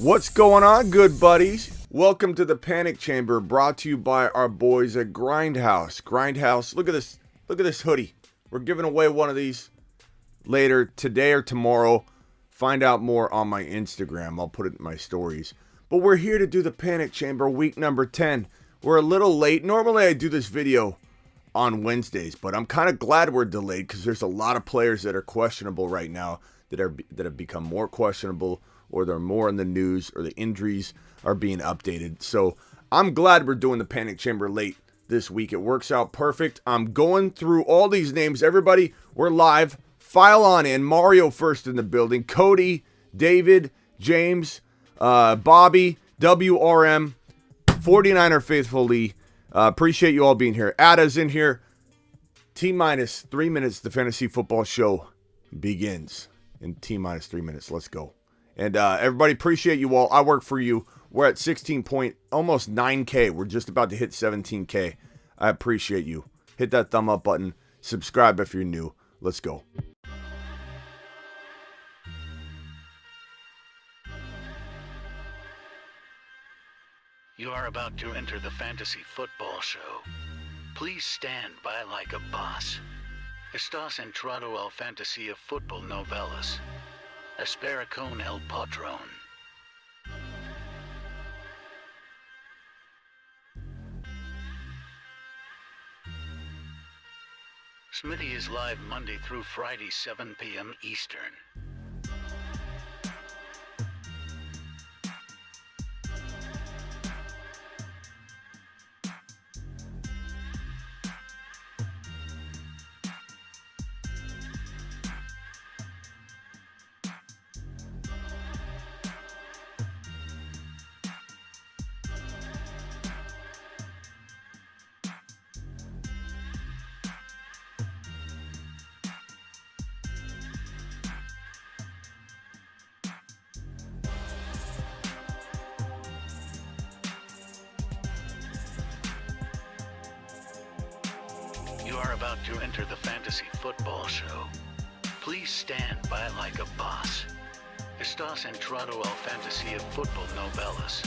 What's going on, good buddies? Welcome to the Panic Chamber, brought to you by our boys at Grindhouse. Grindhouse, look at this. Look at this hoodie. We're giving away one of these later today or tomorrow. Find out more on my Instagram. I'll put it in my stories. But we're here to do the Panic Chamber week number 10. We're a little late. Normally I do this video on Wednesdays, but I'm kind of glad we're delayed because there's a lot of players that are questionable right now that have become more questionable, or they're more in the news, or the injuries are being updated. So I'm glad we're doing the Panic Chamber late this week. It works out perfect. I'm going through all these names. Everybody, we're live. File on in. Mario first in the building. Cody, David, James, Bobby, WRM, 49er Faithfully. Appreciate you all being here. Ada's in here. T-minus 3 minutes, the Fantasy Football Show begins. In T-minus 3 minutes. Let's go. And everybody, appreciate you all. I work for you. We're at 16 point, almost 9K. We're just about to hit 17K. I appreciate you. Hit that thumb up button. Subscribe if you're new. Let's go. You are about to enter the Fantasy Football Show. Please stand by like a boss. Estás entrado al Fantasía Fútbol Novelas. Espera con el patrón. Smitty is live Monday through Friday, 7 p.m. Eastern. You are about to enter the Fantasy Football Show. Please stand by like a boss. Estás entrado al Fantasía Fútbol Novelas.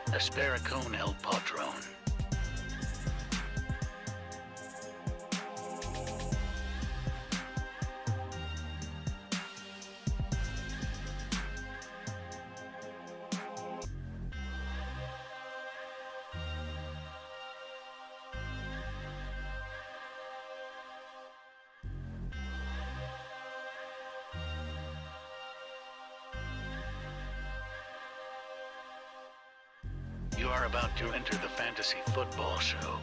Espera con el patrón. You are about to enter the Fantasy Football Show.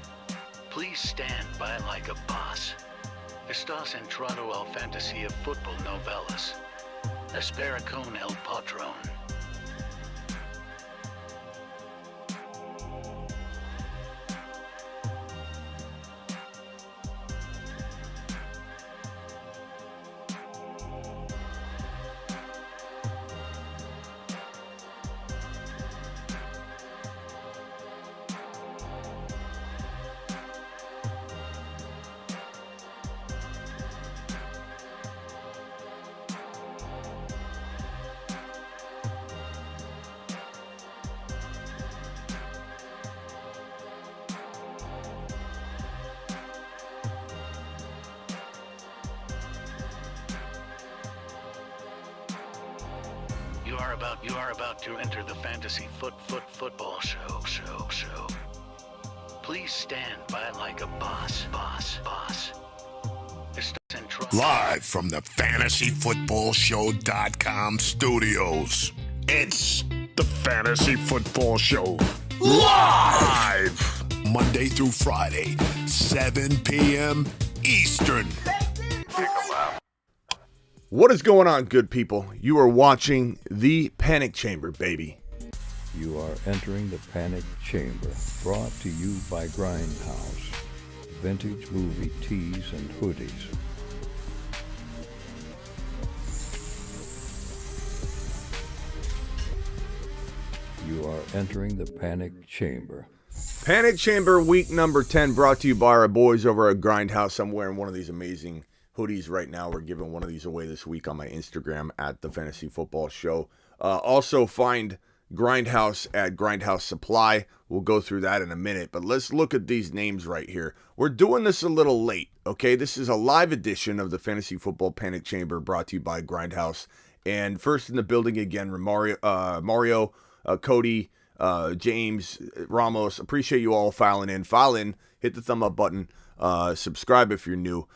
Please stand by like a boss. Estás entrado al Fantasía Fútbol Novelas. Espera con el patrón. You are about to enter the Fantasy Football Show. Please stand by like a boss. Live from the FantasyFootballShow.com studios. It's the Fantasy Football Show. Live! Monday through Friday, 7 p.m. Eastern. What is going on, good people? You are watching the Panic Chamber, baby. You are entering the Panic Chamber, brought to you by Grindhouse. Vintage movie tees and hoodies. You are entering the Panic Chamber. Panic Chamber week number 10, brought to you by our boys over at Grindhouse. I'm wearing one of these amazing hoodies right now. We're giving one of these away this week on my Instagram at the Fantasy Football Show. Also find Grindhouse at Grindhouse Supply. We'll go through that in a minute, but let's look at these names right here. We're doing this a little late, okay? This is a live edition of the Fantasy Football Panic Chamber brought to you by Grindhouse. And first in the building again, Mario, Cody, James, Ramos. Appreciate you all filing in. File in, hit the thumb up button, subscribe if you're new.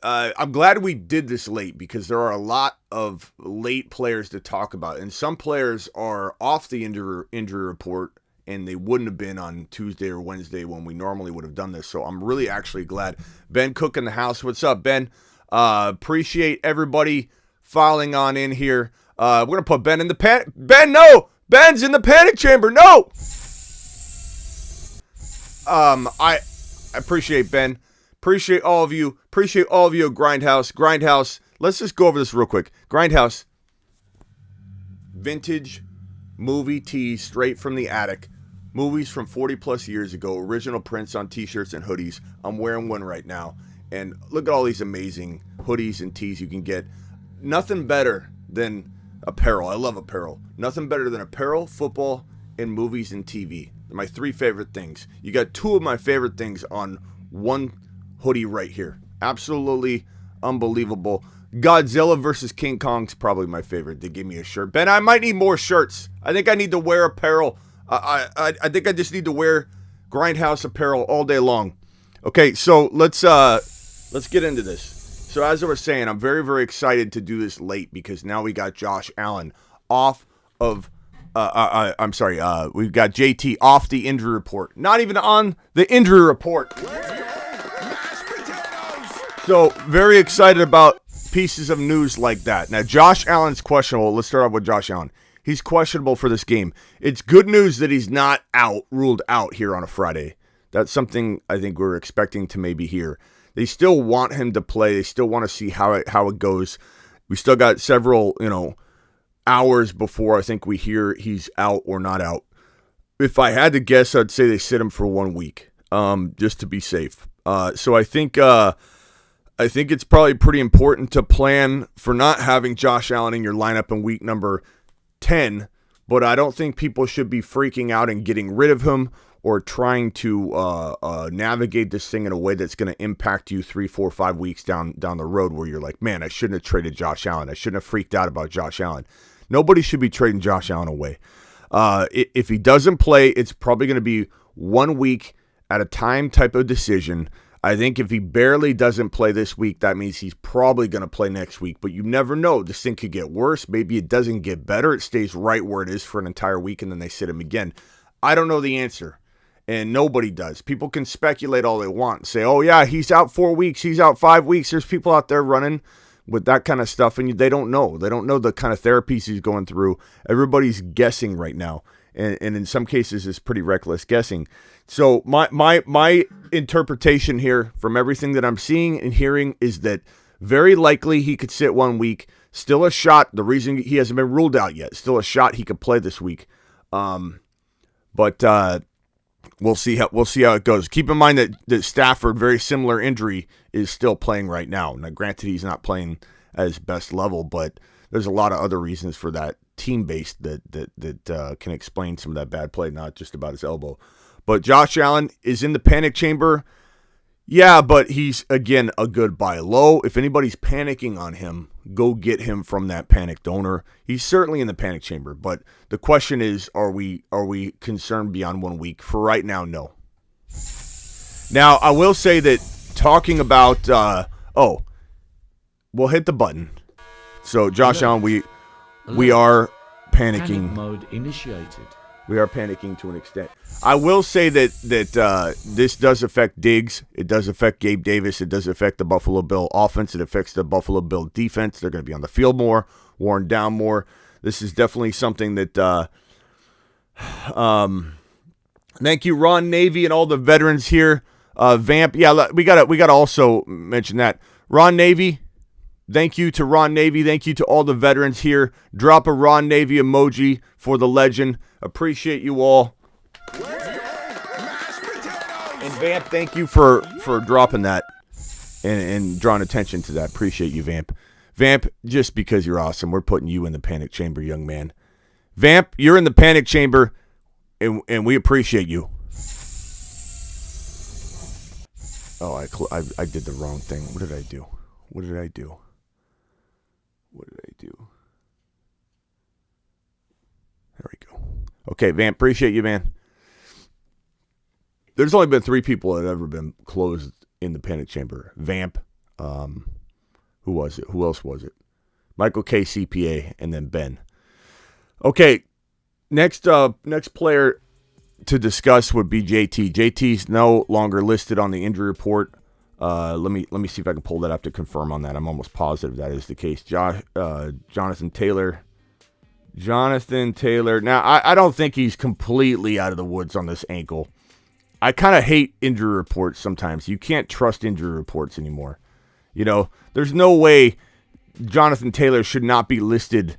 I'm glad we did this late because there are a lot of late players to talk about. And some players are off the injury report, and they wouldn't have been on Tuesday or Wednesday when we normally would have done this. So I'm really actually glad. Ben Cook in the house. What's up, Ben? Appreciate everybody filing on in here. We're going to put Ben in the panic. Ben, no! Ben's in the panic chamber. No! I appreciate Ben. Appreciate all of you. Appreciate all of you at Grindhouse. Grindhouse. Let's just go over this real quick. Grindhouse. Vintage movie tees straight from the attic. Movies from 40 plus years ago. Original prints on t-shirts and hoodies. I'm wearing one right now. And look at all these amazing hoodies and tees you can get. Nothing better than apparel. I love apparel. Nothing better than apparel, football, and movies and TV. They're my three favorite things. You got two of my favorite things on one hoodie right here. Absolutely unbelievable. Godzilla versus King Kong's probably my favorite. They gave me a shirt. Ben, I might need more shirts. I think I need to wear apparel. I think I just need to wear Grindhouse apparel all day long. Okay, so let's get into this. So as I was saying, I'm very, very excited to do this late because now we got Josh Allen off of we've got JT off the injury report. Not even on the injury report. So, very excited about pieces of news like that. Now, Josh Allen's questionable. Let's start off with Josh Allen. He's questionable for this game. It's good news that he's not ruled out here on a Friday. That's something I think we're expecting to maybe hear. They still want him to play. They still want to see how it goes. We still got several, hours before I think we hear he's out or not out. If I had to guess, I'd say they sit him for 1 week, just to be safe. So I think it's probably pretty important to plan for not having Josh Allen in your lineup in week number 10, but I don't think people should be freaking out and getting rid of him or trying to navigate this thing in a way that's going to impact you 3, 4, 5 weeks down the road where you're like, man, I shouldn't have traded Josh Allen. I shouldn't have freaked out about Josh Allen. Nobody should be trading Josh Allen away. If he doesn't play, it's probably going to be 1 week at a time type of decision. I think if he barely doesn't play this week, that means he's probably going to play next week. But you never know. This thing could get worse. Maybe it doesn't get better. It stays right where it is for an entire week, and then they sit him again. I don't know the answer, and nobody does. People can speculate all they want and say, oh, yeah, he's out 4 weeks. He's out 5 weeks. There's people out there running with that kind of stuff, and they don't know. They don't know the kind of therapies he's going through. Everybody's guessing right now. And in some cases, it's pretty reckless guessing. So my interpretation here from everything that I'm seeing and hearing is that very likely he could sit 1 week. Still a shot. The reason he hasn't been ruled out yet. Still a shot he could play this week. But we'll see how it goes. Keep in mind that Stafford, very similar injury, is still playing right now. Now, granted, he's not playing at his best level, but there's a lot of other reasons for that. Team-based that can explain some of that bad play, not just about his elbow. But Josh Allen is in the panic chamber. Yeah, but he's, again, a good buy low. If anybody's panicking on him, go get him from that panicked owner. He's certainly in the panic chamber. But the question is, are we concerned beyond 1 week? For right now, no. Now, I will say that talking about, we'll hit the button. So, Josh Allen, we are panicking. Panic mode initiated. We are panicking to an extent. I will say that this does affect Diggs. It does affect Gabe Davis. It does affect the Buffalo Bill offense. It affects the Buffalo Bill defense. They're going to be on the field more, worn down more. This is definitely something that thank you, Ron Navy, and all the veterans here. Vamp, yeah, we gotta also mention that. Ron Navy, thank you to Ron Navy. Thank you to all the veterans here. Drop a Ron Navy emoji for the legend. Appreciate you all. And Vamp, thank you for dropping that and drawing attention to that. Appreciate you, Vamp. Vamp, just because you're awesome, we're putting you in the panic chamber, young man. Vamp, you're in the panic chamber, and we appreciate you. Oh, I did the wrong thing. What did I do? There we go. Okay, Vamp, appreciate you, man. There's only been 3 people that have ever been closed in the panic chamber. Vamp, who was it? Who else was it? Michael K. CPA, and then Ben. Okay, next player to discuss would be JT. JT's no longer listed on the injury report. Let me see if I can pull that up to confirm on that. I'm almost positive that is the case. Jonathan Taylor. Now, I don't think he's completely out of the woods on this ankle. I kind of hate injury reports sometimes. You can't trust injury reports anymore. You know, there's no way Jonathan Taylor should not be listed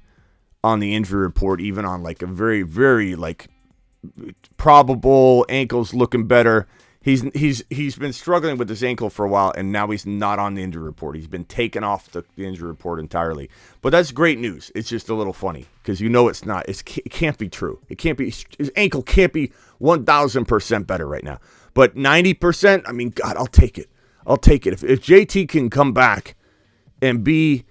on the injury report, even on like a very, very like probable ankles looking better. He's been struggling with his ankle for a while, and now he's not on the injury report. He's been taken off the injury report entirely. But that's great news. It's just a little funny because you know it's not. It can't be true. It can't be. His ankle can't be 1,000% better right now. But 90%, I mean, God, I'll take it. If JT can come back and be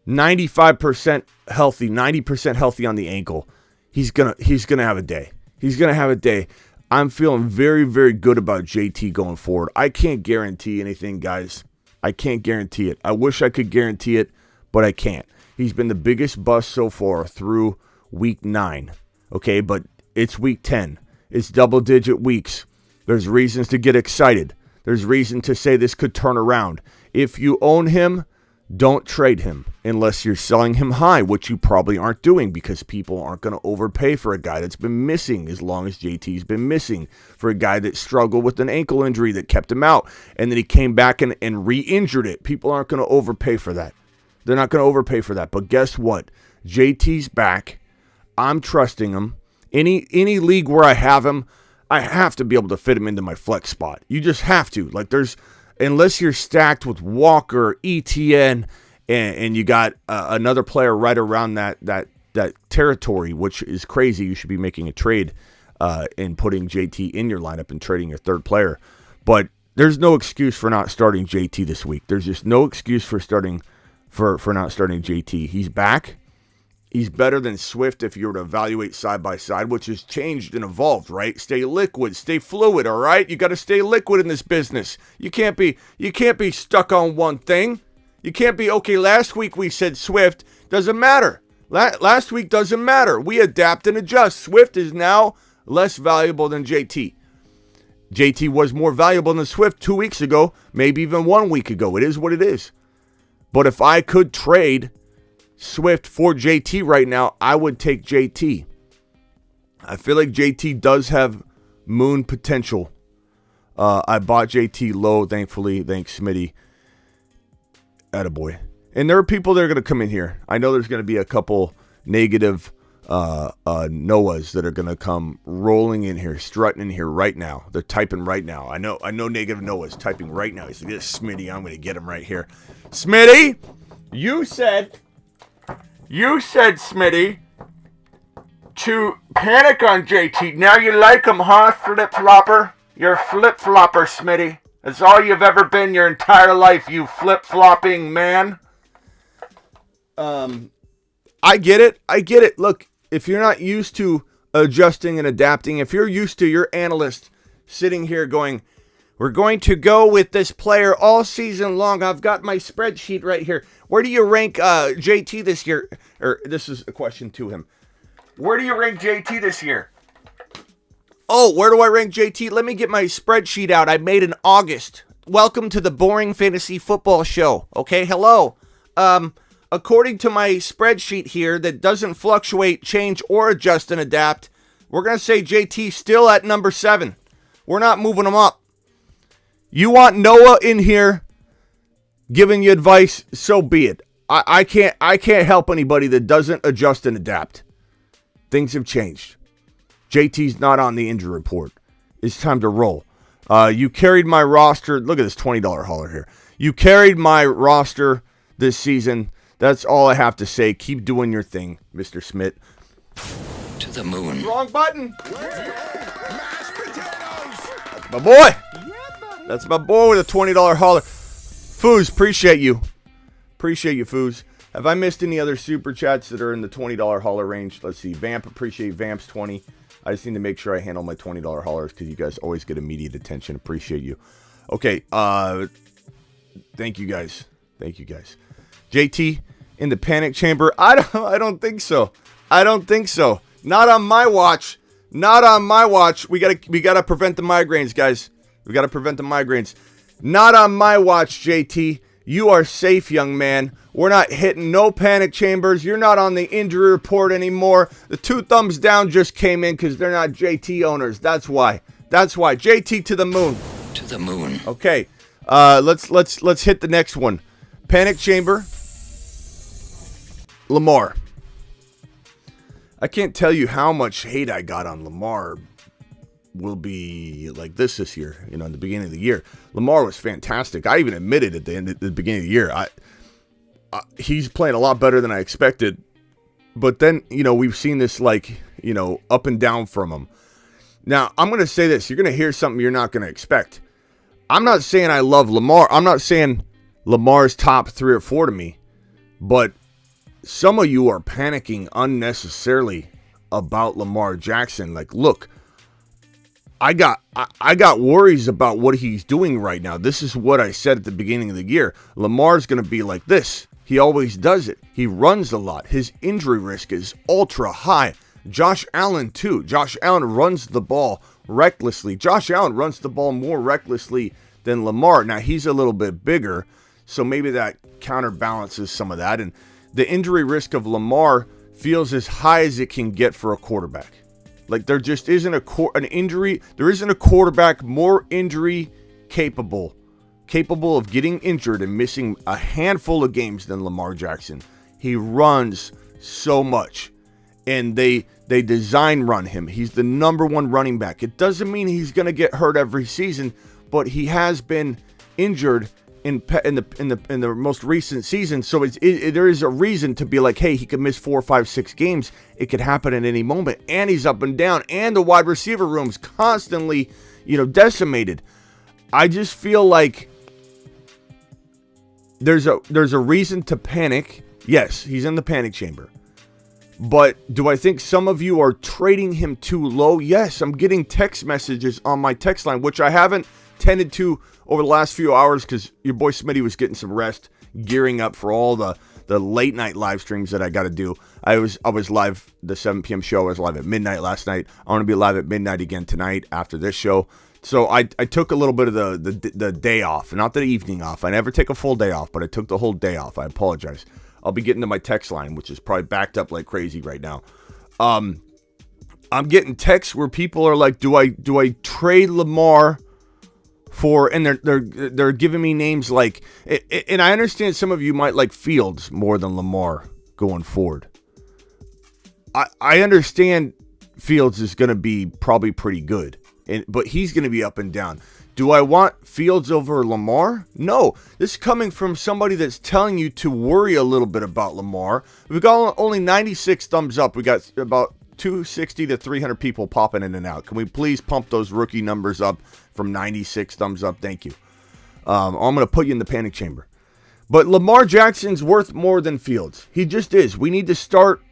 95% healthy, 90% healthy on the ankle, he's gonna have a day. He's gonna have a day. I'm feeling very, very good about JT going forward. I can't guarantee anything, guys. I can't guarantee it. I wish I could guarantee it, but I can't. He's been the biggest bust so far through week 9. Okay, but it's week 10. It's double-digit weeks. There's reasons to get excited. There's reason to say this could turn around. If you own him, don't trade him unless you're selling him high, which you probably aren't doing because people aren't going to overpay for a guy that's been missing as long as JT's been missing, for a guy that struggled with an ankle injury that kept him out, and then he came back and re-injured it. People aren't going to overpay for that. They're not going to overpay for that. But guess what? JT's back. I'm trusting him. Any league where I have him, I have to be able to fit him into my flex spot. You just have to. Like unless you're stacked with Walker, ETN, and you got another player right around that territory, which is crazy. You should be making a trade and putting JT in your lineup and trading your third player. But there's no excuse for not starting JT this week. There's just no excuse for not starting JT. He's back. He's better than Swift if you were to evaluate side by side, which has changed and evolved, right? Stay liquid, stay fluid, all right? You got to stay liquid in this business. You can't be stuck on one thing. You can't be, okay, last week we said Swift, doesn't matter. Last week doesn't matter. We adapt and adjust. Swift is now less valuable than JT. JT was more valuable than Swift 2 weeks ago, maybe even 1 week ago. It is what it is. But if I could trade Swift for JT right now, I would take JT. I feel like JT does have moon potential. I bought JT low, thankfully. Thanks, Smitty. Attaboy. And there are people that are going to come in here. I know there's going to be a couple negative Noahs that are going to come rolling in here, strutting in here right now. They're typing right now. I know negative Noah's typing right now. He's like, this Smitty, I'm going to get him right here. Smitty, you said, Smitty, to panic on JT. Now you like him, huh, flip-flopper? You're a flip-flopper, Smitty. That's all you've ever been your entire life, you flip-flopping man. I get it. Look, if you're not used to adjusting and adapting, if you're used to your analyst sitting here going, we're going to go with this player all season long. I've got my spreadsheet right here. Where do you rank JT this year? Or this is a question to him. Where do you rank JT this year? Oh, where do I rank JT? Let me get my spreadsheet out. I made in August. Welcome to the Boring Fantasy Football Show. Okay, hello. According to my spreadsheet here that doesn't fluctuate, change, or adjust and adapt, we're going to say JT still at number 7. We're not moving him up. You want Noah in here giving you advice, so be it. I can't help anybody that doesn't adjust and adapt. Things have changed. JT's not on the injury report. It's time to roll. You carried my roster. Look at this $20 hauler here. You carried my roster this season. That's all I have to say. Keep doing your thing, Mr. Smith. To the moon. Wrong button. That's my boy. That's my boy with a $20 hauler. Foos, appreciate you. Appreciate you, Foos. Have I missed any other super chats that are in the $20 hauler range? Let's see. Vamp, appreciate Vamp's 20. I just need to make sure I handle my $20 haulers because you guys always get immediate attention. Appreciate you. Okay. Thank you guys. Thank you guys. JT in the panic chamber. I don't think so. I don't think so. Not on my watch. Not on my watch. We gotta prevent the migraines, guys. We gotta prevent the migraines. Not on my watch, JT. You are safe, young man. We're not hitting no panic chambers. You're not on the injury report anymore. The 2 thumbs down just came in because they're not JT owners. That's why. That's why. JT to the moon. To the moon. Okay. Let's hit the next one. Panic chamber. Lamar. I can't tell you how much hate I got on Lamar will be like this year, in the beginning of the year. Lamar was fantastic. I even admitted at the beginning of the year, he's playing a lot better than I expected. But then, we've seen this up and down from him. Now, I'm going to say this. You're going to hear something you're not going to expect. I'm not saying I love Lamar. I'm not saying Lamar's top 3 or 4 to me. But some of you are panicking unnecessarily about Lamar Jackson. Look, I got worries about what he's doing right now. This is what I said at the beginning of the year. Lamar's going to be like this. He always does it. He runs a lot. His injury risk is ultra high. Josh Allen, too. Josh Allen runs the ball recklessly. Josh Allen runs the ball more recklessly than Lamar. Now, he's a little bit bigger, so maybe that counterbalances some of that. And the injury risk of Lamar feels as high as it can get for a quarterback. There just isn't an injury. There isn't a quarterback more injury capable of getting injured and missing a handful of games than Lamar Jackson. He runs so much, and they design run him. He's the number 1 running back. It doesn't mean he's going to get hurt every season, but he has been injured in the most recent season. So there is a reason to be like, hey, he could miss 4, 5, 6 games. It could happen at any moment, and he's up and down, and the wide receiver room's constantly, decimated. I just feel like there's a reason to panic. Yes, he's in the panic chamber. But do I think some of you are trading him too low? Yes, I'm getting text messages on my text line, which I haven't tended to over the last few hours because your boy Smitty was getting some rest, gearing up for all the late night live streams that I got to do. I was live the 7 p.m. show. I was live at midnight last night. I want to be live at midnight again tonight after this show. So I took a little bit of the day off, not the evening off. I never take a full day off, but I took the whole day off. I apologize. I'll be getting to my text line, which is probably backed up like crazy right now. I'm getting texts where people are like, "Do I trade Lamar for?" And they're giving me names like, and I understand some of you might like Fields more than Lamar going forward. I understand Fields is going to be probably pretty good, but he's going to be up and down. Do I want Fields over Lamar? No. This is coming from somebody that's telling you to worry a little bit about Lamar. We've got only 96 thumbs up. We got about 260 to 300 people popping in and out. Can we please pump those rookie numbers up from 96 thumbs up? Thank you. I'm going to put you in the panic chamber. But Lamar Jackson's worth more than Fields. He just is. We need to stop.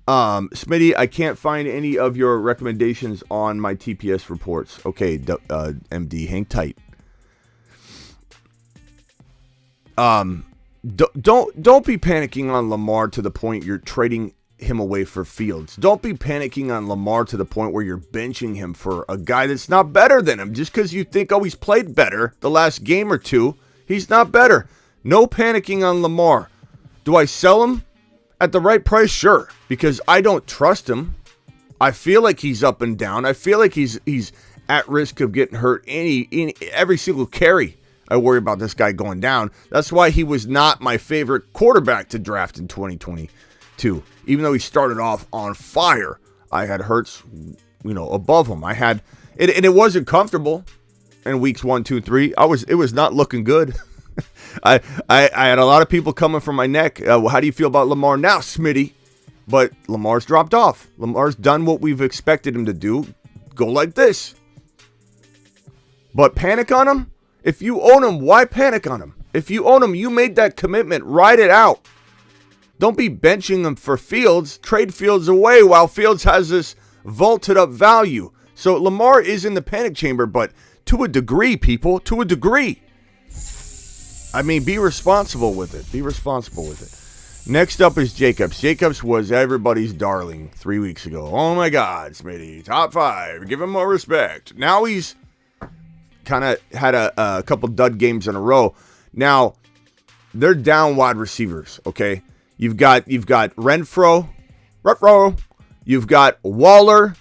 Smitty, I can't find any of your recommendations on my TPS reports. Okay, MD, hang tight. Don't be panicking on Lamar to the point you're trading him away for Fields. Don't be panicking on Lamar to the point where you're benching him for a guy that's not better than him. Just because you think, he's played better the last game or two, he's not better. No panicking on Lamar. Do I sell him at the right price? Sure, because I don't trust him. I feel like he's up and down. I feel like he's at risk of getting hurt every single carry. I worry about this guy going down. That's why he was not my favorite quarterback to draft in 2022. Even though he started off on fire, I had Hurts, above him. I had it, and it wasn't comfortable in weeks 1, 2, 3. It was not looking good. I had a lot of people coming from my neck. How do you feel about Lamar now, Smitty? But Lamar's dropped off. Lamar's done what we've expected him to do. Go like this. But panic on him? If you own him, why panic on him? If you own him, you made that commitment. Ride it out. Don't be benching him for Fields. Trade Fields away while Fields has this vaulted up value. So Lamar is in the panic chamber, but to a degree, people, to a degree. I mean, be responsible with it. Be responsible with it. Next up is Jacobs. Jacobs was everybody's darling 3 weeks ago. Oh my God, Smitty, top 5. Give him more respect. Now he's kind of had a couple dud games in a row. Now they're down wide receivers. Okay, you've got Renfro. You've got Waller,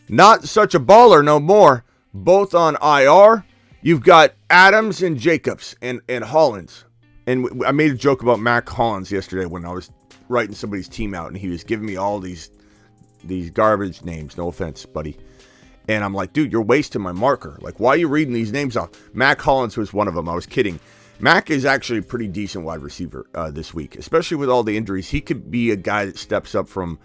not such a baller no more. Both on IR. You've got Adams and Jacobs and Hollins. And I made a joke about Mac Hollins yesterday when I was writing somebody's team out, and he was giving me all these garbage names. No offense, buddy. And I'm like, dude, you're wasting my marker. Like, why are you reading these names off? Mac Hollins was one of them. I was kidding. Mac is actually a pretty decent wide receiver this week, especially with all the injuries. He could be a guy that steps up from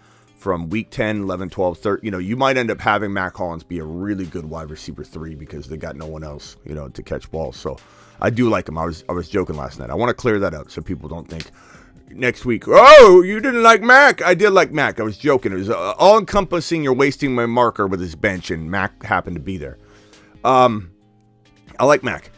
week 10, 11, 12, 13. You know, you might end up having Mac Hollins be a really good wide receiver 3 because they got no one else, you know, to catch balls. So I do like him. I was joking last night. I want to clear that up so people don't think next week, oh, you didn't like Mac. I did like Mac. I was joking. It was all-encompassing. You're wasting my marker with his bench, and Mac happened to be there. I like Mac.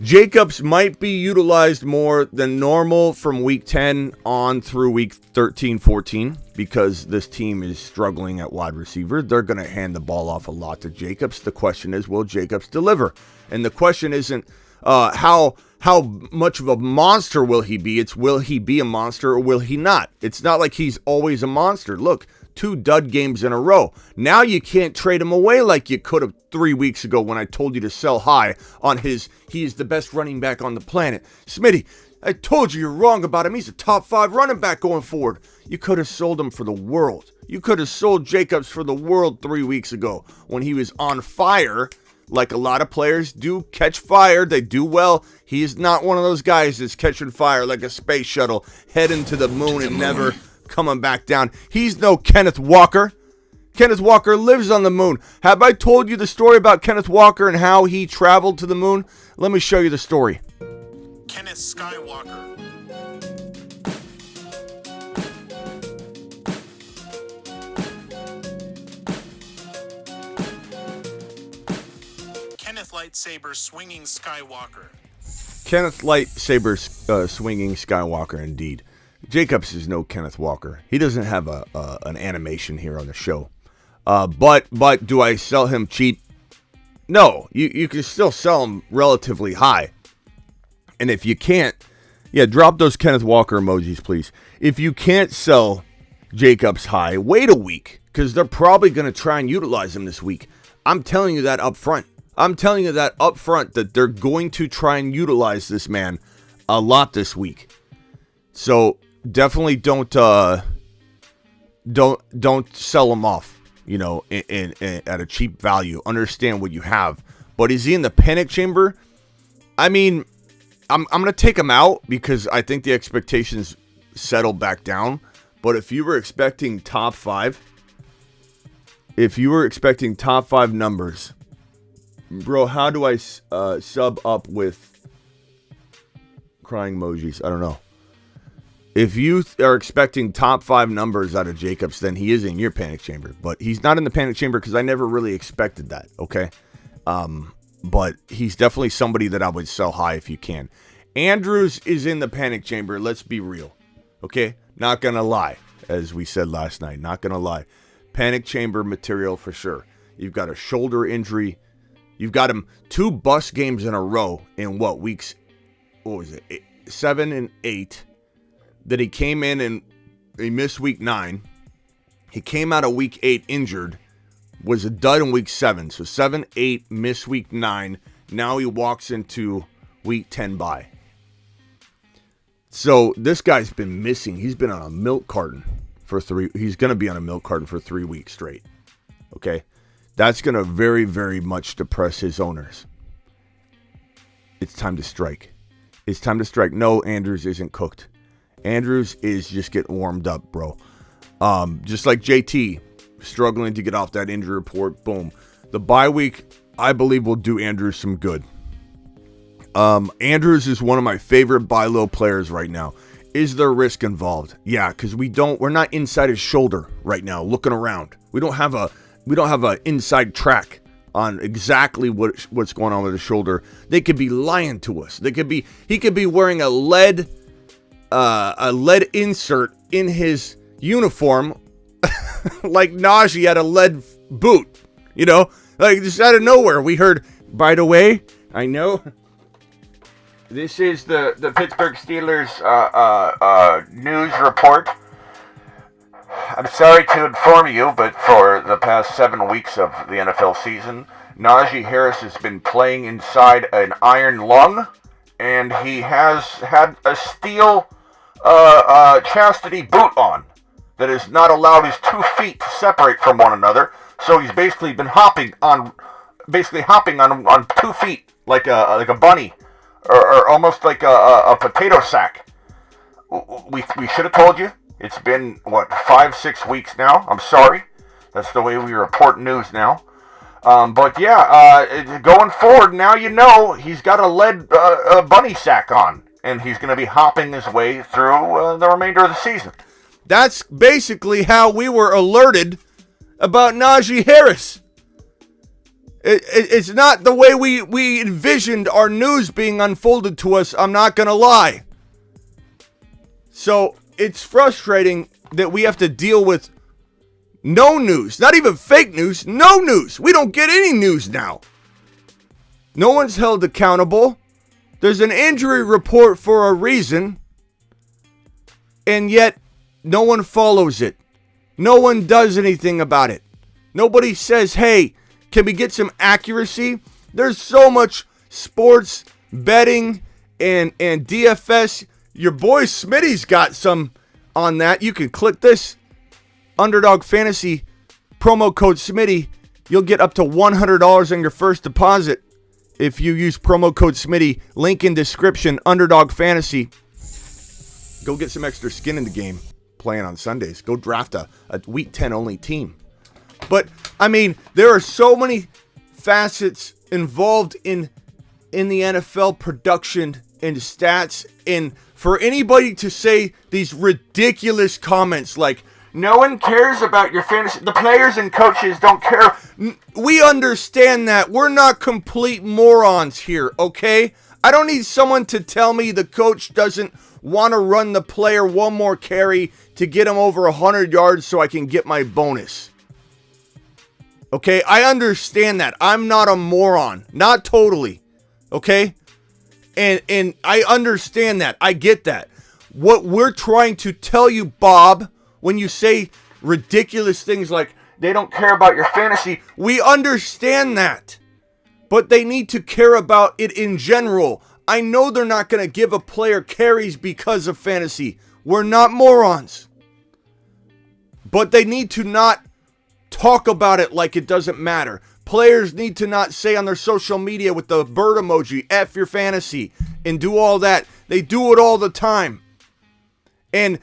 Jacobs might be utilized more than normal from week 10 on through week 13, 14 because this team is struggling at wide receiver. They're going to hand the ball off a lot to Jacobs. The question is, will Jacobs deliver? And the question isn't how much of a monster will he be? It's will he be a monster or will he not? It's not like he's always a monster. Look, 2 dud games in a row. Now you can't trade him away like you could have 3 weeks ago when I told you to sell high on he is the best running back on the planet. Smitty, I told you you're wrong about him. He's a top 5 running back going forward. You could have sold him for the world. You could have sold Jacobs for the world 3 weeks ago when he was on fire. Like a lot of players do catch fire. They do well. He is not one of those guys that's catching fire like a space shuttle heading to the moon and never coming back down. He's no Kenneth Walker. Kenneth Walker lives on the moon. Have I told you the story about Kenneth Walker and how he traveled to the moon? Let me show you the story. Kenneth Skywalker. Kenneth Lightsaber Swinging Skywalker. Kenneth Lightsaber Swinging Skywalker, indeed. Jacobs is no Kenneth Walker. He doesn't have an animation here on the show. But do I sell him cheap? No, you can still sell him relatively high. And if you can't, drop those Kenneth Walker emojis, please. If you can't sell Jacobs high, wait a week, because they're probably going to try and utilize him this week. I'm telling you that up front. That they're going to try and utilize this man a lot this week. So definitely don't sell him off, you know, in at a cheap value. Understand what you have. But is he in the panic chamber? I mean, I'm going to take him out because I think the expectations settle back down. But if you were expecting top 5 numbers, bro, how do I sub up with crying emojis? I don't know. If you are expecting top 5 numbers out of Jacobs, then he is in your panic chamber. But he's not in the panic chamber because I never really expected that, okay? But he's definitely somebody that I would sell high if you can. Andrews is in the panic chamber. Let's be real, okay? Not going to lie, as we said last night. Not going to lie. Panic chamber material for sure. You've got a shoulder injury. You've got him 2 bust games in a row in weeks? What was it? 7 and 8. That he came in and he missed week 9. He came out of week 8 injured. Was a dud in week 7. So 7, 8, missed week 9. Now he walks into week 10 bye. So this guy's been missing. He's been on a milk carton for 3. He's going to be on a milk carton for 3 weeks straight. Okay. That's going to very, very much depress his owners. It's time to strike. It's time to strike. No, Andrews isn't cooked. Andrews is just getting warmed up, bro. Just like JT, struggling to get off that injury report. Boom. The bye week, I believe, will do Andrews some good. Andrews is one of my favorite buy low players right now. Is there risk involved? Yeah, because we're not inside his shoulder right now, looking around. We don't have a inside track on exactly what's going on with his shoulder. They could be lying to us. He could be wearing a lead insert in his uniform, like Najee had a lead boot. You know, like just out of nowhere, we heard. By the way, I know. This is the Pittsburgh Steelers news report. I'm sorry to inform you, but for the past 7 weeks of the NFL season, Najee Harris has been playing inside an iron lung, and he has had a steel chastity boot on that has not allowed his 2 feet to separate from one another. So he's basically been hopping on 2 feet like a bunny. Or almost like a potato sack. We should have told you. It's been, 5-6 weeks now. I'm sorry. That's the way we report news now. But yeah, going forward, now you know he's got a lead bunny sack on. And he's going to be hopping his way through the remainder of the season. That's basically how we were alerted about Najee Harris. It's not the way we envisioned our news being unfolded to us, I'm not going to lie. So it's frustrating that we have to deal with no news, not even fake news, no news. We don't get any news now. No one's held accountable. There's an injury report for a reason, and yet no one follows it. No one does anything about it. Nobody says, hey, can we get some accuracy? There's so much sports betting and DFS. Your boy Smitty's got some on that. You can click this Underdog Fantasy promo code Smitty. You'll get up to $100 on your first deposit if you use promo code Smitty. Link in description, Underdog Fantasy. Go get some extra skin in the game playing on Sundays. Go draft a Week 10 only team. But, I mean, there are so many facets involved in the NFL production and stats. And for anybody to say these ridiculous comments like, no one cares about your fantasy, the players and coaches don't care. We understand that. We're not complete morons here, okay? I don't need someone to tell me the coach doesn't want to run the player one more carry to get him over 100 yards so I can get my bonus. Okay, I understand that. I'm not a moron. Not totally. Okay? And I understand that. I get that. What we're trying to tell you, Bob, when you say ridiculous things like, they don't care about your fantasy, we understand that. But they need to care about it in general. I know they're not going to give a player carries because of fantasy. We're not morons. But they need to not talk about it like it doesn't matter. Players need to not say on their social media with the bird emoji, F your fantasy, and do all that. They do it all the time. And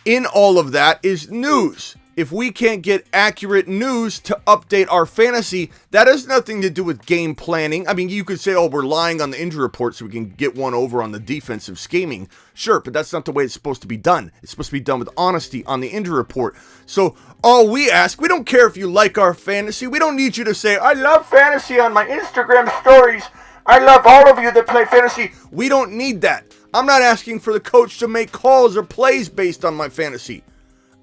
in all of that is news. If we can't get accurate news to update our fantasy, that has nothing to do with game planning. I mean, you could say, oh, we're lying on the injury report so we can get one over on the defensive scheming. Sure, but that's not the way it's supposed to be done. It's supposed to be done with honesty on the injury report. So all we ask, we don't care if you like our fantasy. We don't need you to say, I love fantasy on my Instagram stories. I love all of you that play fantasy. We don't need that. I'm not asking for the coach to make calls or plays based on my fantasy.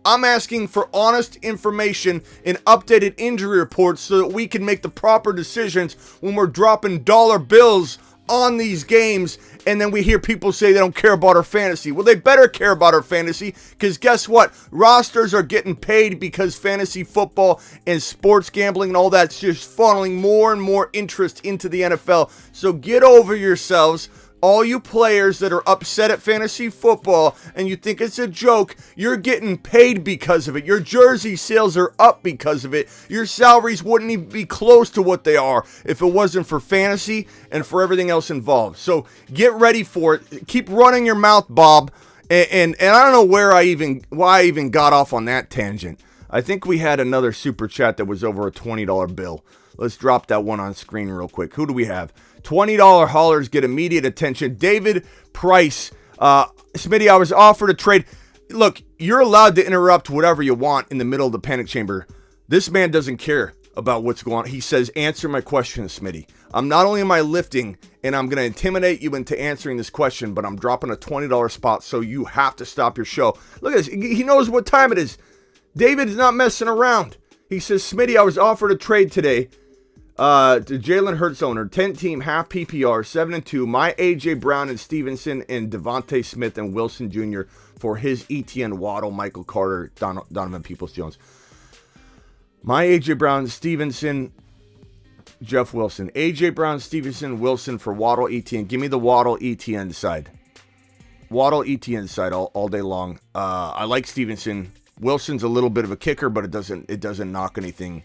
I'm asking for honest information and updated injury reports so that we can make the proper decisions when we're dropping dollar bills on these games, and then we hear people say they don't care about our fantasy. Well, they better care about our fantasy, because guess what? Rosters are getting paid because fantasy football and sports gambling and all that's just funneling more and more interest into the NFL. So get over yourselves. All you players that are upset at fantasy football and you think it's a joke, you're getting paid because of it. Your jersey sales are up because of it. Your salaries wouldn't even be close to what they are if it wasn't for fantasy and for everything else involved. So get ready for it. Keep running your mouth, Bob, And I don't know why I even got off on that tangent. I think we had another super chat that was over a $20 bill. Let's drop that one on screen real quick. Who do we have? $20 haulers get immediate attention. David Price. Smitty, I was offered a trade. Look, you're allowed to interrupt whatever you want in the middle of the panic chamber. This man doesn't care about what's going on. He says, answer my question, Smitty. Not only am I lifting and I'm going to intimidate you into answering this question, but I'm dropping a $20 spot, so you have to stop your show. Look at this. He knows what time it is. David is not messing around. He says, Smitty, I was offered a trade today to Jalen Hurts owner, 10-team, half PPR, 7-2, my A.J. Brown and Stevenson and Devontae Smith and Wilson Jr. for his Etienne Waddle, Michael Carter, Donovan Peoples-Jones. My A.J. Brown, Stevenson, Jeff Wilson. A.J. Brown, Stevenson, Wilson for Waddle, Etienne. Give me the Waddle, Etienne side. Waddle, Etienne side all day long. I like Stevenson. Wilson's a little bit of a kicker, but it doesn't knock anything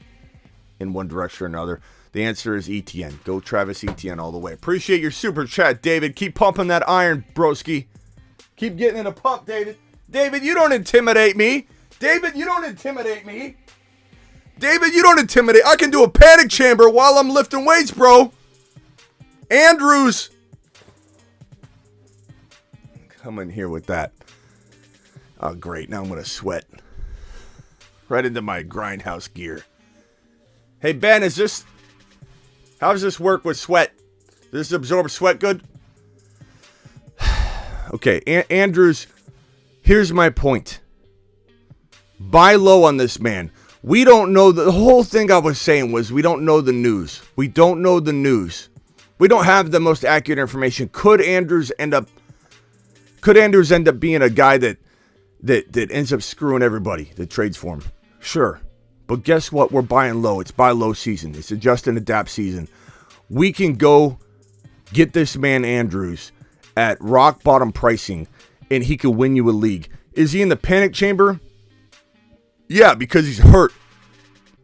in one direction or another. The answer is Etienne. Go Travis Etienne all the way. Appreciate your super chat, David. Keep pumping that iron, broski. Keep getting in a pump, David. David, you don't intimidate me. David, you don't intimidate me. David, you don't intimidate. I can do a panic chamber while I'm lifting weights, bro. Andrews. Come in here with that. Oh, great. Now I'm going to sweat. Right into my Grindhouse gear. Hey, Ben, how does this work with sweat? Does this absorb sweat good? Okay, Andrews, here's my point. Buy low on this man. We don't know. The whole thing I was saying was we don't know the news. We don't know the news. We don't have the most accurate information. Could Andrews end up being a guy that ends up screwing everybody that trades for him? Sure. But guess what? We're buying low. It's buy low season. It's adjust and adapt season. We can go get this man Andrews at rock bottom pricing, and he could win you a league. Is he in the panic chamber? Yeah, because he's hurt.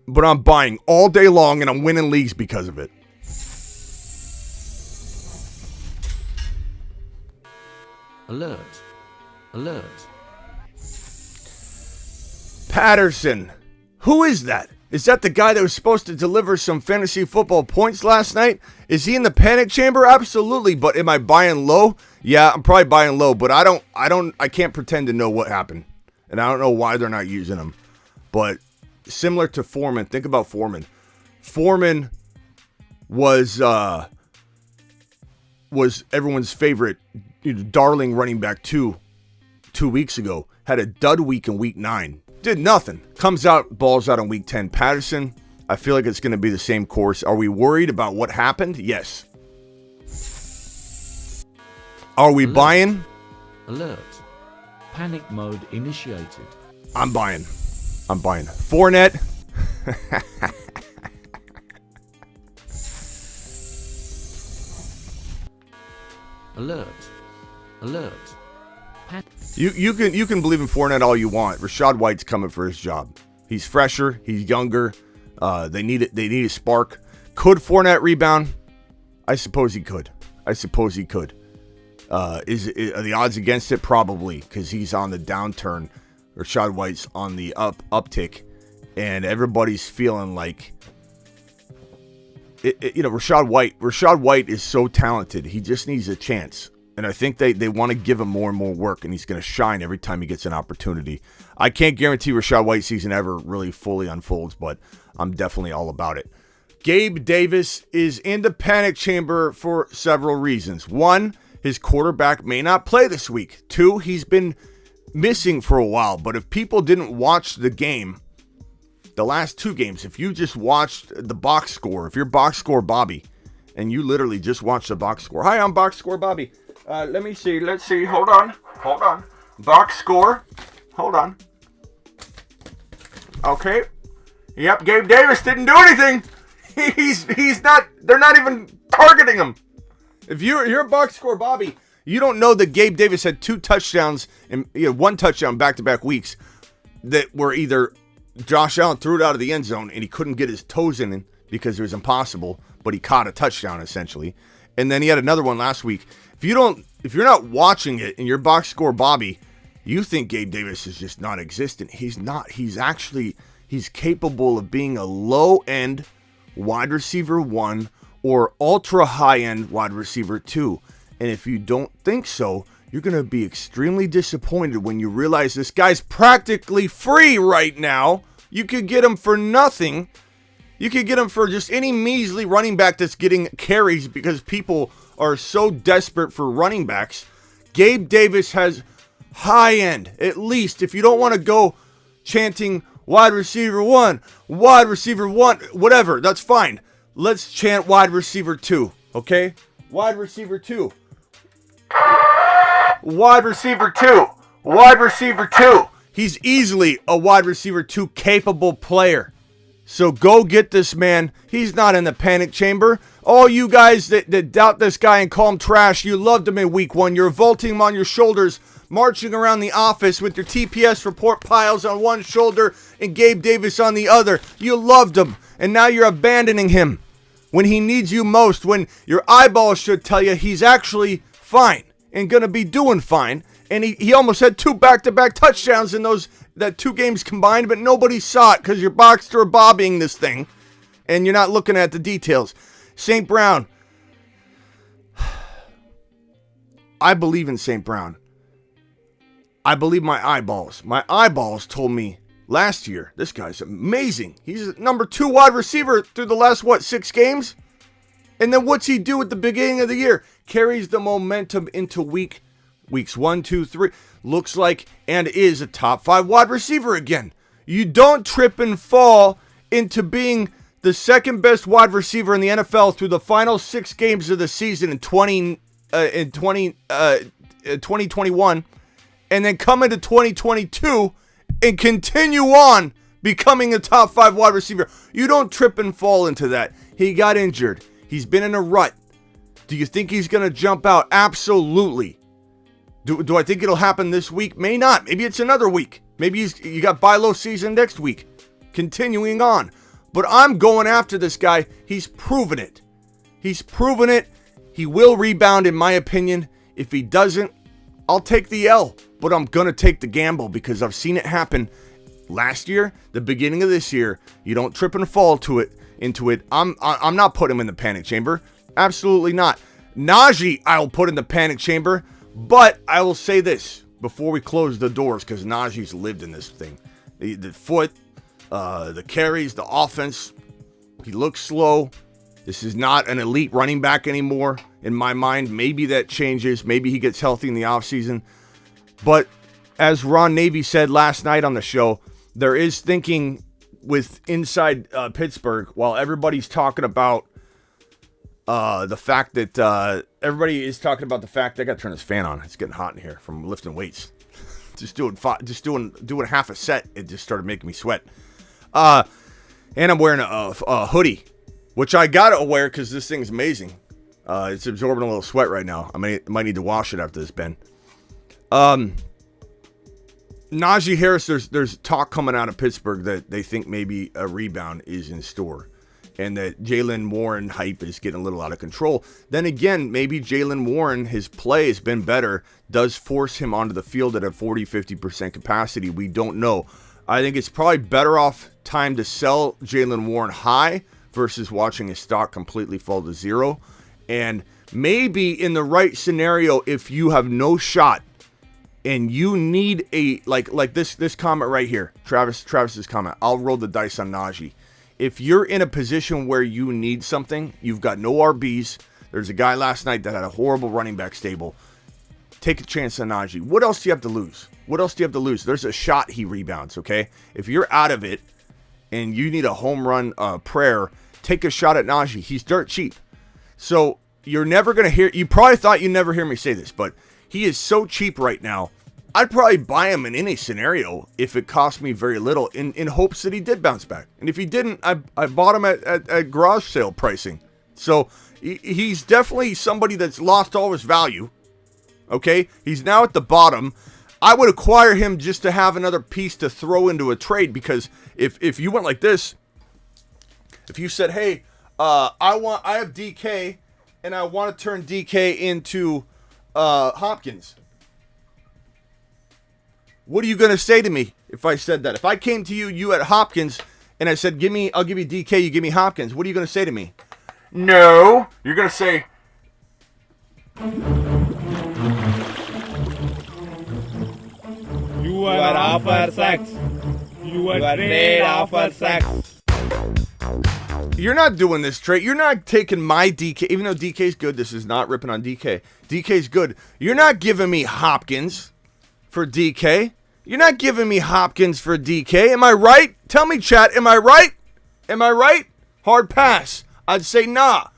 But I'm buying all day long, and I'm winning leagues because of it. Alert. Alert. Patterson. Who is that? Is that the guy that was supposed to deliver some fantasy football points last night? Is he in the panic chamber? Absolutely. But am I buying low? Yeah, I'm probably buying low, but I can't pretend to know what happened. And I don't know why they're not using him. But similar to Foreman, think about Foreman. Foreman was everyone's favorite darling running back two weeks ago. Had a dud week in week 9. Did nothing. Comes out, balls out in week 10. Patterson, I feel like it's going to be the same course. Are we worried about what happened? Yes. Are we buying? Alert. Panic mode initiated. I'm buying. Fournette. Alert. Alert. You can believe in Fournette all you want. Rachaad White's coming for his job. He's fresher. He's younger. They need it. They need a spark. Could Fournette rebound? I suppose he could. Are the odds against it? Probably, because he's on the downturn. Rachaad White's on the uptick, and everybody's feeling like Rachaad White is so talented. He just needs a chance. And I think they want to give him more and more work, and he's going to shine every time he gets an opportunity. I can't guarantee Rachaad White's season ever really fully unfolds, but I'm definitely all about it. Gabe Davis is in the panic chamber for several reasons. 1, his quarterback may not play this week. 2, he's been missing for a while. But if people didn't watch the game, the last 2 games, if you just watched the box score, if you're box score Bobby, and you literally just watched the box score. Hi, I'm box score Bobby. Let me see. Let's see. Hold on. Box score. Hold on. Okay. Yep. Gabe Davis didn't do anything. He's not. They're not even targeting him. If you're a box score Bobby, you don't know that Gabe Davis had 2 touchdowns and 1 touchdown back-to-back weeks that were either Josh Allen threw it out of the end zone and he couldn't get his toes in because it was impossible, but he caught a touchdown essentially. And then he had another one last week. If you're not watching it and you're box score Bobby, You think Gabe Davis is just non-existent. He's not. He's capable of being a low-end wide receiver 1 or ultra high-end wide receiver 2. And if you don't think so, you're going to be extremely disappointed when you realize this guy's practically free right now. You could get him for nothing. You could get him for just any measly running back that's getting carries because people are so desperate for running backs. Gabe Davis has high end, at least. If you don't want to go chanting wide receiver 1, whatever, that's fine. Let's chant wide receiver 2, okay? Wide receiver 2. Wide receiver 2. Wide receiver 2. He's easily a wide receiver 2 capable player. So go get this man. He's not in the panic chamber. All you guys that doubt this guy and call him trash, you loved him in week 1. You're vaulting him on your shoulders, marching around the office with your TPS report piles on one shoulder and Gabe Davis on the other. You loved him, and now you're abandoning him when he needs you most, when your eyeballs should tell you he's actually fine and going to be doing fine. And he almost had 2 back-to-back touchdowns in that 2 games combined, but nobody saw it because you're boxed or bobbing this thing, and you're not looking at the details. St. Brown. I believe in St. Brown. I believe my eyeballs. My eyeballs told me last year, this guy's amazing. He's a number 2 wide receiver through the last, 6 games? And then what's he do at the beginning of the year? Carries the momentum into weeks 1, 2, 3. Looks like and is a top 5 wide receiver again. You don't trip and fall into being the second best wide receiver in the NFL through the final 6 games of the season in 2021, and then come into 2022 and continue on becoming a top 5 wide receiver. You don't trip and fall into that. He got injured. He's been in a rut. Do you think he's going to jump out? Absolutely. Do I think it'll happen this week? May not. Maybe it's another week. Maybe you got buy low season next week. Continuing on. But I'm going after this guy. He's proven it. He's proven it. He will rebound, in my opinion. If he doesn't, I'll take the L. But I'm going to take the gamble because I've seen it happen last year, the beginning of this year. You don't trip and fall into it. I'm not putting him in the panic chamber. Absolutely not. Najee, I'll put in the panic chamber. But I will say this before we close the doors, because Najee's lived in this thing. The foot, the carries, the offense. He looks slow. This is not an elite running back anymore in my mind. Maybe that changes. Maybe he gets healthy in the offseason. But as Ron Navy said last night on the show, there is thinking with inside Pittsburgh, while everybody's talking about the fact that everybody is talking about the fact that I got to turn this fan on. It's getting hot in here from lifting weights. Doing half a set. It just started making me sweat. And I'm wearing a hoodie, which I gotta wear because this thing's amazing. It's absorbing a little sweat right now. I might need to wash it after this, Ben. Najee Harris, there's talk coming out of Pittsburgh that they think maybe a rebound is in store, and that Jaylen Warren hype is getting a little out of control. Then again, maybe Jaylen Warren, his play has been better, does force him onto the field at a 40-50% capacity. We don't know. I think it's probably better off time to sell Jaylen Warren high versus watching his stock completely fall to zero. And maybe in the right scenario, if you have no shot and you need a like this comment right here, Travis's comment, I'll roll the dice on Najee. If you're in a position where you need something, you've got no RBs. There's a guy last night that had a horrible running back stable. Take a chance on Najee. What else do you have to lose? There's a shot he rebounds, okay? If you're out of it and you need a home run prayer, take a shot at Najee. He's dirt cheap. So you're never going to hear, you probably thought you'd never hear me say this, but he is so cheap right now. I'd probably buy him in any scenario if it cost me very little in hopes that he did bounce back. And if he didn't, I bought him at garage sale pricing. So he's definitely somebody that's lost all his value. Okay? He's now at the bottom. I would acquire him just to have another piece to throw into a trade, because if you went like this, if you said, hey, I have DK and I want to turn DK into Hopkins. What are you going to say to me if I said that? If I came to you, you at Hopkins, and I said, I'll give you DK, you give me Hopkins. What are you going to say to me? No. You're going to say, you are off for sex. You are made off for sex. you're not doing this trade. You're not taking my DK, even though DK's good. This is not ripping on DK. DK's good. You're not giving me Hopkins for DK. You're not giving me Hopkins for DK. Am I right? Tell me, chat. Am I right? Am I right? Hard pass. I'd say nah.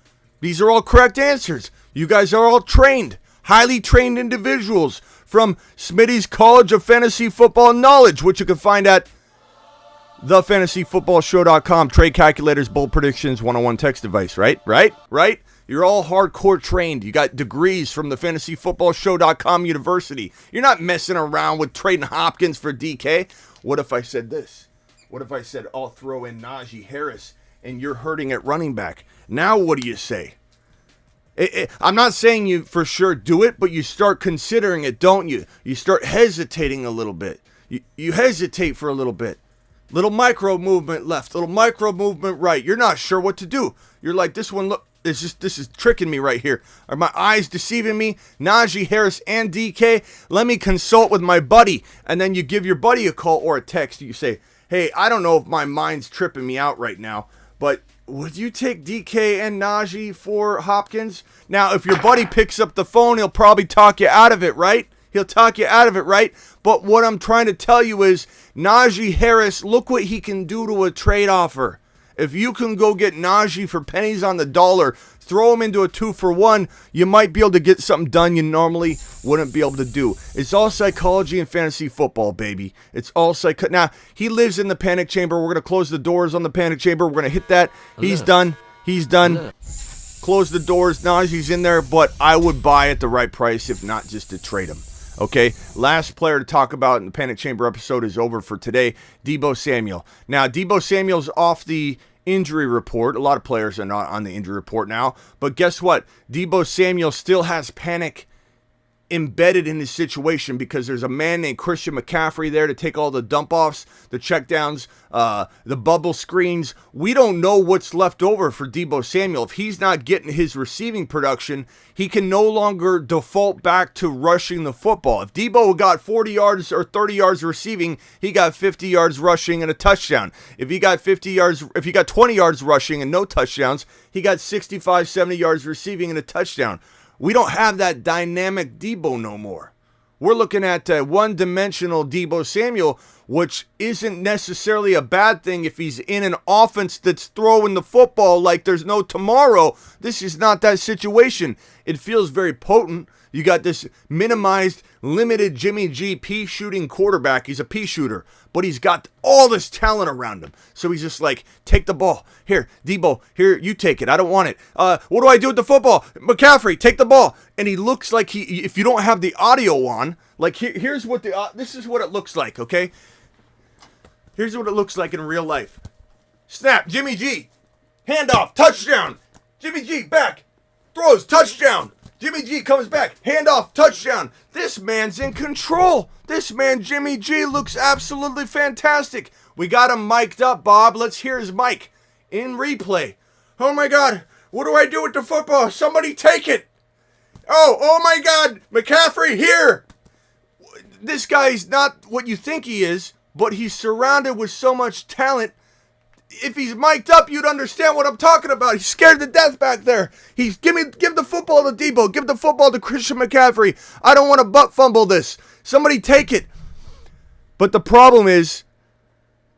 These are all correct answers. You guys are all trained, highly trained individuals from Smitty's College of Fantasy Football Knowledge, which you can find at thefantasyfootballshow.com. Trade calculators, bold predictions, 101 text device, right? You're all hardcore trained. You got degrees from the fantasyfootballshow.com university. You're not messing around with trading Hopkins for DK. What if I said this? What if I said, I'll throw in Najee Harris and you're hurting at running back? Now what do you say? I'm not saying you for sure do it, but you start considering it, don't you? You start hesitating a little bit. You hesitate for a little bit. Little micro movement left, little micro movement right. You're not sure what to do. You're like, this one, look, this is tricking me right here. Are my eyes deceiving me? Najee Harris and DK, let me consult with my buddy. And then you give your buddy a call or a text. You say, hey, I don't know if my mind's tripping me out right now, but would you take DK and Najee for Hopkins? Now, if your buddy picks up the phone, he'll probably talk you out of it, right? He'll talk you out of it, right? But what I'm trying to tell you is Najee Harris, look what he can do to a trade offer. If you can go get Najee for pennies on the dollar, throw him into a 2-for-1, you might be able to get something done you normally wouldn't be able to do. It's all psychology and fantasy football, baby. It's all Now, he lives in the panic chamber. We're going to close the doors on the panic chamber. We're going to hit that. He's done. Close the doors. Najee's in there, but I would buy at the right price, if not just to trade him. Okay, last player to talk about in the Panic Chamber episode is over for today, Deebo Samuel. Now, Deebo Samuel's off the injury report. A lot of players are not on the injury report now. But guess what? Deebo Samuel still has panic embedded in his situation because there's a man named Christian McCaffrey there to take all the dump-offs, the checkdowns, the bubble screens. We don't know what's left over for Deebo Samuel. If he's not getting his receiving production, he can no longer default back to rushing the football. If Deebo got 40 yards or 30 yards receiving, he got 50 yards rushing and a touchdown. If he got 20 yards rushing and no touchdowns, he got 65, 70 yards receiving and a touchdown. We don't have that dynamic Deebo no more. We're looking at one-dimensional Deebo Samuel, which isn't necessarily a bad thing if he's in an offense that's throwing the football like there's no tomorrow. This is not that situation. It feels very potent. You got this minimized, limited Jimmy G pea shooting quarterback. He's a pea shooter, but he's got all this talent around him. So he's just like, take the ball. Here, Deebo, here, you take it. I don't want it. What do I do with the football? McCaffrey, take the ball. And he looks like if you don't have the audio on, like here's what this is what it looks like, okay? Here's what it looks like in real life. Snap, Jimmy G. Handoff, touchdown. Jimmy G, back. Throws, touchdown. Jimmy G comes back, handoff, touchdown. This man's in control. This man, Jimmy G, looks absolutely fantastic. We got him mic'd up, Bob. Let's hear his mic in replay. Oh my God, what do I do with the football? Somebody take it. Oh my God, McCaffrey here. This guy's not what you think he is, but he's surrounded with so much talent. If he's mic'd up, you'd understand what I'm talking about. He's scared to death back there. Give the football to Deebo. Give the football to Christian McCaffrey. I don't want to butt fumble this. Somebody take it. But the problem is,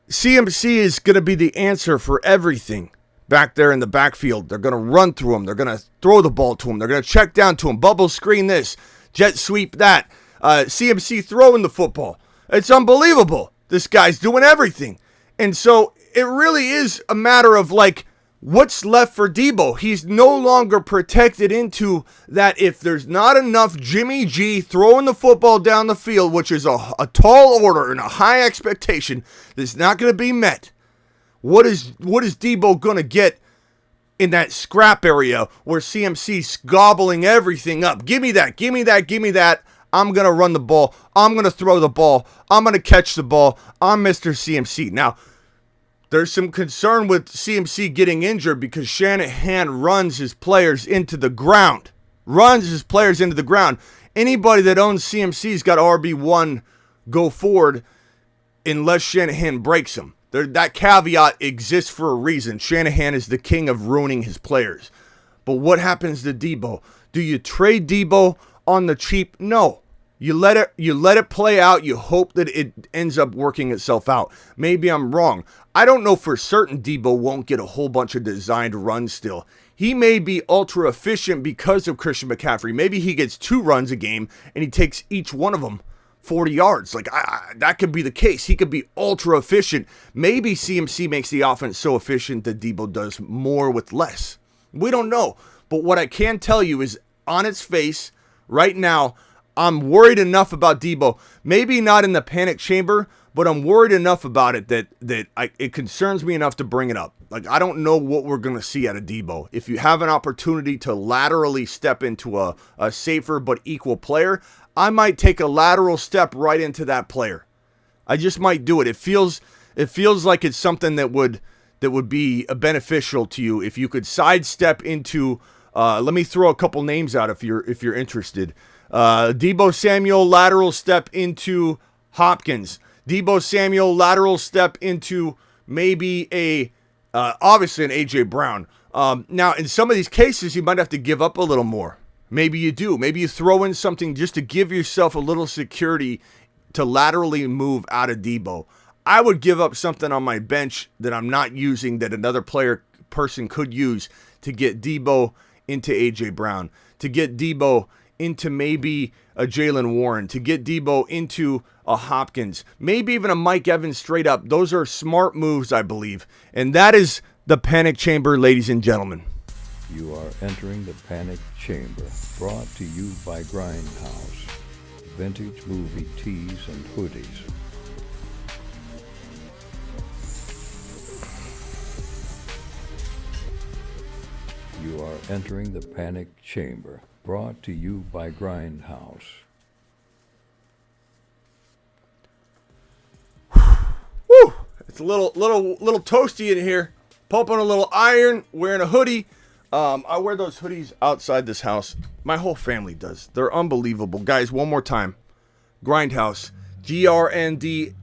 CMC is going to be the answer for everything back there in the backfield. They're going to run through him. They're going to throw the ball to him. They're going to check down to him. Bubble screen this. Jet sweep that. CMC throwing the football. It's unbelievable. This guy's doing everything. And so it really is a matter of like, what's left for Deebo? He's no longer protected into that if there's not enough Jimmy G throwing the football down the field, which is a tall order and a high expectation that's not going to be met. What is Deebo going to get in that scrap area where CMC's gobbling everything up? Give me that. I'm going to run the ball. I'm going to throw the ball. I'm going to catch the ball. I'm Mr. CMC. Now, there's some concern with CMC getting injured because Shanahan runs his players into the ground. Anybody that owns CMC's got RB1 go forward unless Shanahan breaks him. That caveat exists for a reason. Shanahan is the king of ruining his players. But what happens to Deebo? Do you trade Deebo on the cheap? No. You let it play out. You hope that it ends up working itself out. Maybe I'm wrong. I don't know for certain Deebo won't get a whole bunch of designed runs still. He may be ultra efficient because of Christian McCaffrey. Maybe he gets 2 runs a game and he takes each one of them 40 yards. Like, that could be the case. He could be ultra efficient. Maybe CMC makes the offense so efficient that Deebo does more with less. We don't know. But what I can tell you is, on its face, right now, I'm worried enough about Deebo. Maybe not in the panic chamber, but I'm worried enough about it that it concerns me enough to bring it up. Like, I don't know what we're going to see out of Deebo. If you have an opportunity to laterally step into a safer but equal player, I might take a lateral step right into that player. I just might do it. It feels like it's something that would be beneficial to you if you could sidestep into. Let me throw a couple names out if you're interested. Deebo Samuel lateral step into Hopkins. Deebo Samuel lateral step into maybe obviously an AJ Brown. Now in some of these cases you might have to give up a little more. Maybe you do. Maybe you throw in something just to give yourself a little security to laterally move out of Deebo. I would give up something on my bench that I'm not using that another person could use to get Deebo into AJ Brown, to get Deebo into maybe a Jalen Warren, to get Deebo into a Hopkins, maybe even a Mike Evans straight up. Those are smart moves, I believe. And that is the panic chamber, ladies and gentlemen. You are entering the panic chamber, brought to you by Grindhouse, vintage movie tees and hoodies. You are entering the panic chamber, brought to you by Grindhouse. Woo! It's a little toasty in here. Pumping a little iron, wearing a hoodie. I wear those hoodies outside this house. My whole family does. They're unbelievable. Guys, one more time. Grindhouse. Grindhaus.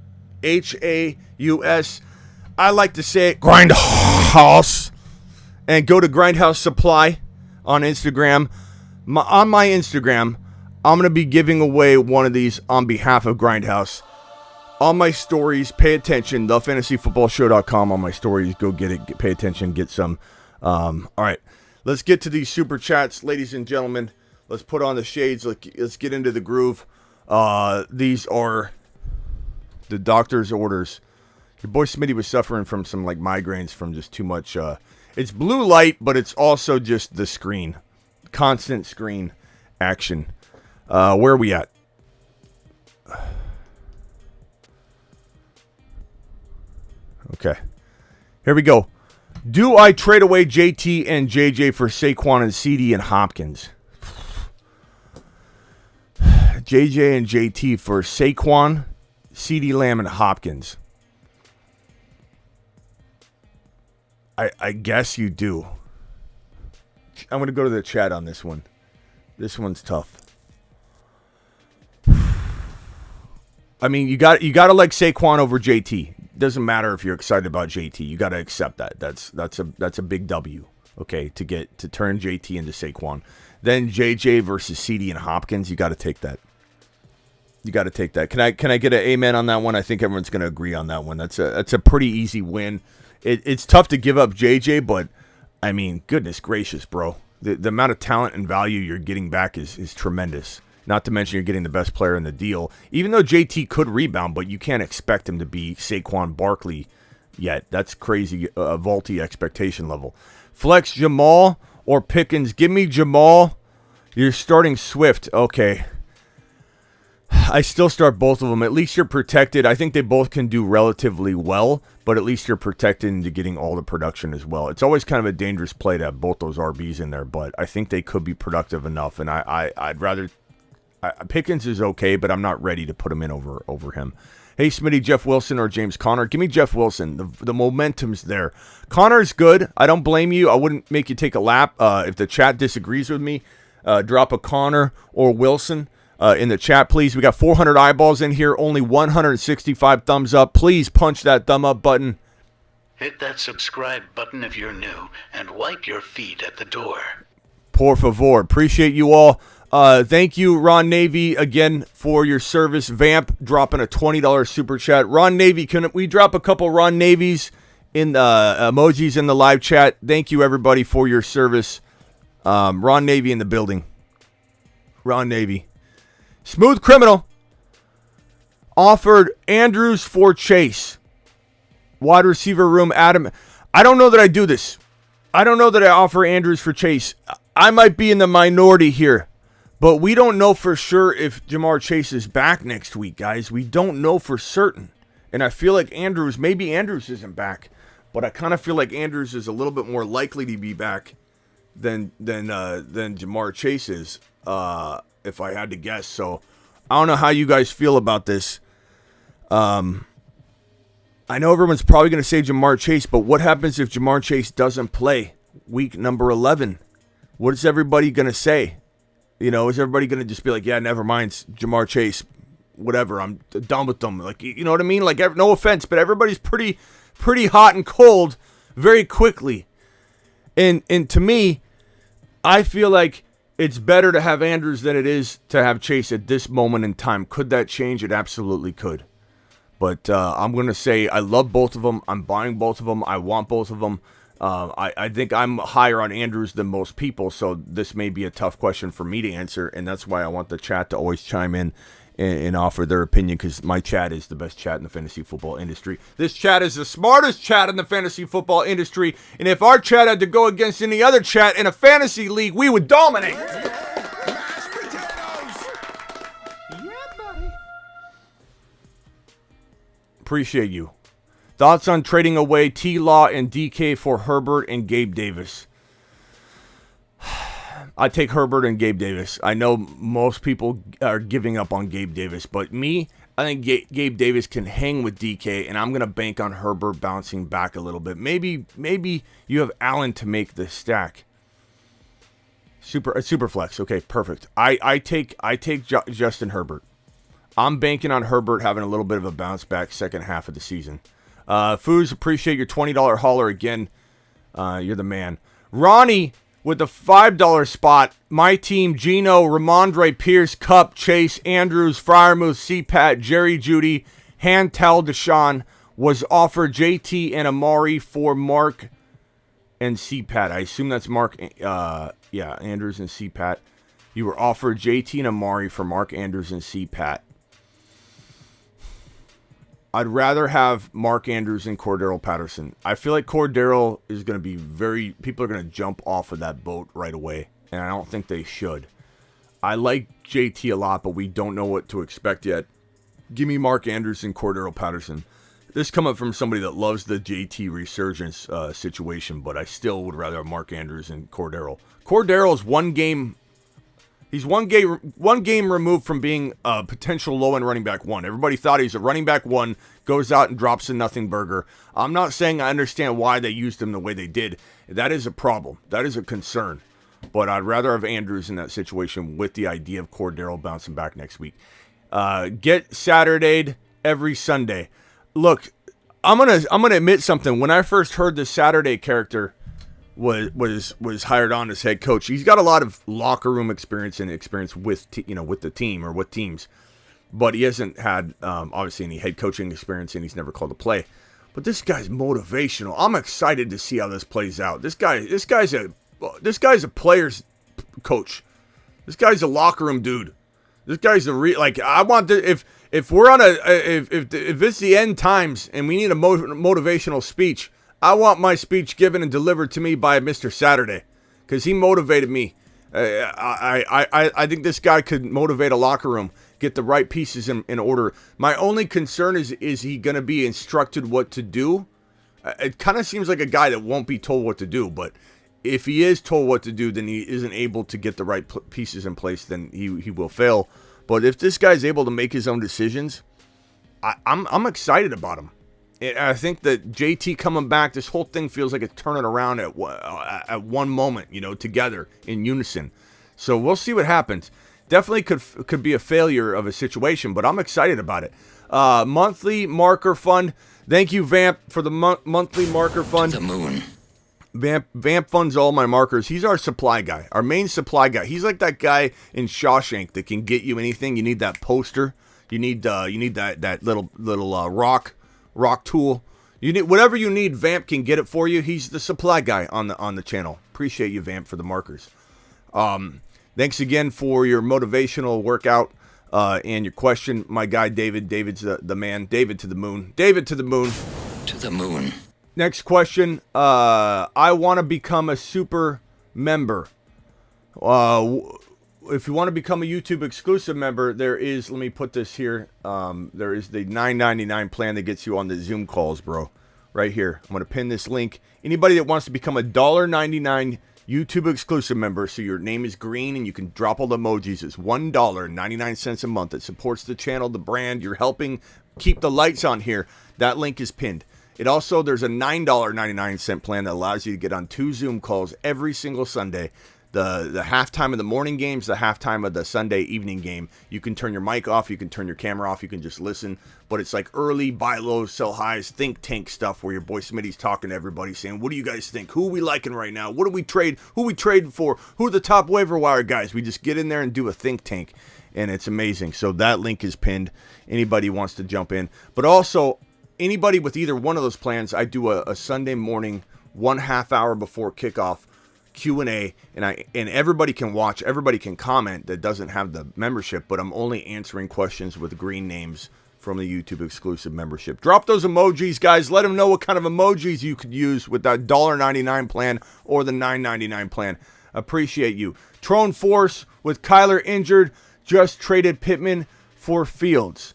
I like to say it. Grindhouse. And go to Grindhouse Supply on Instagram. On my Instagram, I'm going to be giving away one of these on behalf of Grindhouse. On my stories, pay attention. TheFantasyFootballShow.com. On my stories, go get it. Pay attention. Get some. All right. Let's get to these super chats, ladies and gentlemen. Let's put on the shades. Let's get into the groove. These are the doctor's orders. Your boy Smitty was suffering from some migraines from just too much. It's blue light, but it's also just the screen. Constant screen action. Where are we at? Okay. Here we go. Do I trade away JT and JJ for Saquon and CD and Hopkins? JJ and JT for Saquon, CD Lamb, and Hopkins. I guess you do. I'm going to go to the chat on this one. This one's tough. I mean, you got to like Saquon over JT. Doesn't matter if you're excited about JT. You got to accept that. That's a big W. Okay, to turn JT into Saquon. Then JJ versus CD and Hopkins. You got to take that. You got to take that. Can I get an amen on that one? I think everyone's going to agree on that one. That's a pretty easy win. It's tough to give up JJ, but I mean, goodness gracious, bro. The amount of talent and value you're getting back is tremendous. Not to mention you're getting the best player in the deal. Even though JT could rebound, but you can't expect him to be Saquon Barkley yet. That's crazy, vaulty expectation level. Flex Jamal or Pickens. Give me Jamal. You're starting Swift. Okay. I still start both of them. At least you're protected. I think they both can do relatively well, but at least you're protected into getting all the production as well. It's always kind of a dangerous play to have both those RBs in there, but I think they could be productive enough, and I'd rather Pickens is okay, but I'm not ready to put him in over him. Hey, Smitty, Jeff Wilson or James Conner? Give me Jeff Wilson. The momentum's there. Conner's good. I don't blame you. I wouldn't make you take a lap. If the chat disagrees with me, drop a Conner or Wilson in the chat, please. We got 400 eyeballs in here. Only 165 thumbs up. Please punch that thumb up button. Hit that subscribe button if you're new, and wipe your feet at the door. Por favor. Appreciate you all. Thank you, Ron Navy, again for your service. Vamp dropping a $20 super chat. Ron Navy, can we drop a couple Ron Navies in the emojis in the live chat? Thank you, everybody, for your service. Ron Navy in the building. Ron Navy. Smooth Criminal offered Andrews for Chase. Wide receiver room, Adam. I don't know that I do this. I don't know that I offer Andrews for Chase. I might be in the minority here. But we don't know for sure if Jamar Chase is back next week, guys. We don't know for certain. And I feel like maybe Andrews isn't back. But I kind of feel like Andrews is a little bit more likely to be back than Jamar Chase is, if I had to guess. So I don't know how you guys feel about this. I know everyone's probably going to say Jamar Chase, but what happens if Jamar Chase doesn't play week number 11? What is everybody going to say? You know, is everybody going to just be like, yeah, never mind, Jamar Chase, whatever, I'm done with them? Like, you know what I mean? Like, no offense, but everybody's pretty hot and cold very quickly. And to me, I feel like it's better to have Andrews than it is to have Chase at this moment in time. Could that change? It absolutely could. But I'm going to say I love both of them. I'm buying both of them. I want both of them. I think I'm higher on Andrews than most people, so this may be a tough question for me to answer, and that's why I want the chat to always chime in and offer their opinion, because my chat is the best chat in the fantasy football industry. This chat is the smartest chat in the fantasy football industry, and if our chat had to go against any other chat in a fantasy league, we would dominate. Appreciate you. Thoughts on trading away T-Law and DK for Herbert and Gabe Davis? I take Herbert and Gabe Davis. I know most people are giving up on Gabe Davis, but me, I think Gabe Davis can hang with DK, and I'm going to bank on Herbert bouncing back a little bit. Maybe you have Allen to make the stack. Super flex. Okay, perfect. I take Justin Herbert. I'm banking on Herbert having a little bit of a bounce back second half of the season. Foos, appreciate your $20 hauler again. You're the man. Ronnie with the $5 spot. My team, Gino, Ramondre, Pierce, Cup, Chase, Andrews, Freiermuth, CPAT, Jerry Jeudy, Hantel, Deshaun, was offered JT and Amari for Mark and CPAT. I assume that's Mark. Andrews and CPAT. You were offered JT and Amari for Mark Andrews and CPAT. I'd rather have Mark Andrews and Cordarrelle Patterson. I feel like Cordarrelle is going to be people are going to jump off of that boat right away, and I don't think they should. I like JT a lot, but we don't know what to expect yet. Give me Mark Andrews and Cordarrelle Patterson. This coming from somebody that loves the JT resurgence situation, but I still would rather have Mark Andrews and Cordarrelle. Cordarrelle's one game. He's one game removed from being a potential low-end running back one. Everybody thought he's a running back one, goes out and drops a nothing burger. I'm not saying I understand why they used him the way they did. That is a problem. That is a concern. But I'd rather have Andrews in that situation with the idea of Cordarrelle bouncing back next week. Get Saturday'd every Sunday. Look, I'm gonna admit something. When I first heard the Saturday character was hired on as head coach, he's got a lot of locker room experience and experience with with the team or with teams, but he hasn't had obviously any head coaching experience, and he's never called a play. But this guy's motivational. I'm excited to see how this plays out. This guy's a player's coach. This guy's a locker room dude. This guy's I want to, if we're on if it's the end times and we need a motivational speech, I want my speech given and delivered to me by Mr. Saturday, because he motivated me. I think this guy could motivate a locker room, get the right pieces in order. My only concern is he going to be instructed what to do? It kind of seems like a guy that won't be told what to do, but if he is told what to do, then he isn't able to get the right pieces in place, then he will fail. But if this guy's able to make his own decisions, I'm excited about him. I think that JT coming back, this whole thing feels like it's turning around at one moment, together in unison. So we'll see what happens. Definitely could be a failure of a situation, but I'm excited about it. Monthly marker fund. Thank you, Vamp, for the monthly marker fund. To the moon. Vamp funds all my markers. He's our supply guy, our main supply guy. He's like that guy in Shawshank that can get you anything. You need that poster. You need that little rock tool. You need whatever you need. Vamp can get it for you. He's the supply guy on the channel. Appreciate you, Vamp, for the markers. Thanks again for your motivational workout and your question, my guy David. David's the man. David to the moon. David to the moon. To the moon. Next question. I want to become a super member. If you want to become a YouTube exclusive member, there is, let me put this here. There is the $9.99 plan that gets you on the Zoom calls, bro. Right here. I'm going to pin this link. Anybody that wants to become a $1.99 YouTube exclusive member, so your name is green and you can drop all the emojis, it's $1.99 a month. It supports the channel, the brand. You're helping keep the lights on here. That link is pinned. It also, there's a $9.99 plan that allows you to get on 2 Zoom calls every single Sunday. The halftime of the morning games, the halftime of the Sunday evening game. You can turn your mic off, you can turn your camera off, you can just listen. But it's like early, buy low, sell highs, think tank stuff where your boy Smitty's talking to everybody saying, what do you guys think? Who are we liking right now? What do we trade? Who we trading for? Who are the top waiver wire guys? We just get in there and do a think tank. And it's amazing. So that link is pinned. Anybody wants to jump in. But also, anybody with either one of those plans, I do a Sunday morning, 1/2 hour before kickoff Q&A, and everybody can watch, everybody can comment that doesn't have the membership, but I'm only answering questions with green names from the YouTube exclusive membership. Drop those emojis, guys. Let them know what kind of emojis you could use with that $1.99 plan or the $9.99 plan. Appreciate you. Trone Force with Kyler injured, just traded Pittman for Fields.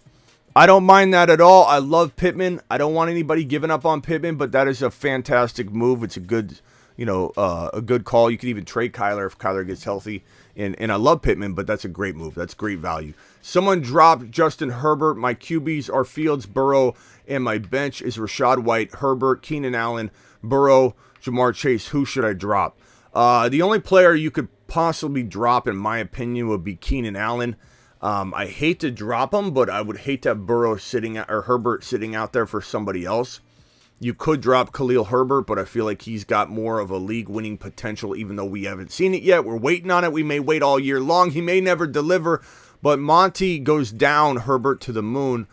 I don't mind that at all. I love Pittman. I don't want anybody giving up on Pittman, but that is a fantastic move. It's a good, a good call. You could even trade Kyler if Kyler gets healthy. And I love Pittman, but that's a great move. That's great value. Someone dropped Justin Herbert. My QBs are Fields, Burrow, and my bench is Rachaad White, Herbert, Keenan Allen, Burrow, Jamar Chase. Who should I drop? The only player you could possibly drop, in my opinion, would be Keenan Allen. I hate to drop him, but I would hate to have Burrow or Herbert sitting out there for somebody else. You could drop Khalil Herbert, but I feel like he's got more of a league-winning potential, even though we haven't seen it yet. We're waiting on it. We may wait all year long. He may never deliver, but Monty goes down, Herbert to the moon.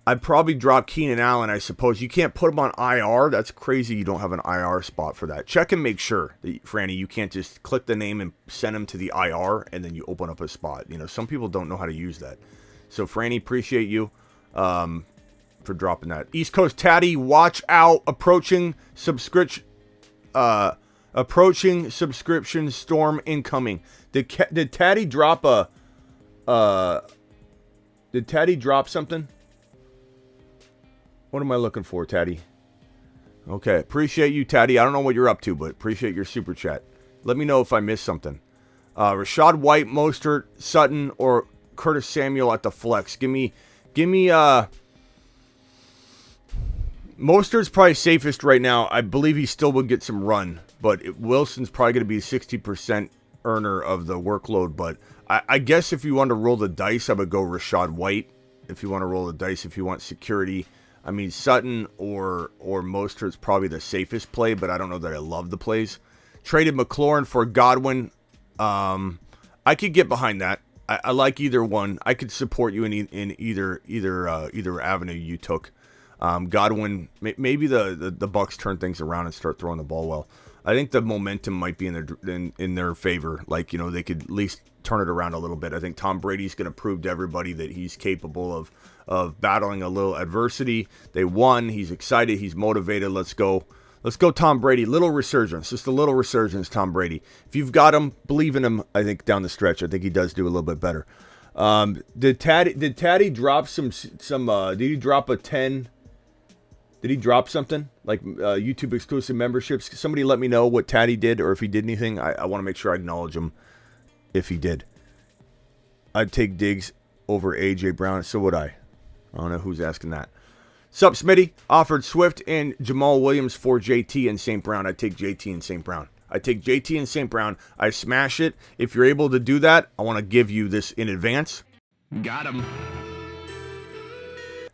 I'd probably drop Keenan Allen, I suppose. You can't put him on IR. That's crazy you don't have an IR spot for that. Check and make sure, Franny, you can't just click the name and send him to the IR, and then you open up a spot. Some people don't know how to use that. So, Franny, appreciate you for dropping that. East Coast Tatty, watch out. Approaching subscription storm incoming. Did Tatty drop Did Tatty drop something? What am I looking for, Tatty? Okay, appreciate you, Tatty. I don't know what you're up to, but appreciate your super chat. Let me know if I missed something. Rachaad White, Mostert, Sutton, or Curtis Samuel at the flex. Give me Mostert's probably safest right now. I believe he still would get some run, but Wilson's probably going to be a 60% earner of the workload. But I guess if you want to roll the dice, I would go Rachaad White. If you want to roll the dice, if you want security. I mean, Sutton or Mostert's probably the safest play, but I don't know that I love the plays. Traded McLaurin for Godwin. I could get behind that. I like either one. I could support you in either avenue you took. Godwin, maybe the Bucks turn things around and start throwing the ball well. I think the momentum might be in their favor. Like, they could at least turn it around a little bit. I think Tom Brady's going to prove to everybody that he's capable of battling a little adversity. They won. He's excited. He's motivated. Let's go, Tom Brady. Little resurgence. Just a little resurgence, Tom Brady. If you've got him, believe in him, I think, down the stretch. I think he does do a little bit better. Did Tatty drop some did he drop a 10? Did he drop something? Like YouTube exclusive memberships? Somebody let me know what Tatty did or if he did anything. I want to make sure I acknowledge him if he did. I'd take Diggs over A.J. Brown. So would I. I don't know who's asking that. Sup, Smitty? Offered Swift and Jamal Williams for JT and St. Brown. I'd take JT and St. Brown. I take JT and St. Brown. I smash it. If you're able to do that, I want to give you this in advance. Got him.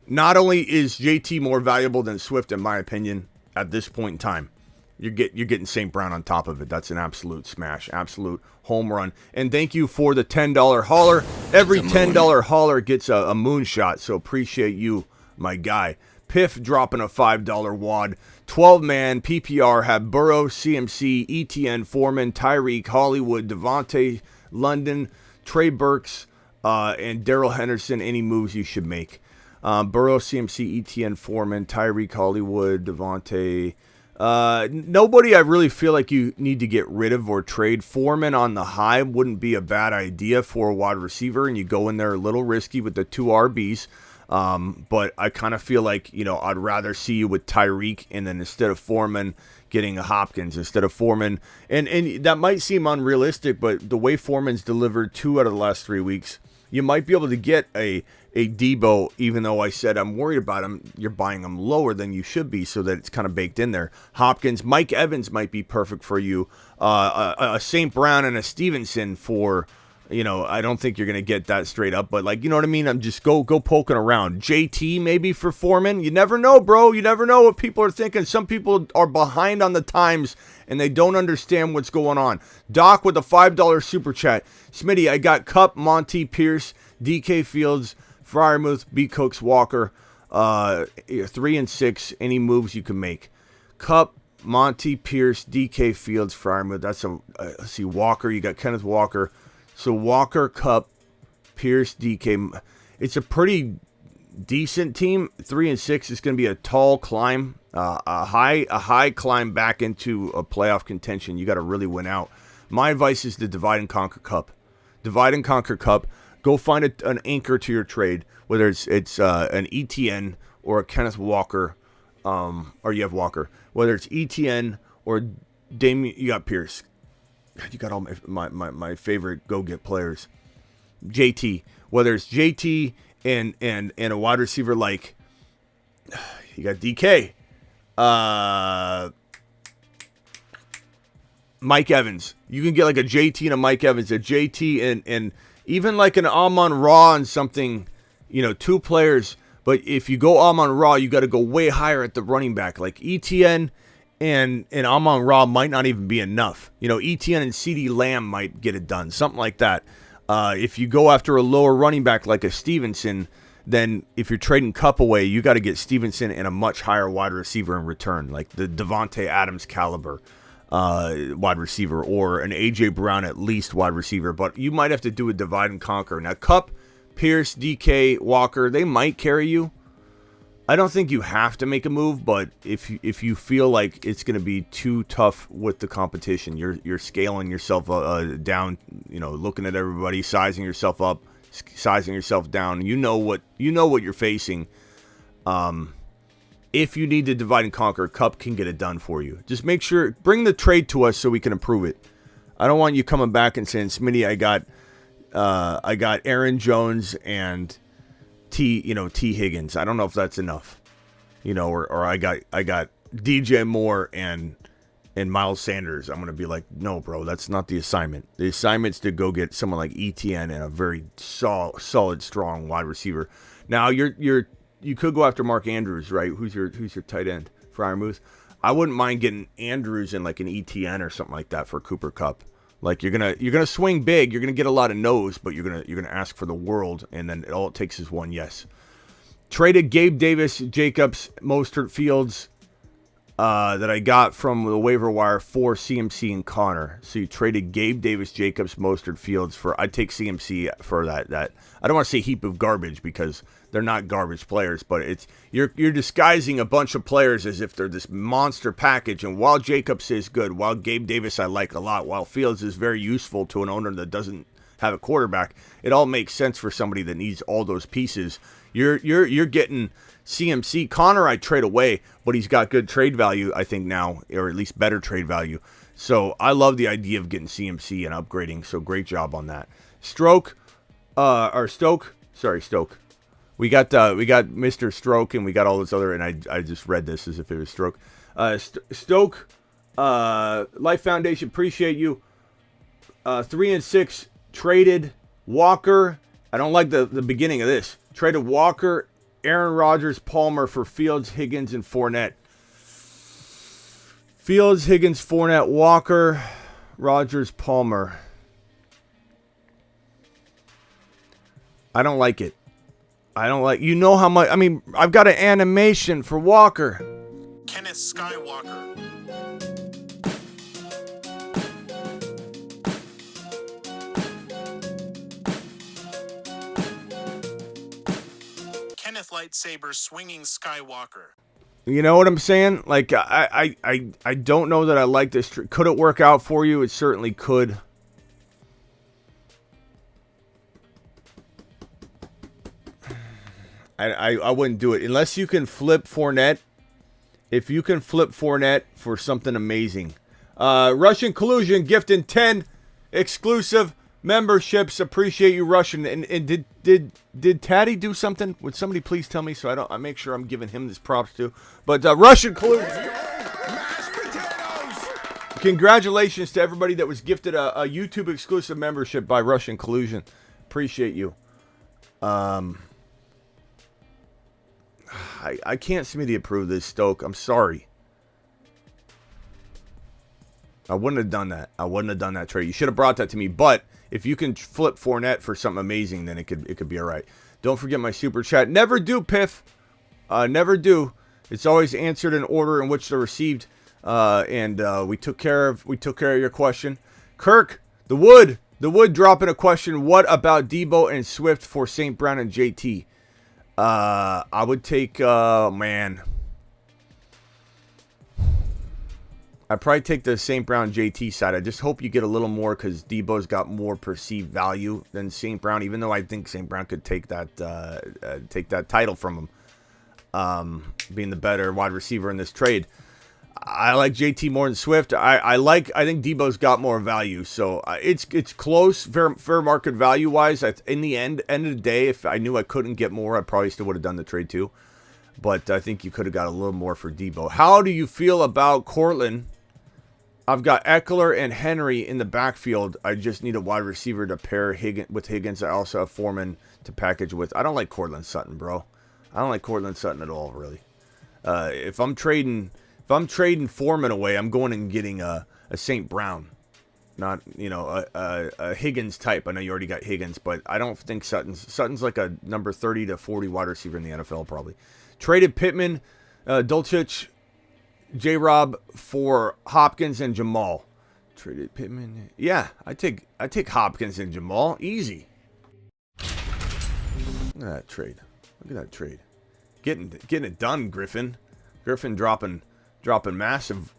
Not only is JT more valuable than Swift, in my opinion, at this point in time, you're getting St. Brown on top of it. That's an absolute smash, absolute home run. And thank you for the $10 hauler. Every $10 hauler gets a moonshot, so appreciate you, my guy. Piff dropping a $5 wad. 12-man PPR have Burrow, CMC, ETN, Foreman, Tyreek, Hollywood, Devontae, London, Trey Burks, and Darrell Henderson. Any moves you should make. Burrow, CMC, ETN, Foreman, Tyreek, Hollywood, Devontae. Nobody I really feel like you need to get rid of or trade. Foreman on the high wouldn't be a bad idea for a wide receiver, and you go in there a little risky with the 2 RBs. But I kind of feel like, I'd rather see you with Tyreek and then instead of Foreman getting a Hopkins instead of Foreman. And that might seem unrealistic, but the way Foreman's delivered 2 out of the last 3 weeks, you might be able to get a Deebo, even though I said I'm worried about him. You're buying him lower than you should be so that it's kind of baked in there. Hopkins, Mike Evans might be perfect for you. A St. Brown and a Stevenson for... I don't think you're going to get that straight up, but you know what I mean? I'm just go poking around. JT maybe for Foreman. You never know, bro. You never know what people are thinking. Some people are behind on the times and they don't understand what's going on. Doc with a $5 super chat. Smitty, I got Kupp, Monty, Pierce, DK Fields, Freiermuth, B. Cooks, Walker, 3 and 6. Any moves you can make. Kupp, Monty, Pierce, DK Fields, Freiermuth. That's let's see, Walker. You got Kenneth Walker. So Walker, Kupp, Pierce, DK. It's a pretty decent team. 3 and 6 is going to be a tall climb, a high climb back into a playoff contention. You got to really win out. My advice is to divide and conquer Kupp. Divide and conquer Kupp. Go find an anchor to your trade, whether it's an ETN or a Kenneth Walker, or you have Walker. Whether it's ETN or Damian, you got Pierce. You got all my favorite go-get players. JT. Whether it's JT and a wide receiver like you got DK. Mike Evans. You can get like a JT and a Mike Evans. A JT and even like an Amon-Ra and something, 2 players. But if you go Amon-Ra, you got to go way higher at the running back. Like ETN and Amon-Ra might not even be enough. ETN and CeeDee Lamb might get it done. Something like that. If you go after a lower running back like a Stevenson, then if you're trading Kupp away, you got to get Stevenson and a much higher wide receiver in return, like the Devontae Adams caliber wide receiver or an A.J. Brown at least wide receiver. But you might have to do a divide and conquer. Now, Kupp, Pierce, DK, Walker, they might carry you. I don't think you have to make a move, but if you feel like it's going to be too tough with the competition, you're scaling yourself down, looking at everybody, sizing yourself up, sizing yourself down. You know what you're facing. If you need to divide and conquer, Kupp can get it done for you. Just make sure, bring the trade to us so we can approve it. I don't want you coming back and saying, Smitty, I got Aaron Jones and T Higgins. I don't know if that's enough, or I got DJ Moore and Miles Sanders. I'm gonna be like, no, bro, that's not the assignment. The assignment's to go get someone like ETN and a very solid, strong wide receiver. Now you could go after Mark Andrews, right? Who's your tight end? Freiermuth. I wouldn't mind getting Andrews in like an ETN or something like that for Cooper Kupp. Like you're gonna swing big, you're gonna get a lot of no's, but you're gonna ask for the world, and then all it takes is one yes. Traded Gabe Davis, Jacobs, Mostert, Fields that I got from the waiver wire for CMC and Connor. So you traded Gabe Davis, Jacobs, Mostert, Fields for. I'd take CMC for that. I don't want to say heap of garbage because they're not garbage players, but it's you're disguising a bunch of players as if they're this monster package. And while Jacobs is good, while Gabe Davis I like a lot, while Fields is very useful to an owner that doesn't have a quarterback, it all makes sense for somebody that needs all those pieces. You're getting CMC. Connor I trade away, but he's got good trade value, I think now, or at least better trade value. So I love the idea of getting CMC and upgrading. So great job on that. Stroke, or Stoke. Sorry, Stoke. We got Mr. Stroke, and we got all this other, and I just read this as if it was Stroke. Stoke, Life Foundation, appreciate you. 3 and 6 traded Walker. I don't like the beginning of this. Traded Walker, Aaron Rodgers, Palmer for Fields, Higgins, and Fournette. Fields, Higgins, Fournette, Walker, Rodgers, Palmer. I don't like it. You know how much, I mean, I've got an animation for Walker. Kenneth Skywalker. Kenneth Lightsaber swinging Skywalker. You know what I'm saying? Like, I don't know that I like this. Could it work out for you? It certainly could. I wouldn't do it unless you can flip Fournette. If you can flip Fournette for something amazing. Russian Collusion gifting 10 exclusive memberships. Appreciate you, Russian. And did Taddy do something? Would somebody please tell me so I make sure I'm giving him this props too. But Russian Collusion. Congratulations to everybody that was gifted a YouTube exclusive membership by Russian Collusion. Appreciate you. I can't see me to approve this, Stoke. I'm sorry. I wouldn't have done that. I wouldn't have done that trade. You should have brought that to me. But if you can flip Fournette for something amazing, then it could be all right. Don't forget my super chat. Never do, Piff. Never do. It's always answered in order in which they're received. And we took care of your question. Kirk, the Wood dropping a question. What about Deebo and Swift for St. Brown and JT? I would take, man. I'd probably take the St. Brown JT side. I just hope you get a little more because Deebo's got more perceived value than St. Brown, even though I think St. Brown could take that title from him, being the better wide receiver in this trade. I like JT more than Swift. I think Deebo's got more value, so it's close, fair market value wise. In the end of the day, if I knew I couldn't get more, I probably still would have done the trade too. But I think you could have got a little more for Deebo. How do you feel about Cortland? I've got Eckler and Henry in the backfield. I just need a wide receiver to pair with Higgins. I also have Foreman to package with. I don't like Cortland Sutton, bro. I don't like Cortland Sutton at all, really. If I'm trading Foreman away, I'm going and getting a St. Brown, not a Higgins type. I know you already got Higgins, but I don't think Sutton's like a number 30 to 40 wide receiver in the NFL probably. Traded Pittman, Dulcich, J-Rob for Hopkins and Jamal. Traded Pittman. Yeah, I take Hopkins and Jamal. Easy. Look at that trade. Getting it done, Griffin. Griffin dropping massive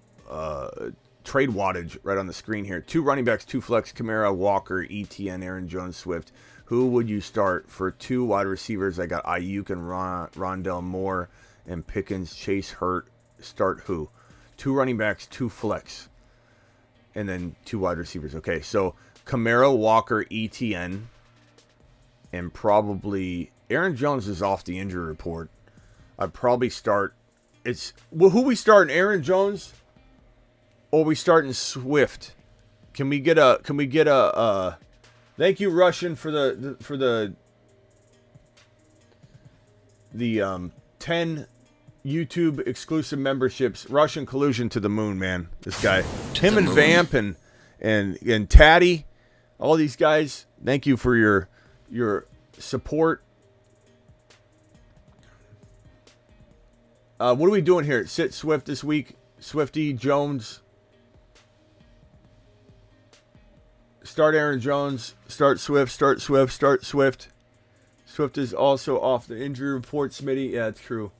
trade wattage right on the screen here. 2 running backs, 2 flex, Kamara, Walker, ETN, Aaron Jones, Swift. Who would you start for 2 wide receivers? I got Ayuk and Rondell Moore and Pickens, Chase, Hurt. Start who? 2 running backs, 2 flex, and then 2 wide receivers. Okay, so Kamara, Walker, ETN, and probably Aaron Jones is off the injury report. I'd probably start. Who we starting? Aaron Jones, or we starting Swift? Can we get a? Thank you, Russian, for the 10 YouTube exclusive memberships. Russian Collusion to the moon, man. This guy, him and Vamp and Taddy, all these guys. Thank you for your support. What are we doing here? Sit Swift this week. Swifty, Jones. Start Aaron Jones. Start Swift. Start Swift. Start Swift. Swift is also off the injury report, Smitty. Yeah, it's true.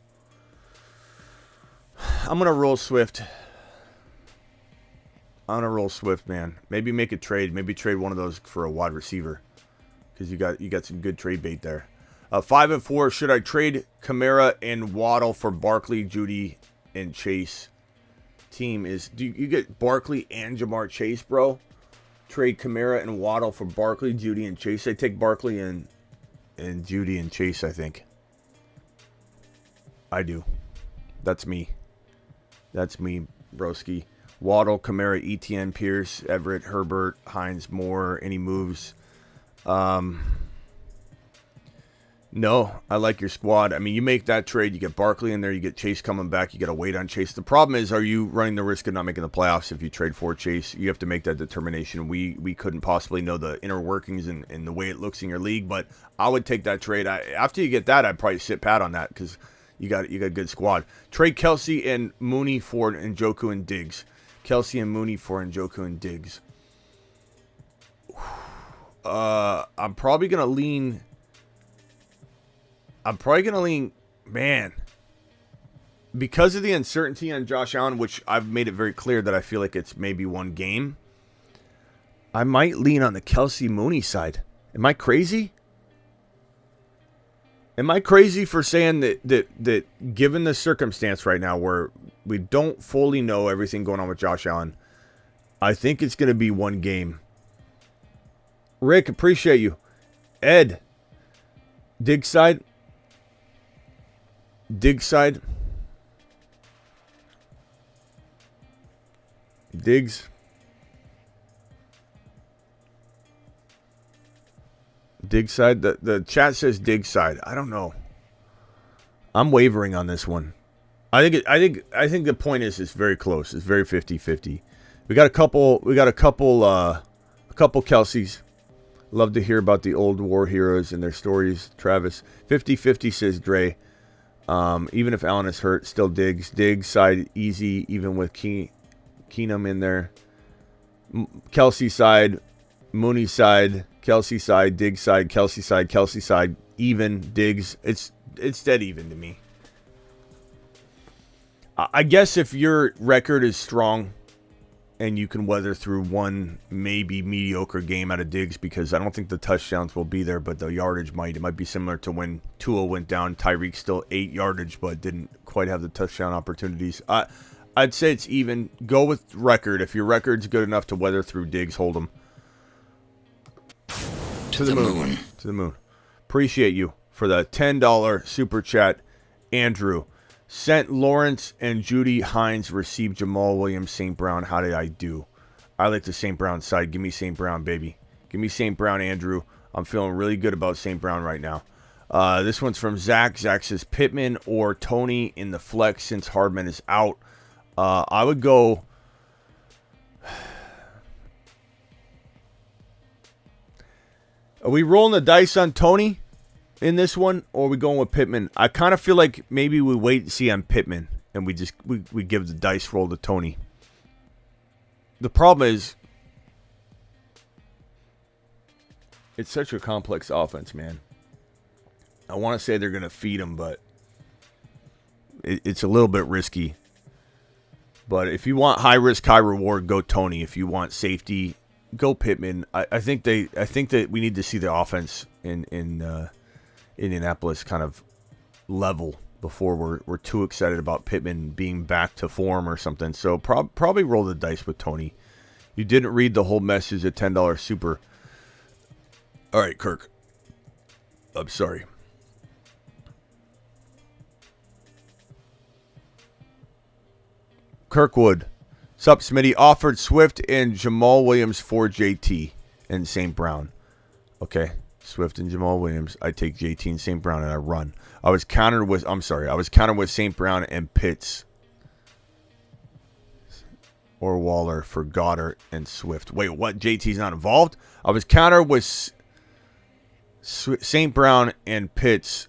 I'm going to roll Swift. I'm going to roll Swift, man. Maybe make a trade. Maybe trade one of those for a wide receiver. Because you got some good trade bait there. 5 and 4. Should I trade Kamara and Waddle for Barkley, Judy, and Chase? Team is. Do you get Barkley and Jamar Chase, bro? trade Kamara and Waddle for Barkley, Judy, and Chase. I take Barkley and Judy and Chase, I think. I do. That's me. That's me, broski. Waddle, Kamara, ETN, Pierce, Everett, Herbert, Hines, Moore. Any moves? No, I like your squad. I mean, you make that trade, you get Barkley in there, you get Chase coming back, you got to wait on Chase. The problem is, are you running the risk of not making the playoffs if you trade for Chase? You have to make that determination. We couldn't possibly know the inner workings and the way it looks in your league, but I would take that trade. After you get that, I'd probably sit pat on that because you got a good squad. Trade Kelsey and Mooney for Njoku and Diggs. Kelsey and Mooney for Njoku and Diggs. I'm probably going to lean, man, because of the uncertainty on Josh Allen, which I've made it very clear that I feel like it's maybe one game, I might lean on the Kelsey Mooney side. Am I crazy? Am I crazy for saying that given the circumstance right now where we don't fully know everything going on with Josh Allen, I think it's going to be one game. Rick, appreciate you. Ed, Diggs side. Diggs. Diggs side. The chat says Diggs side. I don't know. I'm wavering on this one. I think the point is it's very close. It's very 50-50. We got a couple Kelseys. Love to hear about the old war heroes and their stories. Travis, 50-50 says Dre. Even if Allen is hurt, still Diggs. Diggs side easy, even with Keenum in there. Kelsey side, Mooney side, Kelsey side, Diggs side, Kelsey side, even Diggs. It's dead even to me. I guess if your record is strong and you can weather through one maybe mediocre game out of Diggs, because I don't think the touchdowns will be there, but the yardage might. It might be similar to when Tua went down. Tyreek still 8 yardage, but didn't quite have the touchdown opportunities. I'd say it's even. Go with record. If your record's good enough to weather through Diggs, hold them. To the moon. To the moon. Appreciate you for the $10 super chat, Andrew. Sent Lawrence and Judy Hines, received Jamal Williams, St. Brown. How did I do? I like the St. Brown side. Give me St. Brown, baby. Give me St. Brown, Andrew. I'm feeling really good about St. Brown right now. This one's from Zach. Zach says Pittman or Tony in the flex since Hardman is out. I would go... Are we rolling the dice on Tony in this one, or are we going with Pittman? I kind of feel like maybe we wait and see on Pittman, and we give the dice roll to Tony. The problem is, it's such a complex offense, man. I want to say they're going to feed him, but it's a little bit risky. But if you want high risk, high reward, go Tony. If you want safety, go Pittman. I think that we need to see the offense in Indianapolis kind of level before we're too excited about Pittman being back to form or something. So probably roll the dice with Tony. You didn't read the whole message at $10 super. All right, Kirk. I'm sorry. Kirkwood. Sup, Smitty. Offered Swift and Jamal Williams for JT and St. Brown. Okay. Swift and Jamal Williams. I take JT and St. Brown and I run. I was countered with St. Brown and Pitts or Waller for Goddard and Swift. Wait, what? JT's not involved? I was countered with St. Brown and Pitts.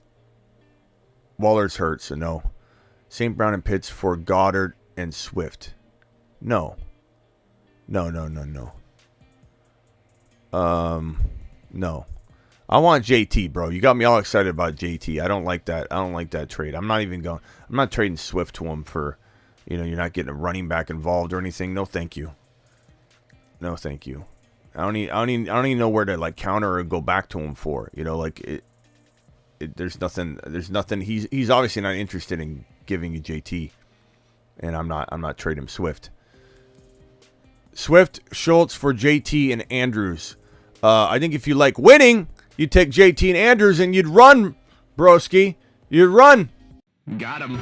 Waller's hurt, so no. St. Brown and Pitts for Goddard and Swift. No. No. I want JT, bro. You got me all excited about JT. I don't like that. I don't like that trade. I'm not trading Swift to him for, you're not getting a running back involved or anything. No, thank you. No, thank you. I don't even know where to counter or go back to him for. There's nothing. He's obviously not interested in giving you JT, and I'm not trading Swift. Swift, Schultz for JT and Andrews. I think if you like winning, you'd take JT and Andrews and you'd run, broski. You'd run. Got him.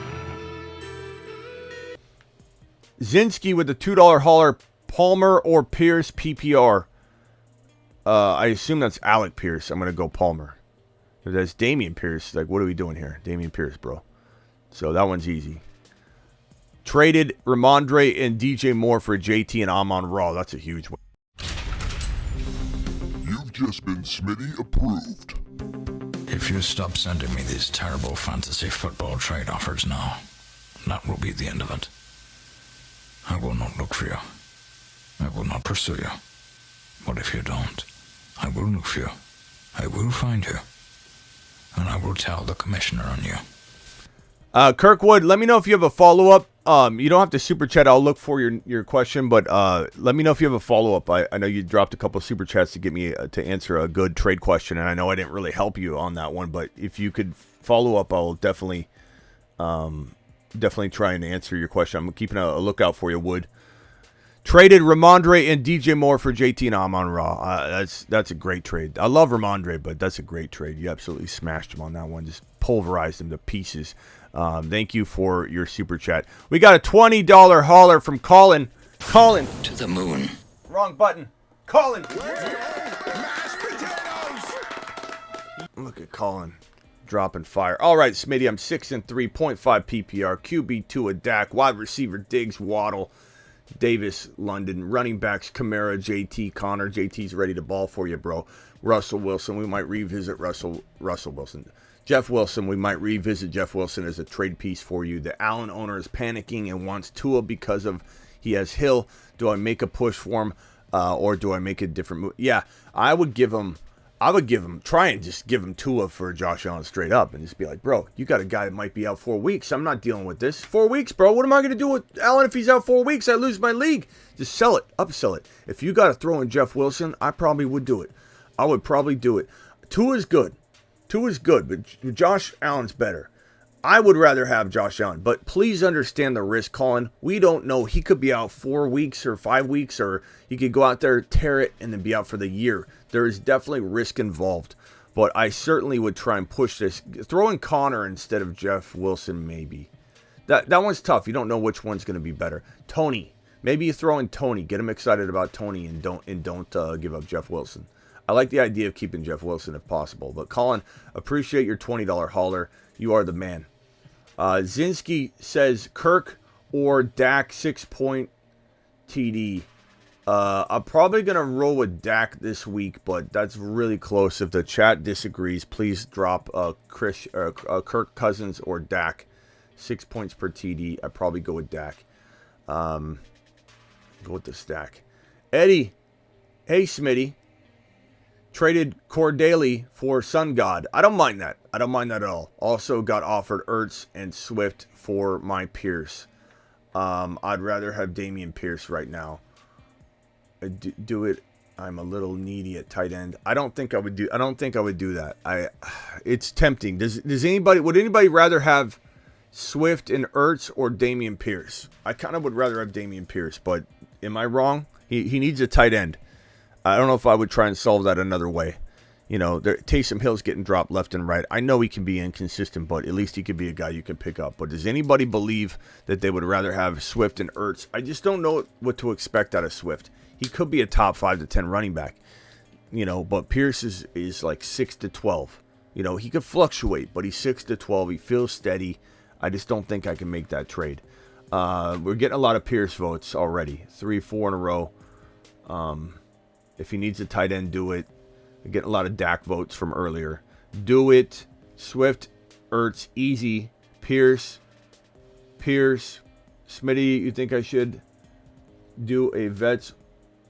Zinski with the $2 hauler. Palmer or Pierce PPR. I assume that's Alec Pierce. I'm going to go Palmer. If that's Damian Pierce, like, what are we doing here? Damian Pierce, bro. So that one's easy. Traded Ramondre and DJ Moore for JT and Amon Ra. That's a huge one. You've just been Smitty approved. If you stop sending me these terrible fantasy football trade offers now, that will be the end of it. I will not look for you. I will not pursue you. But if you don't, I will look for you. I will find you. And I will tell the commissioner on you. Kirkwood, let me know if you have a follow-up. You don't have to super chat. I'll look for your question, but let me know if you have a follow-up. I know you dropped a couple super chats to get me to answer a good trade question, and I know I didn't really help you on that one, but if you could follow up, I'll definitely try and answer your question. I'm keeping a lookout for you, Wood. Traded Ramondre and DJ Moore for JT and Amon Ra. That's a great trade. I love Ramondre, but that's a great trade. You absolutely smashed him on that one. Just pulverized him to pieces. Thank you for your super chat. We got a $20 hauler from Colin. Colin. To the moon. Wrong button. Colin. Look at Colin. Dropping fire. All right, Smitty, I'm 6-3, 0.5 PPR. QB2 a Dak. Wide receiver Diggs, Waddle, Davis, London. Running backs Kamara, JT, Connor. JT's ready to ball for you, bro. Russell Wilson. We might revisit Russell Wilson. Jeff Wilson, we might revisit Jeff Wilson as a trade piece for you. The Allen owner is panicking and wants Tua because of he has Hill. Do I make a push for him or do I make a different move? Yeah, I would try and just give him Tua for Josh Allen straight up and just be like, bro, you got a guy that might be out 4 weeks. I'm not dealing with this. 4 weeks, bro. What am I going to do with Allen if he's out 4 weeks? I lose my league. Just sell it, upsell it. If you got to throw in Jeff Wilson, I probably would do it. I would probably do it. Tua's good. Tua's good, but Josh Allen's better. I would rather have Josh Allen, but please understand the risk, Colin. We don't know. He could be out 4 weeks or 5 weeks, or he could go out there, tear it, and then be out for the year. There is definitely risk involved, but I certainly would try and push this. Throw in Connor instead of Jeff Wilson, maybe. That one's tough. You don't know which one's going to be better. Tony. Maybe you throw in Tony. Get him excited about Tony and don't give up Jeff Wilson. I like the idea of keeping Jeff Wilson if possible. But Colin, appreciate your $20 hauler. You are the man. Zinski says Kirk or Dak 6-point TD. I'm probably going to roll with Dak this week, but that's really close. If the chat disagrees, please drop Kirk Cousins or Dak. 6 points per TD. I'd probably go with Dak. Go with the stack. Eddie. Hey, Smitty. Traded Cordarrelle for Sun God. I don't mind that. I don't mind that at all. Also got offered Ertz and Swift for my Pierce. I'd rather have Damian Pierce right now. Do it. I'm a little needy at tight end. I don't think I would do that. It's tempting. Would anybody rather have Swift and Ertz or Damian Pierce? I kind of would rather have Damian Pierce, but am I wrong? He needs a tight end. I don't know if I would try and solve that another way. You know, Taysom Hill's getting dropped left and right. I know he can be inconsistent, but at least he could be a guy you can pick up. But does anybody believe that they would rather have Swift and Ertz? I just don't know what to expect out of Swift. He could be a top 5 to 10 running back, you know, but Pierce is like 6 to 12. You know, he could fluctuate, but he's 6 to 12. He feels steady. I just don't think I can make that trade. We're getting a lot of Pierce votes already. 3-4 in a row. If he needs a tight end, do it. We're getting a lot of Dak votes from earlier. Do it. Swift, Ertz, easy. Pierce. Smitty, you think I should do a vets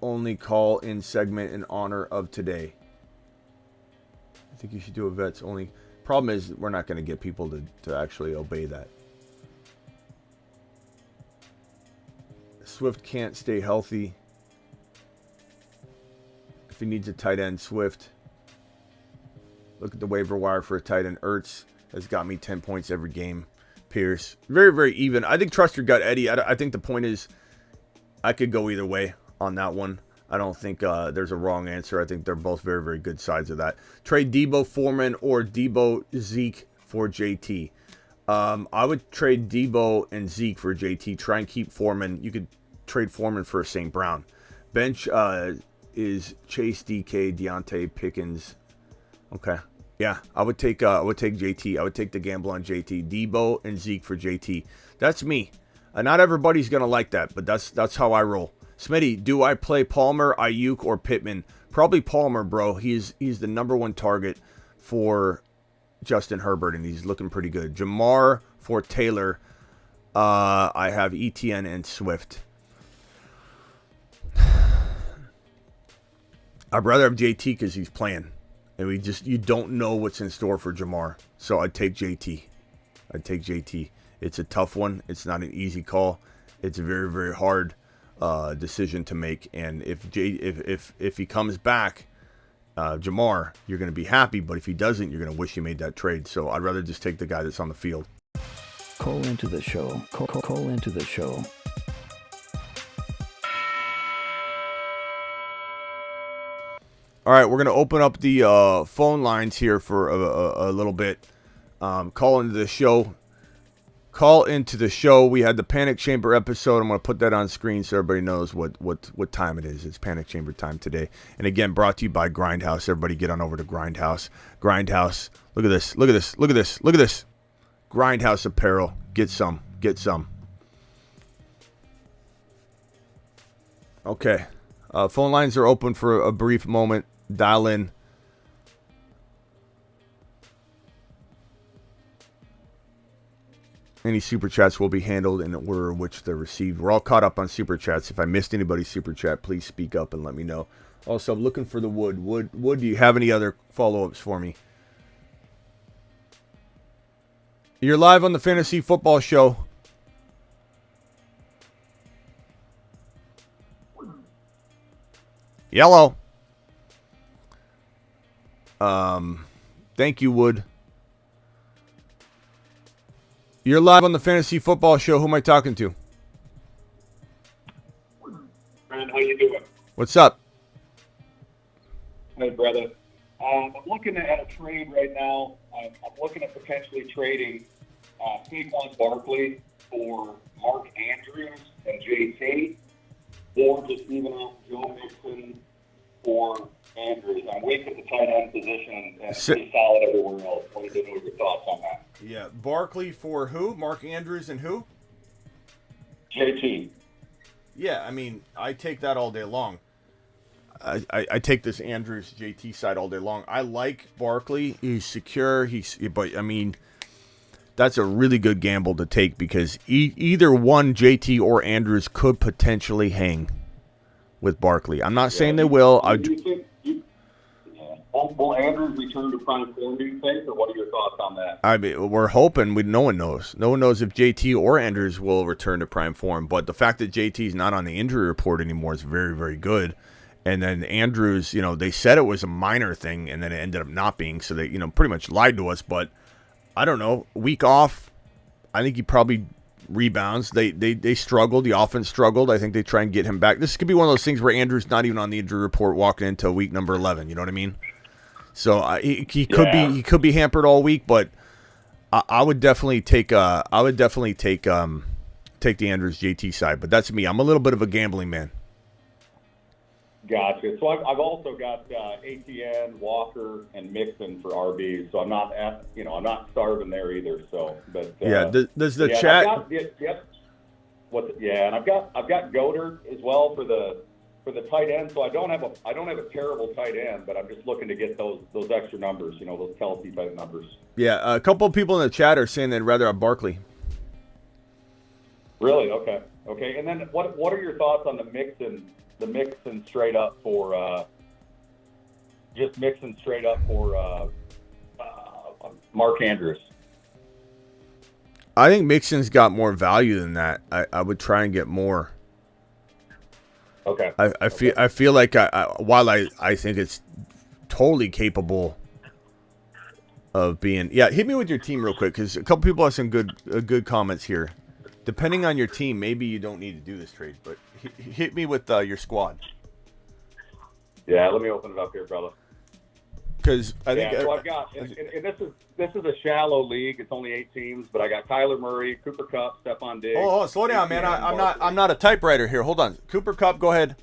only call in segment in honor of today? I think you should do a vets only. Problem is, we're not going to get people to actually obey that. Swift can't stay healthy. If he needs a tight end, Swift. Look at the waiver wire for a tight end. Ertz has got me 10 points every game. Pierce. Very, very even. I think trust your gut, Eddie. I think the point is I could go either way. on that one. I don't think there's a wrong answer. I think they're both very, very good sides of that. Trade Deebo Foreman or Deebo Zeke for JT. I would trade Deebo and Zeke for JT. Try and keep Foreman. You could trade Foreman for St. Brown. Bench is Chase, DK, Deontay, Pickens. Okay. Yeah, I would take JT. I would take the gamble on JT. Deebo and Zeke for JT. That's me. Not everybody's gonna like that, but that's how I roll. Smitty, do I play Palmer, Ayuk, or Pittman? Probably Palmer, bro. He's the number one target for Justin Herbert, and he's looking pretty good. Jamar for Taylor. I have ETN and Swift. I'd rather have JT because he's playing. And you don't know what's in store for Jamar. So I'd take JT. It's a tough one. It's not an easy call. It's a very, very hard decision to make. And if he comes back, Jamar, you're going to be happy. But if he doesn't, you're going to wish you made that trade. So I'd rather just take the guy that's on the field. Call into the show. Call into the show. All right, we're going to open up the phone lines here for a little bit. Call into the show. We had the Panic Chamber episode. I'm going to put that on screen so everybody knows what time it is. It's Panic Chamber time today. And again, brought to you by Grindhouse. Everybody get on over to Grindhouse. Grindhouse. Look at this. Grindhouse apparel. Get some. Okay. Phone lines are open for a brief moment. Dial in. Any super chats will be handled in the order in which they're received. We're all caught up on super chats. If I missed anybody's super chat, please speak up and let me know. Also, I'm looking for the Wood. Wood, do you have any other follow-ups for me? You're live on the Fantasy Football Show. Yellow. Thank you, Wood. You're live on the Fantasy Football Show. Who am I talking to? Brian, how you doing? What's up? Hey, brother. I'm looking at a trade right now. I'm looking at potentially trading Saquon Barkley for Mark Andrews and JT, or just even off Joe Mixon for Andrews. I'm weak at the tight end position and pretty solid everywhere else. Wanted to know your thoughts on that. Yeah, Barkley for who? Mark Andrews and who? JT. Yeah, I mean, I take that all day long. I take this Andrews JT side all day long. I like Barkley. He's secure. But I mean, that's a really good gamble to take because either one, JT or Andrews, could potentially hang with Barkley. I'm not saying they will. Will Andrews return to prime form, do you think, or what are your thoughts on that? I mean, we're hoping. No one knows. No one knows if JT or Andrews will return to prime form. But the fact that JT's not on the injury report anymore is very, very good. And then Andrews, they said it was a minor thing, and then it ended up not being. So they, pretty much lied to us. But I don't know. Week off, I think he probably rebounds. They struggled. The offense struggled. I think they try and get him back. This could be one of those things where Andrews not even on the injury report walking into week number 11. You know what I mean? So he could be hampered all week, but I would definitely take the Andrews JT side. But that's me. I'm a little bit of a gambling man. Gotcha. So I've also got ATN, Walker, and Mixon for RB. So I'm not I'm not starving there either. So, but does the chat? And I've got Goddard as well for the tight end. So I don't have a terrible tight end, but I'm just looking to get those extra numbers. Those Kelsey type numbers. Yeah, a couple of people in the chat are saying they'd rather have Barkley. Really? Okay. And then what are your thoughts on the Mixon straight up for Mark Andrews? I think Mixon's got more value than that. I would try and get more. Okay. I feel like while I think it's totally capable of being. Yeah, hit me with your team real quick because a couple people have some good comments here. depending on your team, maybe you don't need to do this trade. But hit me with your squad. Yeah, let me open it up here, brother. Because I think so I've got, and this is a shallow league. It's only 8 teams, but I got Kyler Murray, Cooper Kupp, Stephon Diggs. Oh, slow down, man. I'm not a typewriter here. Hold on. Cooper Kupp, go ahead.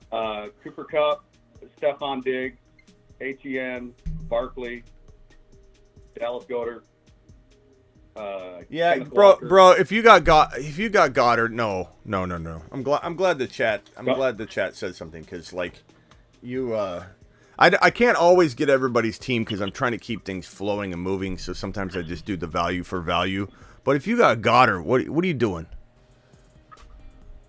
Cooper Kupp, Stephon Diggs, Etienne, Barkley, Dallas Goedert. Yeah, Kenneth bro, Walker. if you got Goddard, no. I'm glad the chat said something because like you I can't always get everybody's team because I'm trying to keep things flowing and moving. So sometimes I just do the value for value. But if you got Goddard, what are you doing?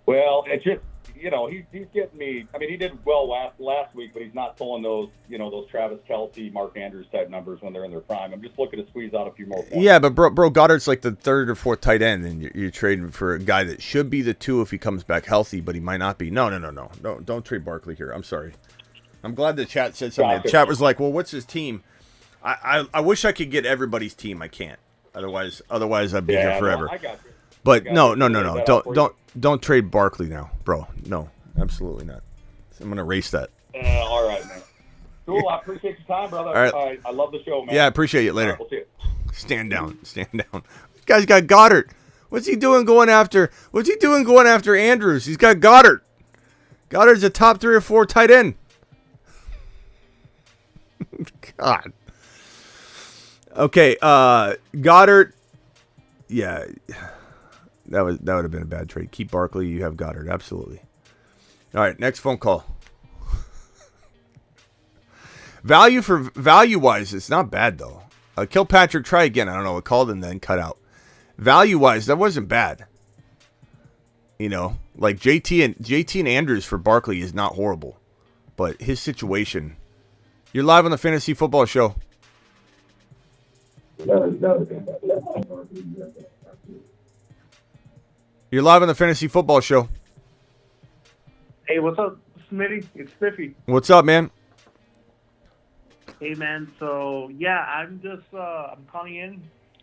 Well, it's just he's getting me. I mean, he did well last week, but he's not pulling those those Travis Kelce, Mark Andrews type numbers when they're in their prime. I'm just looking to squeeze out a few more points. Yeah, but bro, Goddard's like the 3rd or 4th tight end, and you're trading for a guy that should be the 2 if he comes back healthy, but he might not be. No, don't trade Barkley here. I'm sorry. I'm glad the chat said something. The chat was like, "Well, what's his team?" I wish I could get everybody's team. I can't. Otherwise I'd be here forever. No, I got you. But no. Don't trade Barkley now, bro. No, absolutely not. I'm gonna erase that. All right, man. Cool. I appreciate your time, brother. All right. I love the show, man. Yeah, I appreciate you. Later. We'll see you. Stand down. This guy's got Goddard. What's he doing going after Andrews? He's got Goddard. Goddard's a top 3 or 4 tight end. God. Okay, Goddard. Yeah, that would have been a bad trade. Keep Barkley. You have Goddard. Absolutely. All right, next phone call. Value wise, it's not bad though. Kilpatrick, try again. I don't know. It called and then cut out. Value wise, that wasn't bad. Like JT and Andrews for Barkley is not horrible, but his situation. You're live on the Fantasy Football Show. You're live on the Fantasy Football Show. Hey, what's up, Smitty? It's Spiffy. What's up, man? Hey, man. So, yeah, I'm just I'm calling in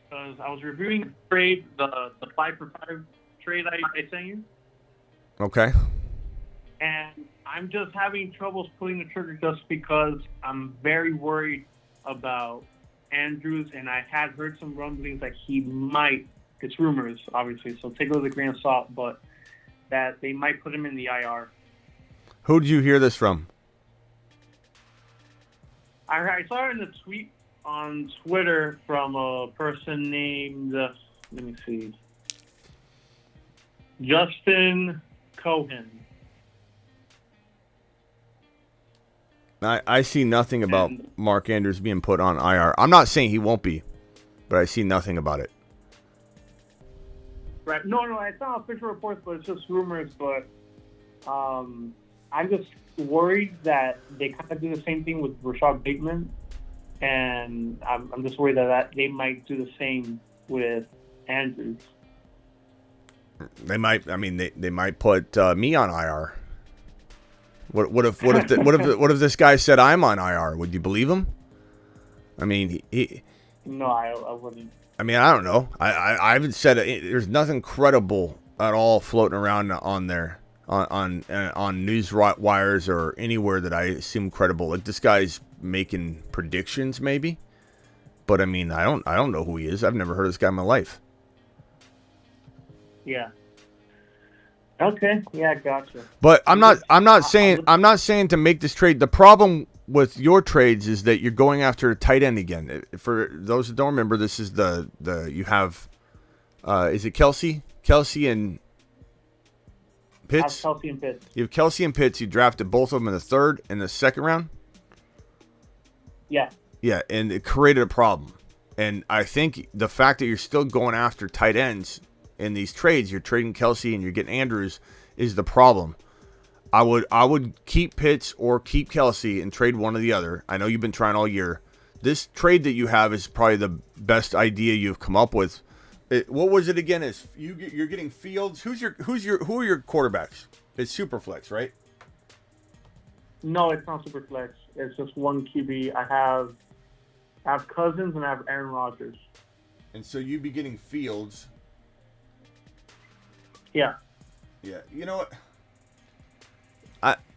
because I was reviewing the trade, the 5-for-5 trade I sent you. Okay. And I'm just having troubles pulling the trigger just because I'm very worried about Andrews, and I had heard some rumblings that he might, it's rumors, obviously, so take it with a grain of salt, but that they might put him in the IR. Who did you hear this from? I saw it in a tweet on Twitter from a person named, let me see, Justin Cohen. I see nothing about Mark Andrews being put on IR. I'm not saying he won't be, but I see nothing about it. Right. No, it's not official reports, but it's just rumors. But I'm just worried that they kind of do the same thing with Rashad Bateman, and I'm just worried that they might do the same with Andrews. They might. I mean, they might put me on IR. What if this guy said I'm on IR? Would you believe him? I mean, No, I wouldn't. I mean, I don't know. I haven't said it. There's nothing credible at all floating around on there on news wires or anywhere that I assume credible. Like this guy's making predictions, maybe. But I mean, I don't know who he is. I've never heard of this guy in my life. Yeah. Okay. Yeah, gotcha. But I'm not saying to make this trade. The problem with your trades is that you're going after a tight end again. For those that don't remember, this is the you have is it Kelce and Pitts? Kelce and Pitts. You have Kelce and Pitts. You drafted both of them in the 3rd and the 2nd round. Yeah. Yeah, and it created a problem. And I think the fact that you're still going after tight ends in these trades, you're trading Kelce and you're getting Andrews, is the problem. I would keep Pitts or keep Kelce and trade one or the other. I know you've been trying all year. This trade that you have is probably the best idea you've come up with. What was it again? Is you're getting Fields? Who are your quarterbacks? It's Superflex, right? No, it's not Superflex. It's just one QB. I have Cousins and I have Aaron Rodgers. And so you'd be getting Fields Yeah. Yeah. You know what?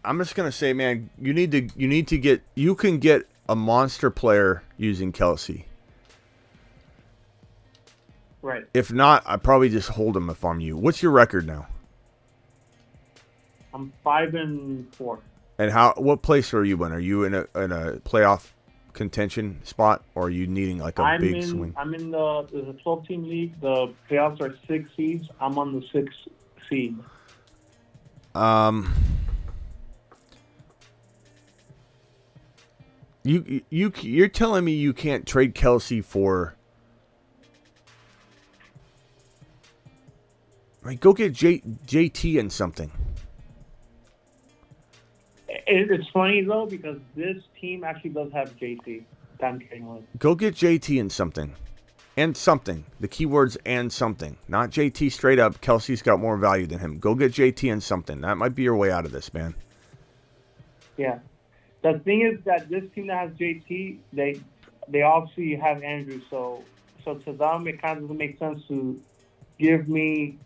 I'm just gonna say, man, you need to get. You can get a monster player using Kelsey. Right. If not, I probably just hold him if I'm you. What's your record now? I'm 5-4. And what place are you in? Are you in a playoff contention spot, or are you needing like a big swing? I'm in there's a 12-team league. The playoffs are 6 seeds. I'm on the 6th seed. You're telling me you can't trade Kelsey for? Right, go get JT and something. It's funny though because this team actually does have JT. Go get JT and something. And something. The keyword's and something. Not JT straight up. Kelsey's got more value than him. Go get JT and something. That might be your way out of this, man. Yeah. The thing is that this team that has JT, they obviously have Andrews, so to them it kind of doesn't make sense to give me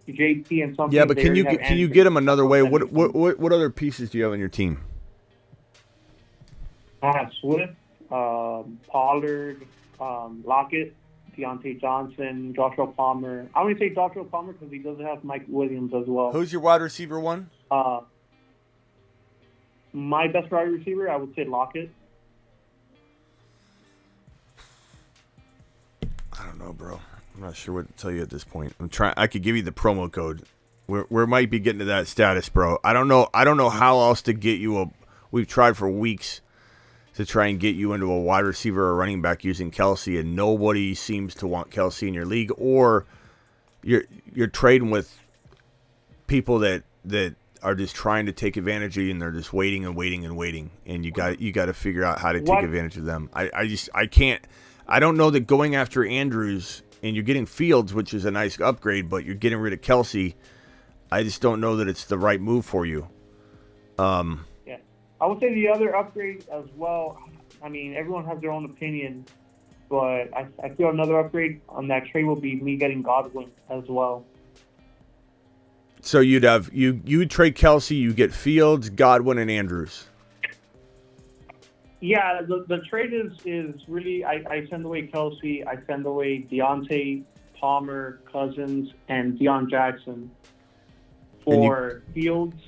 JT and something. Yeah, but can you get him another way? What other pieces do you have on your team? I have Swift, Pollard, Lockett, Deontay Johnson, Joshua Palmer. I want to say Joshua Palmer because he doesn't have Mike Williams as well. Who's your wide receiver one? My best wide receiver, I would say Lockett. I don't know, bro. I'm not sure what to tell you at this point. I could give you the promo code. We might be getting to that status, bro. I don't know how else to get you we've tried for weeks to try and get you into a wide receiver or running back using Kelsey, and nobody seems to want Kelsey in your league, or you're trading with people that are just trying to take advantage of you, and they're just waiting and waiting and waiting, and you got to figure out how to take advantage of them. I can't. I don't know that going after Andrews and you're getting Fields, which is a nice upgrade, but you're getting rid of Kelsey. I just don't know that it's the right move for you. Yeah, I would say the other upgrade as well. I mean, everyone has their own opinion, but I feel another upgrade on that trade will be me getting Godwin as well. So you'd have you trade Kelsey, you get Fields, Godwin, and Andrews. Yeah, the trade is really I send away Kelsey, I send away Deontay, Palmer, Cousins, and Deion Jackson for Fields,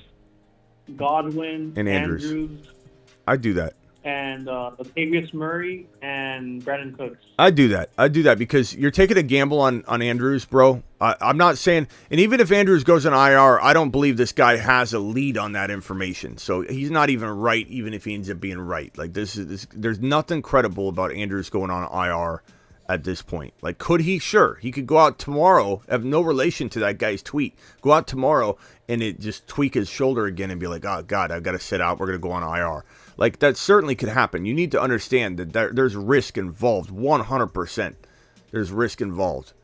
Godwin, and Andrews. I'd do that. And Latavius Murray and Brandon Cooks. I do that because you're taking a gamble on Andrews, bro. I'm not saying, and even if Andrews goes on IR, I don't believe this guy has a lead on that information. So he's not even right, even if he ends up being right. Like there's nothing credible about Andrews going on IR at this point. Like, could he? Sure, he could go out tomorrow, have no relation to that guy's tweet. Go out tomorrow and it just tweak his shoulder again and be like, oh God, I've got to sit out. We're gonna go on IR. Like, that certainly could happen. You need to understand that there's risk involved. 100%. There's risk involved.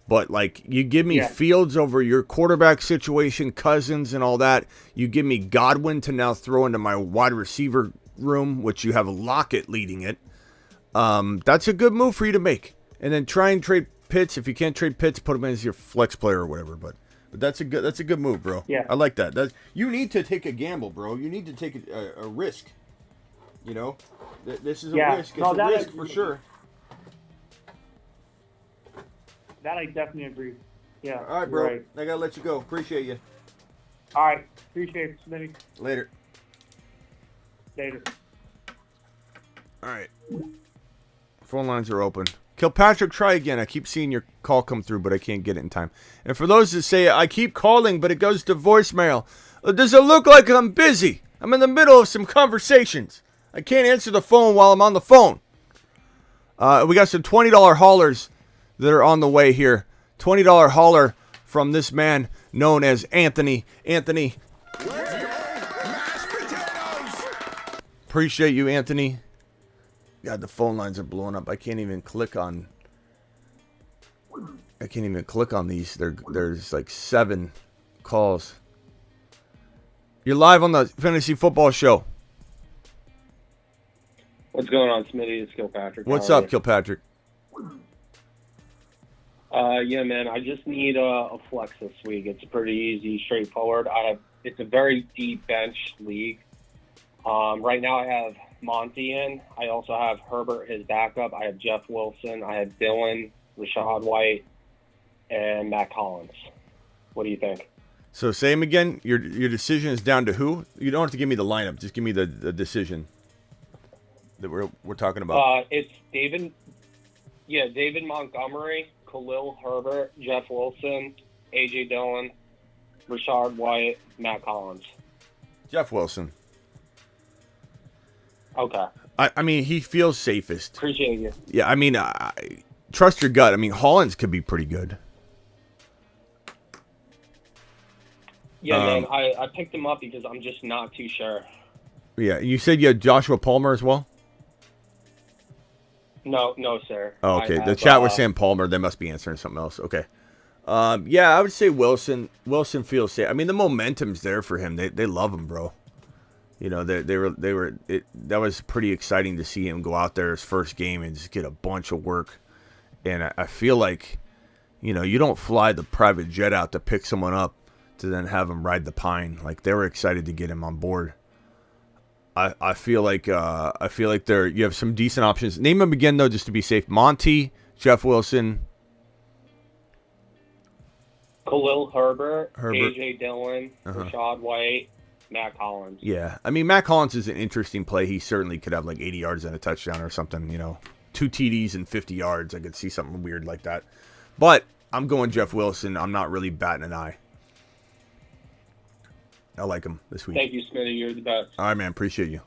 But, like, you give me Fields over your quarterback situation, Cousins and all that. You give me Godwin to now throw into my wide receiver room, which you have Lockett leading it. That's a good move for you to make. And then try and trade Pitts. If you can't trade Pitts, put him in as your flex player or whatever. But that's a good move, bro. Yeah. I like that. You need to take a gamble, bro. You need to take a risk. You know, this is a risk. It's a risk for sure. That I definitely agree. Yeah. All right, bro. Right. I gotta let you go. Appreciate you. All right. Appreciate it, Smitty. Later. All right. Phone lines are open. Kilpatrick, try again. I keep seeing your call come through, but I can't get it in time. And for those that say, I keep calling, but it goes to voicemail, does it look like I'm busy? I'm in the middle of some conversations. I can't answer the phone while I'm on the phone. We got some $20 haulers that are on the way here. $20 hauler from this man known as Anthony. Anthony. Let's go, mashed potatoes. Appreciate you, Anthony. God, the phone lines are blowing up. I can't even click on these. There's like 7 calls. You're live on the Fantasy Football Show. What's going on, Smitty? It's Kilpatrick. What's up, Kilpatrick? Yeah, man. I just need a flex this week. It's pretty easy, straightforward. It's a very deep bench league. Right now, I have Monty in. I also have Herbert, his backup. I have Jeff Wilson. I have Dylan, Rashad White, and Matt Collins. What do you think? So say him again. Your decision is down to who? You don't have to give me the lineup. Just give me the decision that we're talking about. It's David. Yeah, David Montgomery, Khalil Herbert, Jeff Wilson, AJ Dillon, Rashad White, Matt Collins. Jeff Wilson. Okay. I mean, he feels safest. Appreciate you. Yeah, I mean, trust your gut. I mean, Hollins could be pretty good. Yeah, man, I picked him up because I'm just not too sure. Yeah, you said you had Joshua Palmer as well? No, sir. Oh, okay. The chat was saying Palmer. They must be answering something else. Okay. Yeah, I would say Wilson. Wilson feels safe. I mean, the momentum's there for him. They love him, bro. You know, that was pretty exciting to see him go out there his first game and just get a bunch of work. And I feel like, you know, you don't fly the private jet out to pick someone up to then have him ride the pine. Like, they were excited to get him on board. I feel like you have some decent options. Name them again though, just to be safe. Monty, Jeff Wilson, Khalil Herbert. AJ Dillon, Rashad White, Matt Collins. Yeah, I mean, Matt Collins is an interesting play. He certainly could have like 80 yards and a touchdown or something. You know, 2 TDs and 50 yards. I could see something weird like that. But I'm going Jeff Wilson. I'm not really batting an eye. I like him this week. Thank you, Smitty. You're the best. All right, man. Appreciate you.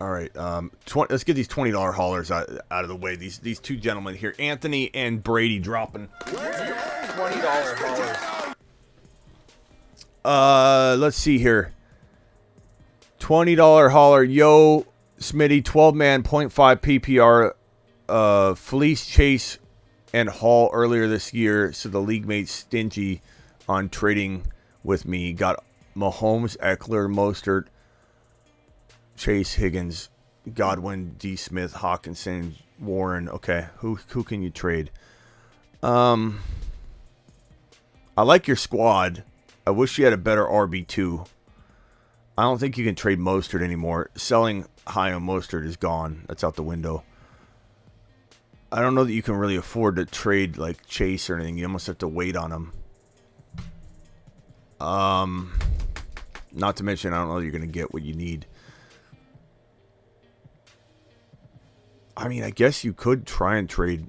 All right. Let's get these $20 haulers out of the way. These two gentlemen here, Anthony and Brady, dropping $20 haulers. Let's see here. $20 hauler. Yo, Smitty, 12-man, 0.5 PPR. Fleece, Chase, and Hall earlier this year, so the league made stingy on trading with me. Got Mahomes, Eckler, Mostert, Chase, Higgins, Godwin, D. Smith, Hawkinson, Warren. Okay, who can you trade? I like your squad. I wish you had a better RB2. I don't think you can trade Mostert anymore. Selling high on Mostert is gone. That's out the window. I don't know that you can really afford to trade like Chase or anything. You almost have to wait on him. Not to mention, I don't know that you're going to get what you need. I mean, I guess you could try and trade.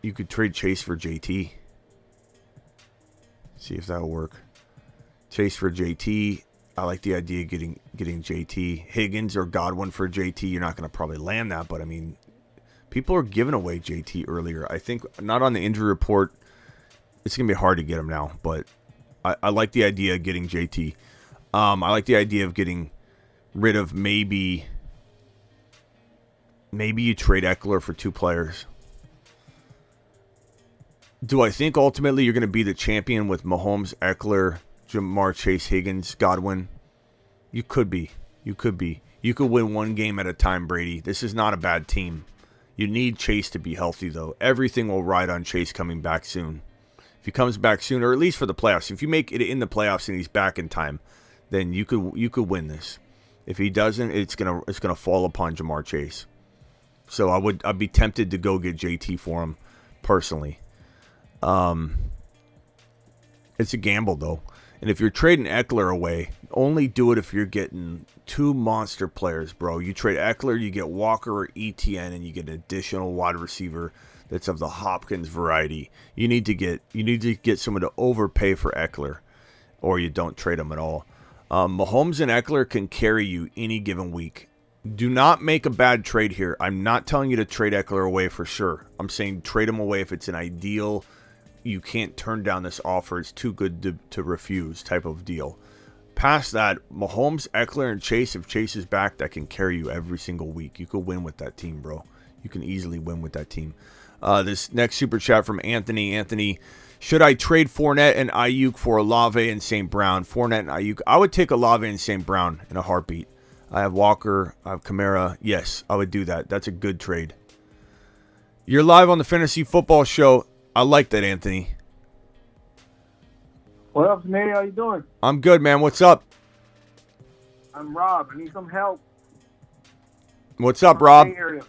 You could trade Chase for JT. See if that'll work. Chase for JT. I like the idea of getting JT. Higgins or Godwin for JT. You're not going to probably land that, but I mean, people are giving away JT earlier. I think not on the injury report. It's going to be hard to get him now, but I like the idea of getting JT. I like the idea of getting rid of maybe you trade Eckler for 2 players. Do I think ultimately you're going to be the champion with Mahomes, Eckler, Jamar Chase, Higgins, Godwin? You could be. You could win one game at a time, Brady. This is not a bad team. You need Chase to be healthy, though. Everything will ride on Chase coming back soon. If he comes back soon, or at least for the playoffs, if you make it in the playoffs and he's back in time, then you could win this. If he doesn't, it's gonna fall upon Jamar Chase. So I'd be tempted to go get JT for him personally. It's a gamble though, and if you're trading Eckler away, only do it if you're getting 2 monster players, bro. You trade Eckler, you get Walker or ETN, and you get an additional wide receiver that's of the Hopkins variety. You need to get someone to overpay for Eckler, or you don't trade him at all. Mahomes and Eckler can carry you any given week. Do not make a bad trade here. I'm not telling you to trade Eckler away for sure. I'm saying trade him away if it's an ideal, you can't turn down this offer, it's too good to refuse type of deal. Past that, Mahomes, Eckler, and Chase, if Chase is back, that can carry you every single week. You could win with that team, bro. You can easily win with that team. This next super chat from Anthony. Anthony, should I trade Fournette and Ayuk for Olave and St. Brown? Fournette and Ayuk. I would take Olave and St. Brown in a heartbeat. I have Walker. I have Kamara. Yes, I would do that. That's a good trade. You're live on the Fantasy Football Show. I like that, Anthony. What up, Smitty? How you doing? I'm good, man. What's up? I'm Rob. I need some help. What's up, Rob? Bay Area.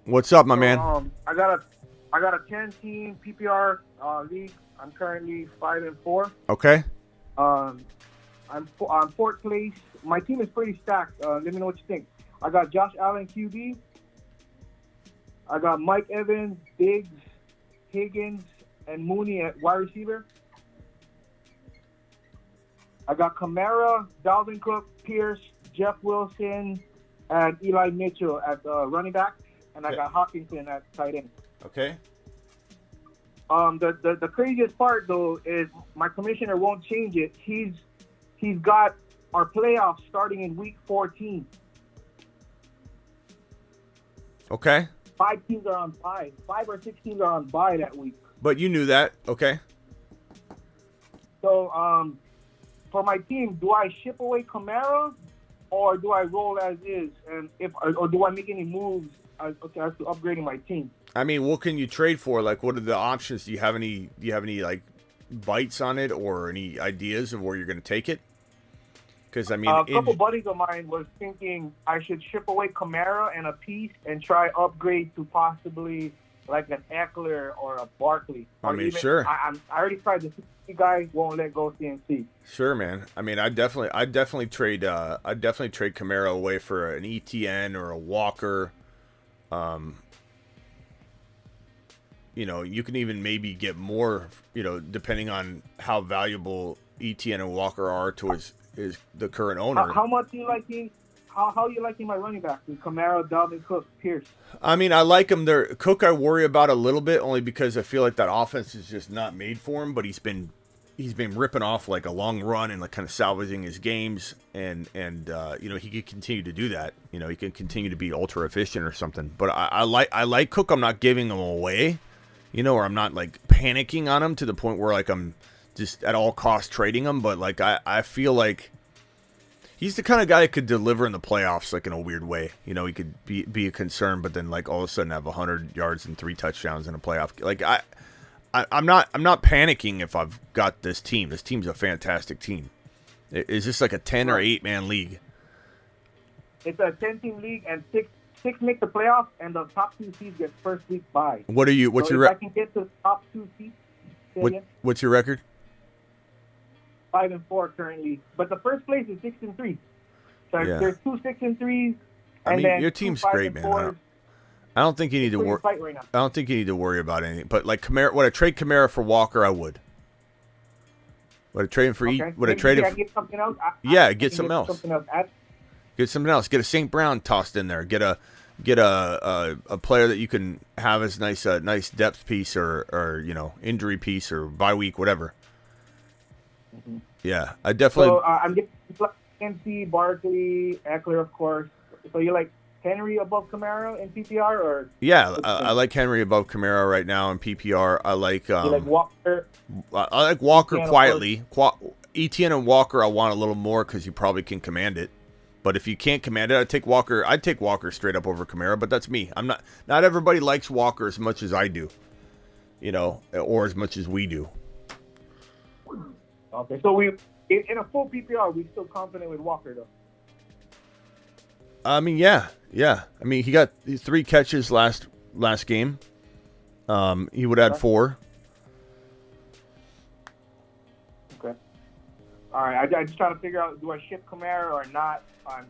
What's up, my man? I got a 10-team PPR league. I'm currently 5-4. Okay. I'm fourth place. My team is pretty stacked. Let me know what you think. I got Josh Allen QB. I got Mike Evans, Diggs, Higgins, and Mooney at wide receiver. I got Kamara, Dalvin Cook, Pierce, Jeff Wilson, and Eli Mitchell at running back, and I got Hawkinson at tight end. Okay. The craziest part though is my commissioner won't change it. He's got our playoffs starting in week 14. Okay. 5 teams are on bye. 5 or 6 teams are on bye that week. But you knew that. Okay. So for my team, do I ship away Kamara or do I roll as is? And or do I make any moves as to upgrading my team? I mean, what can you trade for? Like, what are the options? Do you have any like bites on it or any ideas of where you're going to take it? Because I mean, a couple buddies of mine was thinking I should ship away Kamara and a piece and try upgrade to possibly like an Eckler or a Barkley. I mean, sure. I already tried the CNC guy, won't let go CNC. Sure, man. I mean, I'd definitely trade Kamara away for an ETN or a Walker. You know, you can even maybe get more, you know, depending on how valuable ETN and Walker are towards is the current owner. How much do you liking? How you liking my running back? Kamara, Dalvin Cook, Pierce. I mean, I like him there. Cook, I worry about a little bit only because I feel like that offense is just not made for him. But he's been ripping off like a long run and like kind of salvaging his games, and you know, he could continue to do that. You know, he can continue to be ultra efficient or something. But I like Cook. I'm not giving him away, you know, or I'm not like panicking on him to the point where like I'm just at all costs trading him. But like I feel like he's the kind of guy that could deliver in the playoffs, like in a weird way. You know, he could be a concern, but then like all of a sudden have 100 yards and 3 touchdowns in a playoff. Like I'm not panicking if I've got this team. This team's a fantastic team. Is this like a 10 or 8 man league? It's a 10-team league, and six make the playoffs, and the top 2 seeds get first week bye. What's your record? I can get to the top 2 seeds. What's your record? 5-4 currently, but the first place is 6-3. So Yeah. there's 2 6-3s. I mean, then your team's 2 great, man. 5-4s. I don't think you need to worry. Right now. I don't think you need to worry about anything. But like Kamara, would I trade Kamara for Walker? I would. Would I trade him for? Okay. Would I trade him? Get something else? Get something else. Get something else. Get a St. Brown tossed in there. Get a player that you can have as nice depth piece or you know, injury piece or bye week, whatever. Mm-hmm. Yeah, I definitely. So I'm getting MC, Barkley, Eckler, of course. So you like Henry above Kamara in PPR, or? Yeah, I like Henry above Kamara right now in PPR. I like. You like Walker? I like Walker quietly. ETN and Walker, I want a little more because you probably can command it. But if you can't command it, I'd take Walker straight up over Kamara. But that's me. I'm not. Not everybody likes Walker as much as I do. You know, or as much as we do. Okay, so we in a full PPR, we still confident with Walker though. I mean, yeah. I mean, he got 3 catches last game. He would add 4. Okay. All right. I just trying to figure out, do I ship Kamara or not?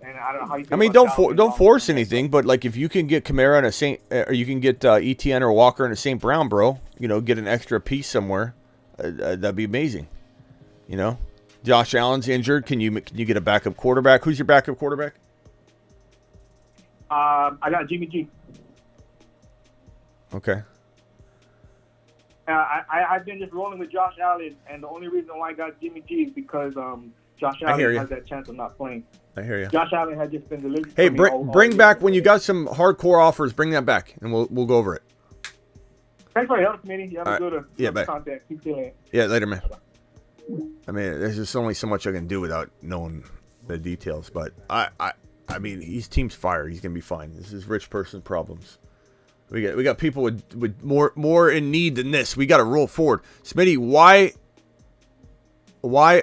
And I don't know how you. I mean, don't force anything. But like, if you can get Kamara and or you can get ETN or Walker and a St. Brown, bro, you know, get an extra piece somewhere. That'd be amazing. You know, Josh Allen's injured. Can you get a backup quarterback? Who's your backup quarterback? I got Jimmy G. Okay. I've been just rolling with Josh Allen, and the only reason why I got Jimmy G is because Josh Allen has that chance of not playing. I hear you. Josh Allen had just been delivered. Hey, bring back when you got some hardcore offers. Bring that back, and we'll go over it. Thanks for your help, Smitty. You have a good bye. contact. Keep doing it. Yeah, later, man. I mean, there's just only so much I can do without knowing the details, but I mean, his team's fire. He's gonna be fine. This is rich person problems. We got people with more in need than this. We got to roll forward. Smitty, why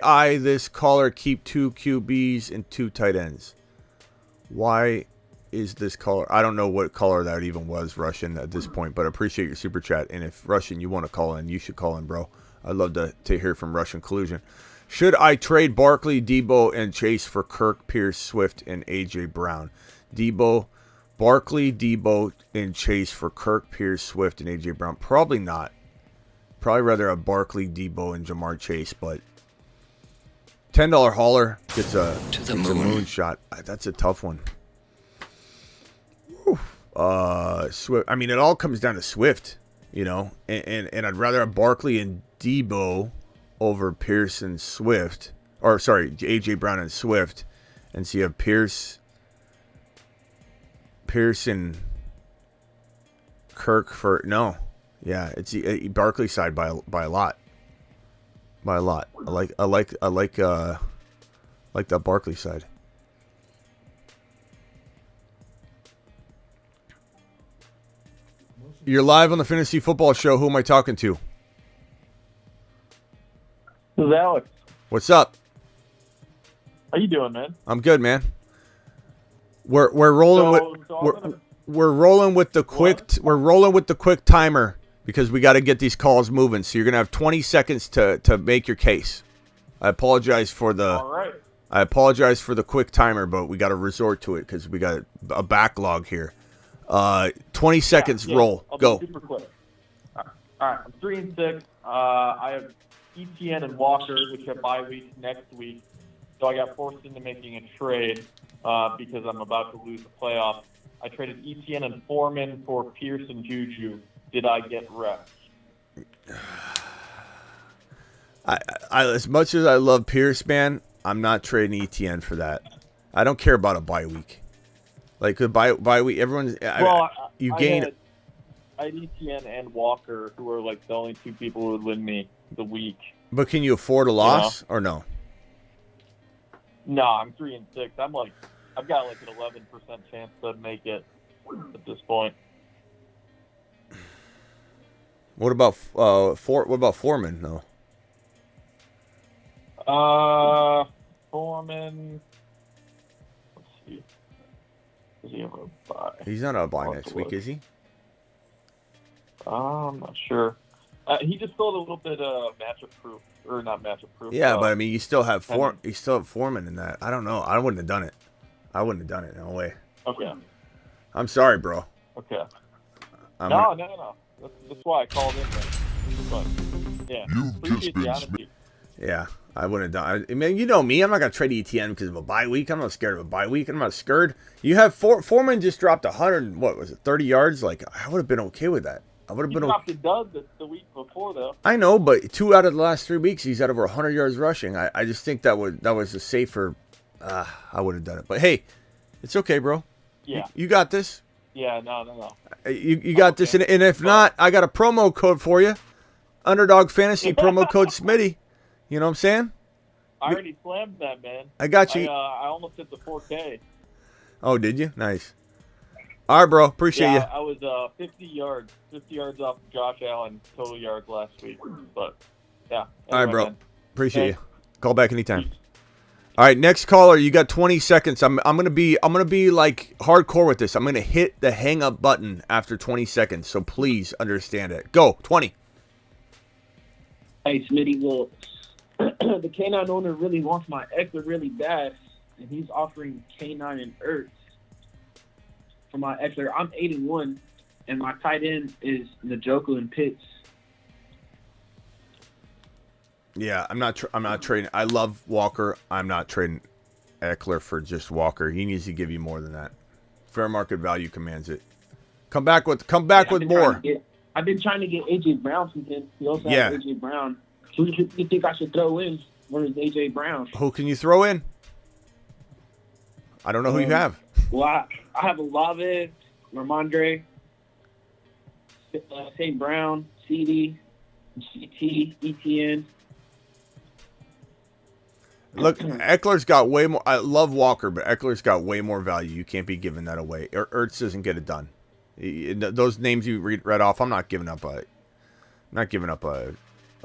I this caller keep 2 QBs and 2 tight ends? Why is this caller? I don't know what caller that even was, Russian, at this point, but I appreciate your super chat. And if Russian, you want to call in, you should call in, bro. I'd love to hear from Russian Collusion. Should I trade Barkley, Deebo, and Chase for Kirk, Pierce, Swift, and AJ Brown? Barkley, Deebo, and Chase for Kirk, Pierce, Swift, and AJ Brown. Probably not. Probably rather have Barkley, Deebo, and Jamar Chase, but $10 hauler gets a moon shot. That's a tough one. Swift. I mean, it all comes down to Swift, you know, and I'd rather have Barkley and Deebo over Pierce and Swift, or sorry, AJ Brown and Swift, and so you have Pierce and Kirk for no, yeah, it's Barkley side by a lot. By a lot. I like that Barkley side. You're live on the Fantasy Football Show. Who am I talking to? This is Alex. What's up? How you doing, man? I'm good, man. We're rolling we're rolling with the quick timer because we got to get these calls moving. So you're gonna have 20 seconds to make your case. I apologize for the quick timer, but we got to resort to it because we got a backlog here. 20 seconds. Roll. I'll Go. be super quick. All right. I'm 3-6. I have ETN and Walker, which have bye weeks next week. So I got forced into making a trade because I'm about to lose the playoff. I traded ETN and Foreman for Pierce and Juju. Did I get reps? I as much as I love Pierce, man, I'm not trading ETN for that. I don't care about a bye week. Like a bye week, everyone's. Well, you gain. I had ETN and Walker, who are like the only 2 people who would win me the week. But can you afford a loss or no? No, I'm 3-6. I've got like an 11% chance to make it at this point. What about Foreman? No. Foreman. Let's see. Does he have a bye? He's not on a bye next week, is he? I'm not sure. He just felt a little bit matchup proof, or not matchup proof. Yeah, but I mean, you still have Foreman in that. I don't know. I wouldn't have done it. No way. Okay. I'm sorry, bro. Okay. No. That's why I called in. But yeah, appreciate the honesty. Yeah, I wouldn't have done. I mean, you know me. I'm not gonna trade ETN because of a bye week. I'm not scared of a bye week. I'm not scared. You have Foreman just dropped 100. What was it? 30 yards. Like I would have been okay with that. I would have been. He dropped a dud the week before, though. I know, but 2 out of the last 3 weeks, he's had over 100 yards rushing. I just think that was a safer. I would have done it, but hey, it's okay, bro. Yeah. You got this. Yeah. No. You got this, and if not, I got a promo code for you. Underdog Fantasy promo code Smitty. You know what I'm saying? I already slammed that, man. I got you. I almost hit the 4K. Oh, did you? Nice. All right, bro. Appreciate you. I was 50 yards off Josh Allen total yards last week. But yeah. All right, bro. Man. Appreciate you. Call back anytime. All right, next caller. You got 20 seconds. I'm gonna be like hardcore with this. I'm gonna hit the hang up button after 20 seconds. So please understand it. Go 20. Hey, Smitty. Well, the K9 owner really wants my Eckler really bad, and he's offering K9 and Ertz for my Eckler. I'm 8-1, and my tight end is Njoku and Pitts. Yeah, I'm not trading. I love Walker. I'm not trading Eckler for just Walker. He needs to give you more than that. Fair market value commands it. Come back with more. I've been trying to get AJ Brown from him. He also has AJ Brown. Who do you think I should throw in versus AJ Brown? Who can you throw in? I don't know who you have. Well, I have Olave, Ramondre, St. Brown, CD, CT, ETN. Look, Eckler's got way more. I love Walker, but Eckler's got way more value. You can't be giving that away. Ertz doesn't get it done. Those names you read off, I'm not giving up a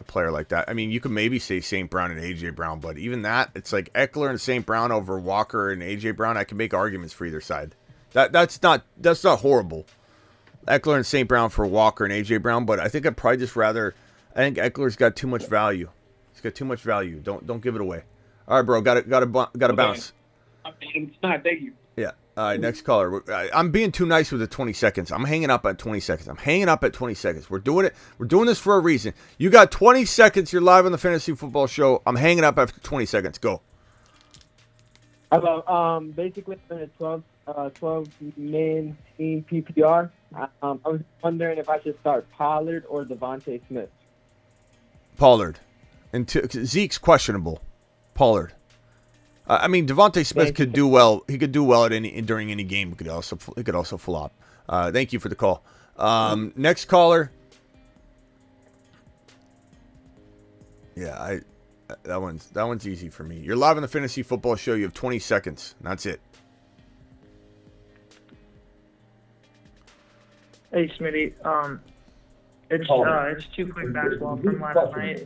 player like that. I mean, you could maybe say St. Brown and A.J. Brown, but even that, it's like Eckler and St. Brown over Walker and A.J. Brown. I can make arguments for either side. That's not horrible. Eckler and St. Brown for Walker and A.J. Brown, but I think I'd probably just rather. I think Eckler's got too much value. He's got too much value. Don't give it away. All right, bro. Got to bounce. It's not. Thank you. Yeah. All right, next caller. I'm being too nice with the 20 seconds. I'm hanging up at 20 seconds. We're doing it. We're doing this for a reason. You got 20 seconds. You're live on the Fantasy Football Show. I'm hanging up after 20 seconds. Go. Basically, in a 12-man team PPR, I was wondering if I should start Pollard or Devontae Smith. Pollard. Zeke's questionable. Pollard. I mean, Devontae Smith could do well. He could do well during any game. He could also flop. Thank you for the call. Next caller. Yeah, that one's easy for me. You're live on the Fantasy Football Show. You have 20 seconds. That's it. Hey, Smitty. It's two quick basketball from last night.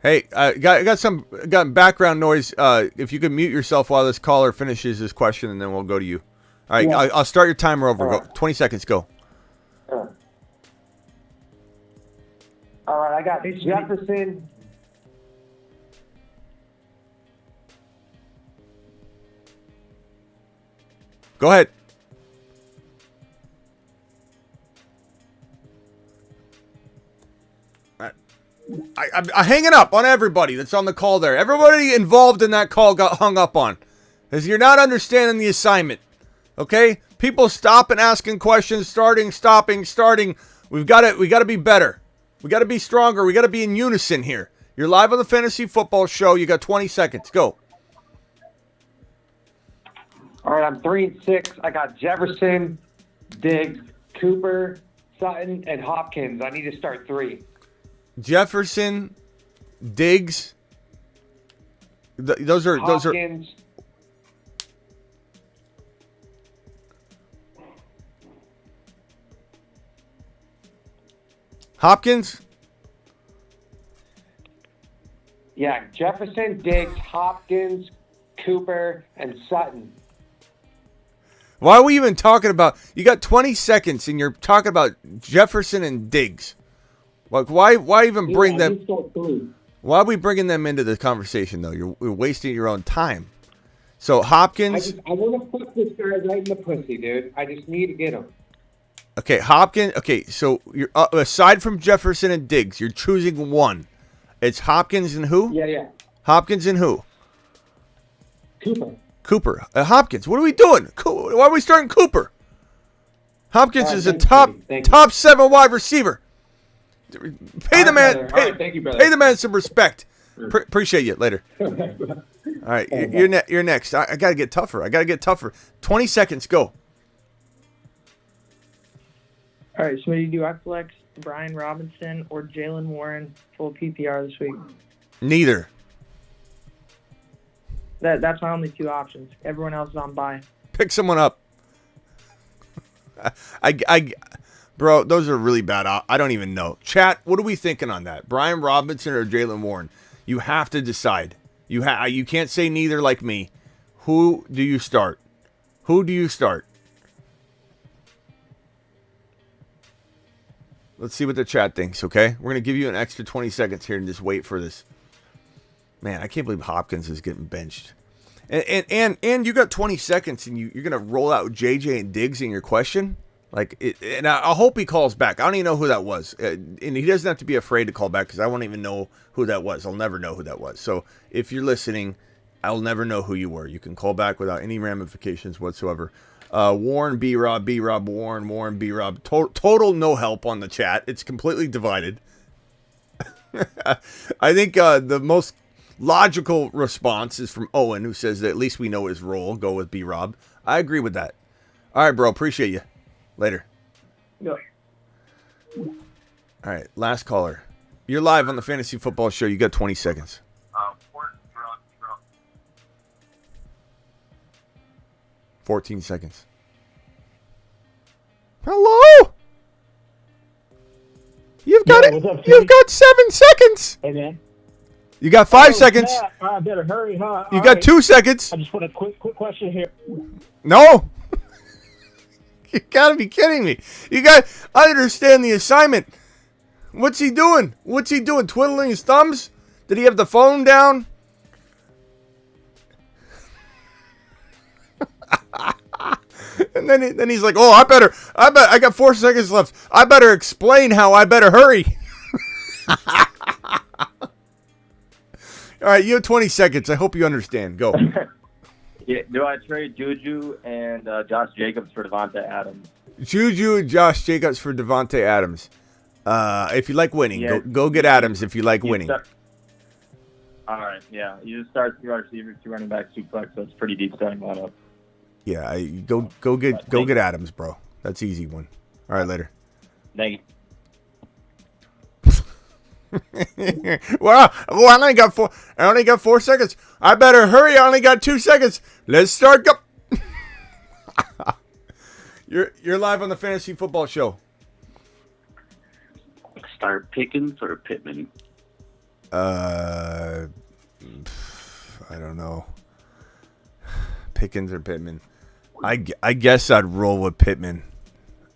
Hey, got some background noise. If you could mute yourself while this caller finishes his question, and then we'll go to you. All right, yeah. I'll start your timer over. Go. 20 seconds. Go. All right, I got Jefferson. Go ahead. I'm hanging up on everybody that's on the call there. Everybody involved in that call got hung up on. Because you're not understanding the assignment. Okay? People stopping asking questions, stopping. We got to be better. We got to be stronger. We got to be in unison here. You're live on the Fantasy Football Show. You got 20 seconds. Go. All right, I'm 3-6. I got Jefferson, Diggs, Cooper, Sutton, and Hopkins. I need to start 3. Jefferson, Diggs. Those are Hopkins. Yeah, Jefferson, Diggs, Hopkins, Cooper, and Sutton. Why are we even talking about? You got 20 seconds, and you're talking about Jefferson and Diggs. Like, why even bring them? Why are we bringing them into the conversation, though? You're wasting your own time. So Hopkins. I want to put this guy right in the pussy, dude. I just need to get him. Okay, Hopkins. Okay, so you're aside from Jefferson and Diggs, you're choosing one. It's Hopkins and who? Yeah. Hopkins and who? Cooper. Hopkins. What are we doing? Why are we starting Cooper? Hopkins is a top 7 wide receiver. Pay the man. Pay the man some respect. Appreciate you. Later. All right, you're next. I gotta get tougher. 20 seconds. Go. All right, Smitty, do I flex Brian Robinson or Jalen Warren full PPR this week? Neither. That's my only 2 options. Everyone else is on bye. Pick someone up. Bro, those are really bad. I don't even know. Chat, what are we thinking on that? Brian Robinson or Jalen Warren? You have to decide. You can't say neither like me. Who do you start? Let's see what the chat thinks, okay? We're going to give you an extra 20 seconds here and just wait for this. Man, I can't believe Hopkins is getting benched. And you got 20 seconds and you're going to roll out JJ and Diggs in your question? And I hope he calls back. I don't even know who that was. And he doesn't have to be afraid to call back because I won't even know who that was. I'll never know who that was. So if you're listening, I'll never know who you were. You can call back without any ramifications whatsoever. Warren, B-Rob, Warren, B-Rob. Total no help on the chat. It's completely divided. I think the most logical response is from Owen, who says that at least we know his role. Go with B-Rob. I agree with that. All right, bro. Appreciate you. Later. Yeah. All right, last caller. You're live on the Fantasy Football Show. You got 20 seconds. 14 seconds. Hello? You've got what's up, You've got 7 seconds. Hey, man. You got 5 seconds. Yeah, I better hurry, huh? You got 2 seconds. I just want a quick question here. No. You gotta be kidding me. I understand the assignment. What's he doing? Twiddling his thumbs? Did he have the phone down? And then he's like, "Oh, I got 4 seconds left. I better explain how I better hurry." All right, you have 20 seconds. I hope you understand. Go. Yeah, do I trade Juju and Josh Jacobs for Devontae Adams? Juju and Josh Jacobs for Devontae Adams. If you like winning, Yeah. go get Adams if you like winning. All right, yeah. You just start 3 wide receivers, 2 running backs, 2 flex, so it's pretty deep starting lineup. Yeah, go get Adams, bro. That's an easy one. All right, later. Thank you. Well, I only got 4 seconds. I better hurry. I only got 2 seconds. Let's start. Go. You're live on the Fantasy Football Show. Start Pickens or Pittman? I don't know. Pickens or Pittman? I guess I'd roll with Pittman.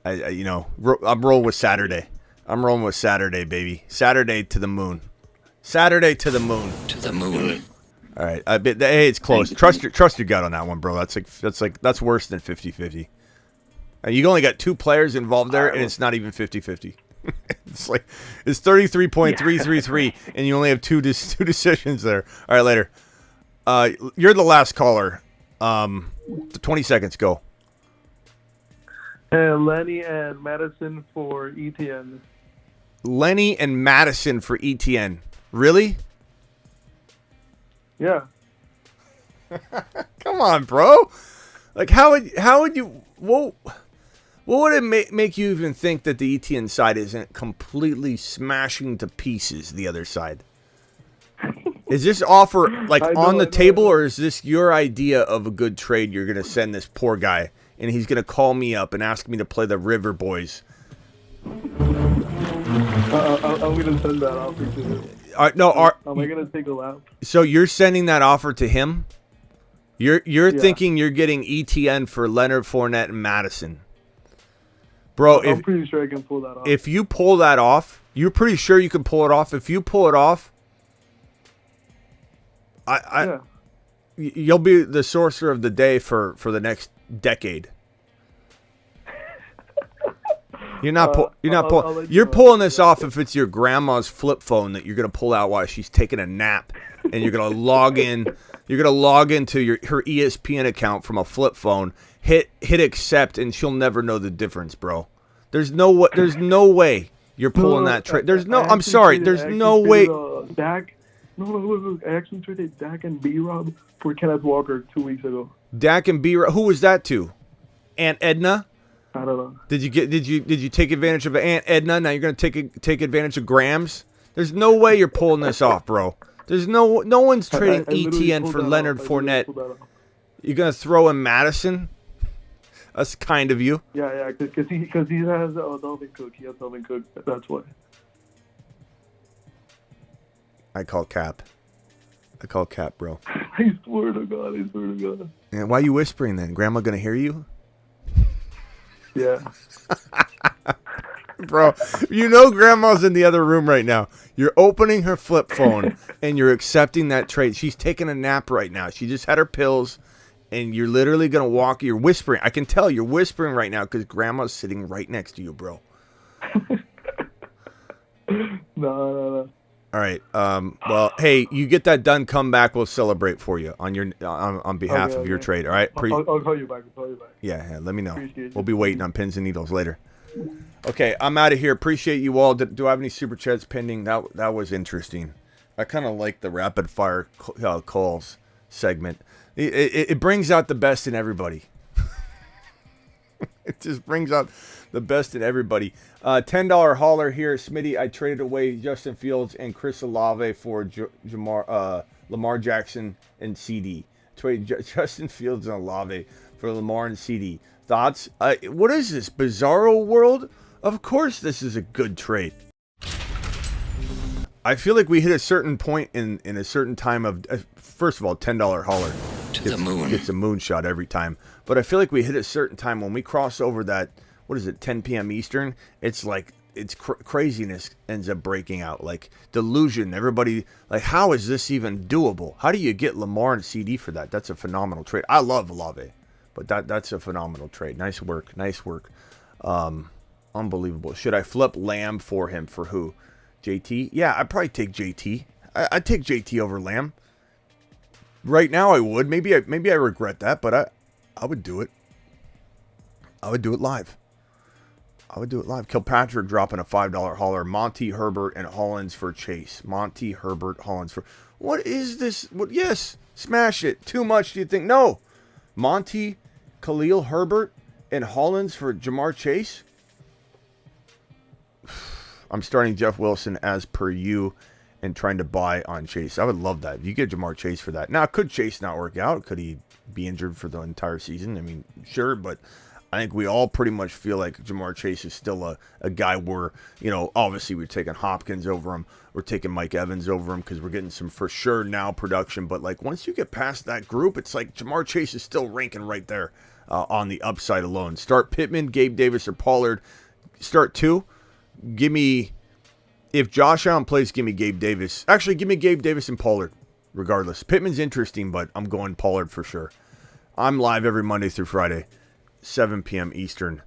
I'm rolling with Saturday. I'm rolling with Saturday, baby. Saturday to the moon. Saturday to the moon. To the moon. All right. Hey, it's close. Trust your gut on that one, bro. That's worse than 50-50. And you only got 2 players involved there, and it's not even 50-50. It's 33.333, and you only have two decisions there. All right, later. You're the last caller. 20 seconds. Go. Lenny and Madison for ETN. Lenny and Madison for ETN. Really? Yeah. Come on, bro. Like, how would you? What would it make you even think that the ETN side isn't completely smashing to pieces the other side? Is this offer on the table, or is this your idea of a good trade? You're gonna send this poor guy, and he's gonna call me up and ask me to play the River Boys. I'm gonna send that offer to him. Am I gonna take a lap? So you're sending that offer to him? You're thinking you're getting ETN for Leonard Fournette and Madison, bro. I'm pretty sure I can pull that off. If you pull that off, you're pretty sure you can pull it off. If you pull it off, you'll be the sorcerer of the day for the next decade. You're not pulling this off if it's your grandma's flip phone that you're gonna pull out while she's taking a nap, and you're gonna log in. You're gonna log into her ESPN account from a flip phone, hit accept, and she'll never know the difference, bro. There's no way you're pulling that trade. There's no. I'm sorry. There's no way. Dak. No. I actually traded Dak and B-Rob for Kenneth Walker 2 weeks ago. Dak and B-Rob. Who was that to? Aunt Edna. I don't know. Did you take advantage of Aunt Edna? Now you're gonna take advantage of Grams. There's no way you're pulling this off, bro. There's no one's trading ETN for Leonard Fournette. You're gonna throw in Madison? That's kind of you. Yeah, because he has Dalvin Cook. He has Dalvin Cook. That's why. I call cap, bro. I swear to God. Yeah, why are you whispering then? Grandma gonna hear you? Yeah. Bro, Grandma's in the other room right now. You're opening her flip phone and you're accepting that trade. She's taking a nap right now. She just had her pills, and you're literally going to walk. You're whispering. I can tell you're whispering right now because Grandma's sitting right next to you, bro. No. All right. Well, hey, you get that done. Come back. We'll celebrate for you on behalf of your trade. All right. I'll call you back. Yeah. Let me know. Appreciate we'll be waiting on pins and needles later. Okay, I'm out of here. Appreciate you all. Do I have any super chats pending? That was interesting. I kind of like the rapid fire calls segment. It brings out the best in everybody. It just brings out the best in everybody. $10 hauler here, Smitty. I traded away Justin Fields and Chris Olave for Lamar Jackson and CD. Traded Justin Fields and Olave for Lamar and CD. Thoughts? What is this? Bizarro world? Of course this is a good trade. I feel like we hit a certain point in a certain time of, first of all, $10 hauler. To the moon. Gets a moonshot every time. But I feel like we hit a certain time when we cross over that, what is it, 10 p.m. Eastern? It's like, it's craziness ends up breaking out. Like, delusion. Everybody, like, how is this even doable? How do you get Lamar and CD for that? That's a phenomenal trade. I love Olave, but that's a phenomenal trade. Nice work. Nice work. Unbelievable. Should I flip Lamb for him for who? JT? Yeah, I'd probably take JT. I'd take JT over Lamb. Right now I would. Maybe I regret that, but I would do it. I would do it live. Kilpatrick dropping a $5 hauler. Monty, Herbert, and Hollins for Chase. Monty, Herbert, Hollins for... What is this? What? Yes. Smash it. Too much, do you think? No. Monty, Khalil Herbert, and Hollins for Jamar Chase? I'm starting Jeff Wilson as per you and trying to buy on Chase. I would love that. If you get Jamar Chase for that. Now, could Chase not work out? Could he be injured for the entire season? I mean, sure, but I think we all pretty much feel like Jamar Chase is still a guy where, you know, obviously we're taking Hopkins over him. We're taking Mike Evans over him because we're getting some for sure now production. But, like, once you get past that group, it's like Jamar Chase is still ranking right there on the upside alone. Start Pittman, Gabe Davis, or Pollard. Start two. Give me, if Josh Allen plays, give me Gabe Davis. Actually, give me Gabe Davis and Pollard, regardless. Pittman's interesting, but I'm going Pollard for sure. I'm live every Monday through Friday, 7 p.m. Eastern,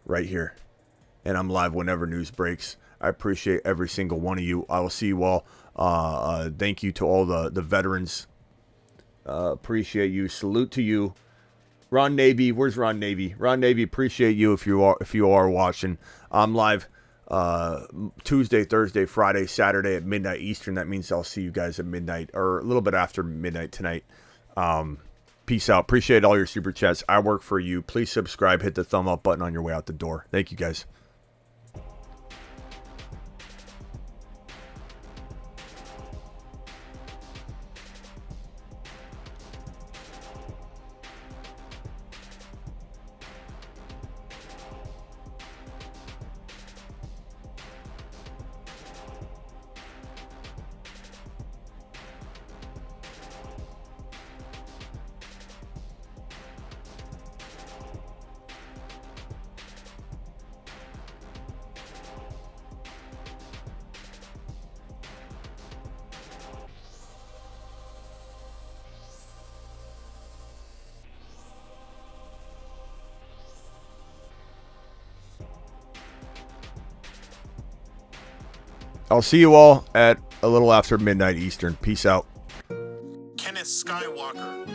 right here. And I'm live whenever news breaks. I appreciate every single one of you. I will see you all. Thank you to all the veterans. Appreciate you. Salute to you. Ron Navy, where's Ron Navy? Ron Navy, appreciate you if you are watching. I'm live Tuesday, Thursday, Friday, Saturday at midnight Eastern. That means I'll see you guys at midnight or a little bit after midnight tonight. Peace out. Appreciate all your super chats. I work for you. Please subscribe. Hit the thumb up button on your way out the door. Thank you guys. I'll see you all at a little after midnight Eastern. Peace out. Kenneth Skywalker.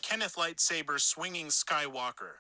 Kenneth Lightsaber Swinging Skywalker.